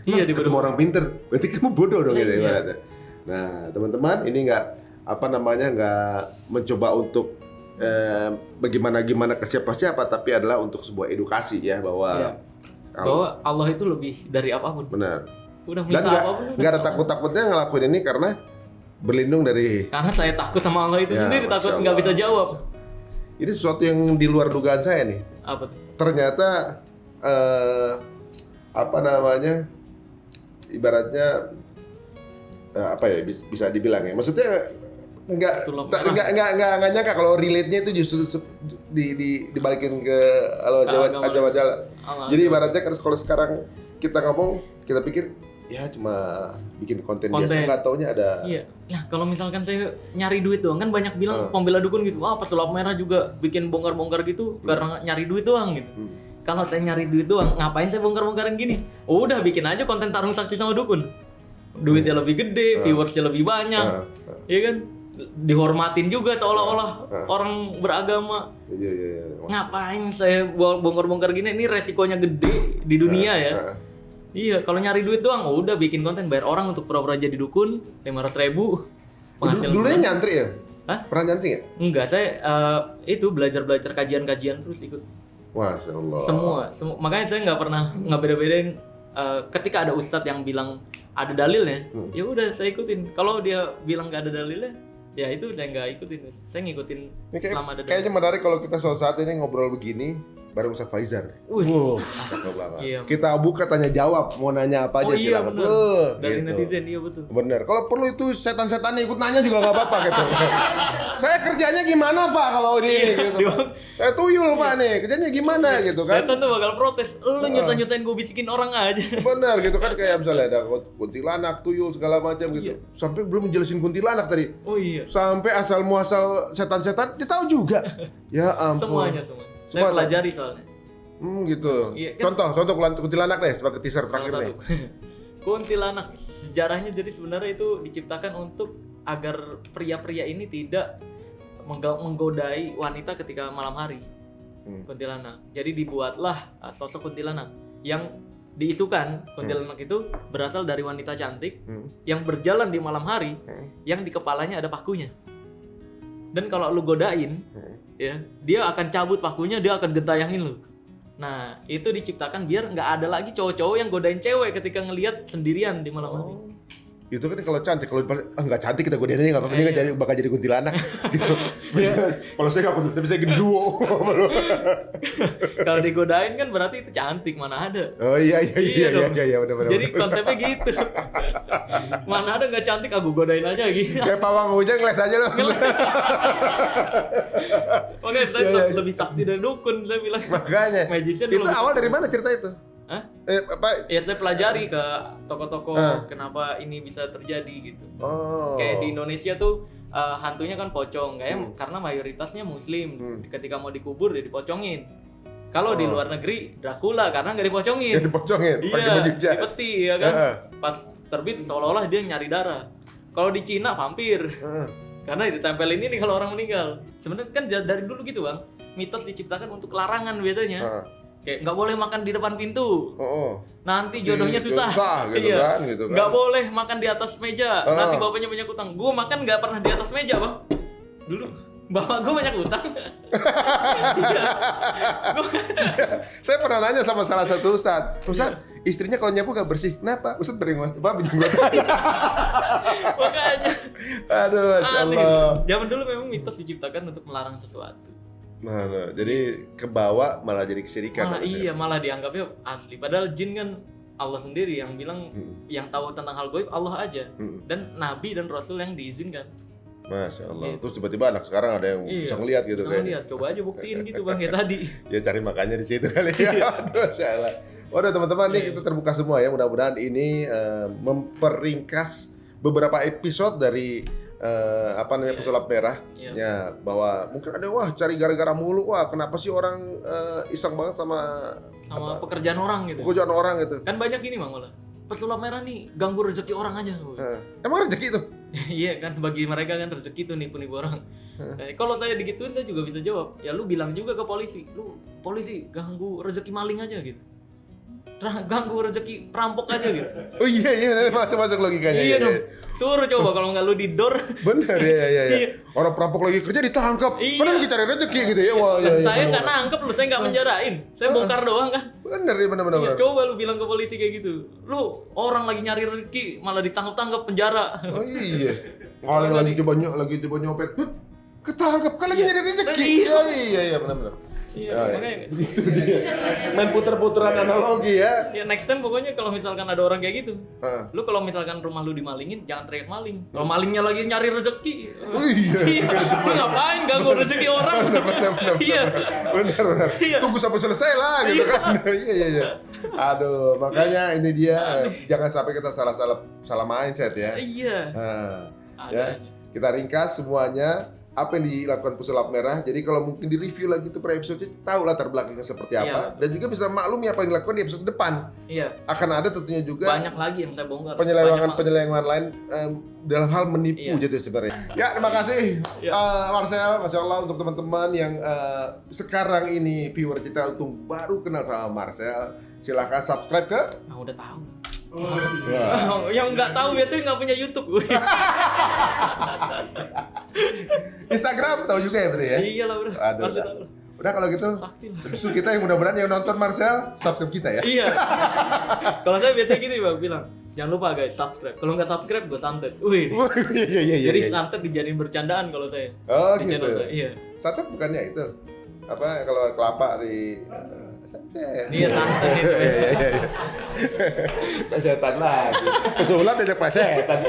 Ketemu orang pinter berarti kamu bodoh dong gitu ibaratnya. Nah teman-teman ini nggak nggak mencoba untuk bagaimana ke siapa-siapa, tapi adalah untuk sebuah edukasi ya bahwa Iya. Bahwa Allah itu lebih dari apapun. benar. Udah Dan minta apapun. udah nggak ada minta. takut-takutnya ngelakuin ini karena berlindung dari Karena saya takut sama Allah itu Ya, sendiri, Masya takut Allah. nggak bisa jawab. ini sesuatu yang di luar dugaan saya nih. Apa tuh? Ternyata ibaratnya bisa dibilang ya. Maksudnya Sulap nggak nyangka kalau relate-nya itu justru dibalikin ke Allah agama. Azza wa Jalla. Allah Jadi Azza. ibaratnya kan kalau sekarang kita ngomong, kita pikir ya cuma bikin konten biasa, nggak taunya ada. Iya. Ya kalau misalkan saya nyari duit doang, kan banyak bilang pembela dukun gitu. Wah, pesulap merah juga bikin bongkar-bongkar gitu karena nyari duit doang gitu. Kalau saya nyari duit doang, ngapain saya bongkar-bongkarin gini? Udah bikin aja konten tarung saksi sama dukun. Duitnya lebih gede, viewersnya lebih banyak. Iya kan? Dihormatin juga seolah-olah orang beragama. Iya. Ngapain saya bongkar-bongkar gini? Ini resikonya gede di dunia ya. Iya, kalau nyari duit doang, udah bikin konten bayar orang untuk pura-pura jadi dukun 500.000 penghasilan. Dulunya bulan. nyantri ya? Hah? Pernah nyantri ya? Enggak, saya itu belajar kajian-kajian terus ikut Masya Allah. semua. Makanya saya nggak pernah nggak beda-bedain. Ketika ada ustadz yang bilang ada dalilnya, ya udah saya ikutin. Kalau dia bilang nggak ada dalilnya, ya itu saya nggak ikutin. Saya ngikutin Ini selama ada dalil. kayaknya menarik kalau kita suatu saat ini ngobrol begini bareng Ustadz Faizar. Wih. Cakep banget. Iya. Kita buka tanya jawab, mau nanya apa aja Oh iya silakan. benar. Dari Gitu. netizen iya betul. Bener. Kalau perlu itu setan-setannya ikut nanya juga nggak apa-apa gitu. Saya kerjanya gimana Pak kalau di ini gitu. Pak. Saya tuyul Pak nih, kerjanya gimana gitu kan. Setan tuh bakal protes. Lu nyusahin gue bisikin orang aja. Bener gitu kan, kayak misalnya ada kuntilanak, tuyul segala macam gitu. Iya. Sampai belum menjelasin kuntilanak tadi. Oh iya. Sampai asal muasal setan-setan dia tahu juga. Ya ampun. Semuanya. Semua Saya tahu. pelajari soalnya. Gitu. Iya, kan- Contoh kuntilanak deh sebagai teaser terakhir Salah nih. satu. Kuntilanak sejarahnya jadi sebenarnya itu diciptakan untuk agar pria-pria ini tidak menggodai wanita ketika malam hari. Kuntilanak. Jadi dibuatlah sosok kuntilanak yang diisukan kuntilanak itu berasal dari wanita cantik yang berjalan di malam hari yang di kepalanya ada pakunya. Dan kalau lu godain, ya, dia akan cabut pakunya, dia akan gentayangin lu. Nah, itu diciptakan biar nggak ada lagi cowok-cowok yang godain cewek ketika ngelihat sendirian di malam hari. Itu kan kalau cantik, kalau nggak cantik kita godain aja nggak apa-apa, dia nggak bakal jadi kuntilanak gitu. Kalau saya nggak kuntilanak, tapi saya genderuwo. Kalau digodain kan berarti itu cantik, mana ada. Oh iya dong. benar. Jadi konsepnya gitu. Mana ada nggak cantik, aku godain aja gitu. Kayak pawang hujan ngeles aja loh. Oke, saya lebih sakti dari dukun, saya bilang. Makanya. Magician Itu lebih awal sakti. dari mana cerita itu? Hah? Apa? Ya saya pelajari ke toko-toko kenapa ini bisa terjadi gitu. Oh. Kayak di Indonesia tuh hantunya kan pocong, kayak karena mayoritasnya Muslim. Ketika mau dikubur dia dipocongin. Kalau di luar negeri Dracula karena nggak dipocongin. Ya dipocongin, pakai Iya, baju jas. dipeti ya kan. Pas terbit seolah-olah dia nyari darah. Kalau di Cina vampir. Karena ditempelin ini kalau orang meninggal. Sebenarnya kan dari dulu gitu bang, mitos diciptakan untuk larangan biasanya. Kayak nggak boleh makan di depan pintu. Nanti jodohnya susah. Gitu kan, gitu kan. Nggak boleh makan di atas meja. Nanti bapaknya banyak utang. Gue makan nggak pernah di atas meja bang. Dulu bapak gue banyak utang. Iya. Saya pernah nanya sama salah satu Ustadz, istrinya kalau nyapu nggak bersih, kenapa? Ustadz beringas, Pak jenggot. Makanya. Aduh, Masya Aneh. Allah. Zaman dulu memang mitos diciptakan untuk melarang sesuatu. Nah, jadi kebawa malah jadi kesirikan. Malah iya, malah dianggapnya asli. Padahal jin kan Allah sendiri yang bilang yang tahu tentang hal gaib Allah aja. Dan nabi dan rasul yang diizinkan. Masya Allah. Gitu. Terus tiba-tiba anak sekarang ada yang bisa ngeliat gitu bisa kan. ngeliat. Coba aja buktiin gitu bang ya tadi. Ya cari makannya di situ kali ya. Aduh, Masya Allah. Waduh teman-teman, nih kita terbuka semua ya. Mudah-mudahan ini memperingkas beberapa episode dari pesulap merah. Iya. Ya, bahwa mungkin ada cari gara-gara mulu. Wah, kenapa sih orang iseng banget sama pekerjaan orang gitu. pekerjaan orang gitu. Kan banyak gini bang malah. Pesulap merah nih ganggu rezeki orang aja. Emang rezeki itu? Iya kan, bagi mereka kan rezeki tuh nipu-nipu orang. Kalau saya digituin saya juga bisa jawab. Ya lu bilang juga ke polisi, lu polisi ganggu rezeki maling aja gitu. Ganggu rezeki perampok aja gitu. Oh iya masuk logikanya. Iya dong. Suruh coba kalau nggak lu di door. Bener ya. Iya. Orang perampok lagi kerja ditangkap. Iya. Padahal lagi cari rezeki gitu ya. Wah, iya, Saya bener. nggak nangkep lu, saya nggak menjarain. Saya bongkar doang kan. Bener ya, bener. Ya, coba lu bilang ke polisi kayak gitu. Lu orang lagi nyari rezeki malah ditangkap-tangkap penjara. Oh iya. Kalau lagi coba nyopet, ketangkap kan lagi nyari rezeki. Iya. Iya, benar. Iya, Oh, makanya. Itu dia. Main puter-puteran analogi ya. Ya next time pokoknya kalau misalkan ada orang kayak gitu, Heeh. lu kalau misalkan rumah lu dimalingin jangan teriak maling. Kalau malingnya lagi nyari rezeki, Oh iya. lu ngapain ganggu rezeki orang? Iya. Benar. Iya. Tunggu sampai selesai lah gitu kan. Iya. Aduh, makanya ini dia jangan sampai kita salah mindset ya. Iya. Nah, Ada ya. aja. Kita ringkas semuanya apa yang dilakukan pesulap merah. Jadi kalau mungkin di review lagi tuh per episode tahu latar belakangnya seperti apa dan juga bisa maklumi apa yang dilakukan di episode depan. Iya. Akan ada tentunya juga Banyak lagi yang saya bongkar. penyelewengan lain dalam hal menipu Iya. gitu sebenarnya. Ya terima kasih Ya. Marcel, masya Allah untuk teman-teman yang sekarang ini viewer kita untung baru kenal sama Marcel, silahkan subscribe ke Nah, udah tahu. Wah. Yang nggak tahu biasanya nggak punya YouTube. Instagram tahu juga ya berarti ya. Iya lah udah. Aduh, Pasti udah. tahu. Udah kalau gitu, Sakti lah. justru kita yang mudah-mudahan yang nonton Marcel subscribe kita ya. Iya. Kalau saya biasanya gini bang bilang, jangan lupa guys subscribe. Kalau nggak subscribe gue santet. Wih. Iya. Jadi santet dijadiin bercandaan kalau saya. Oh di gitu. channel saya. Iya. Santet bukannya itu apa kalau kelapa di santet. Iya santet itu. Iya. Setan lagi. Pesulap diajak setan.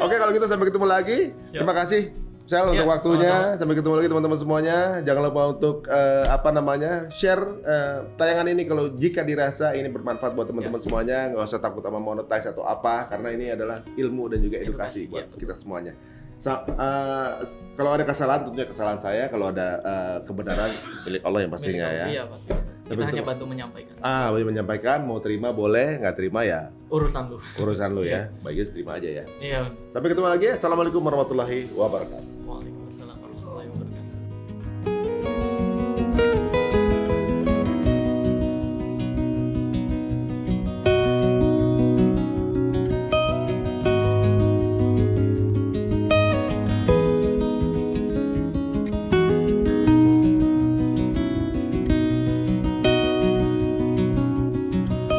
Oke kalau gitu sampai ketemu lagi. Siap. Terima kasih Sel untuk Iya, waktunya. sama-sama. Sampai ketemu lagi teman-teman semuanya. Jangan lupa untuk share tayangan ini kalau jika dirasa ini bermanfaat buat teman-teman semuanya. Nggak usah takut sama monetize atau apa karena ini adalah ilmu dan juga edukasi buat iya. kita semuanya. Kalau ada kesalahan tentunya kesalahan saya. Kalau ada kebenaran milik Allah yang pastinya ya. Iya pasti. Kita Tapi hanya betul. bantu menyampaikan. Boleh menyampaikan, mau terima boleh, nggak terima ya Urusan lu. urusan lu ya. Baiknya terima aja ya. Iya. Sampai ketemu lagi. Assalamualaikum warahmatullahi wabarakatuh.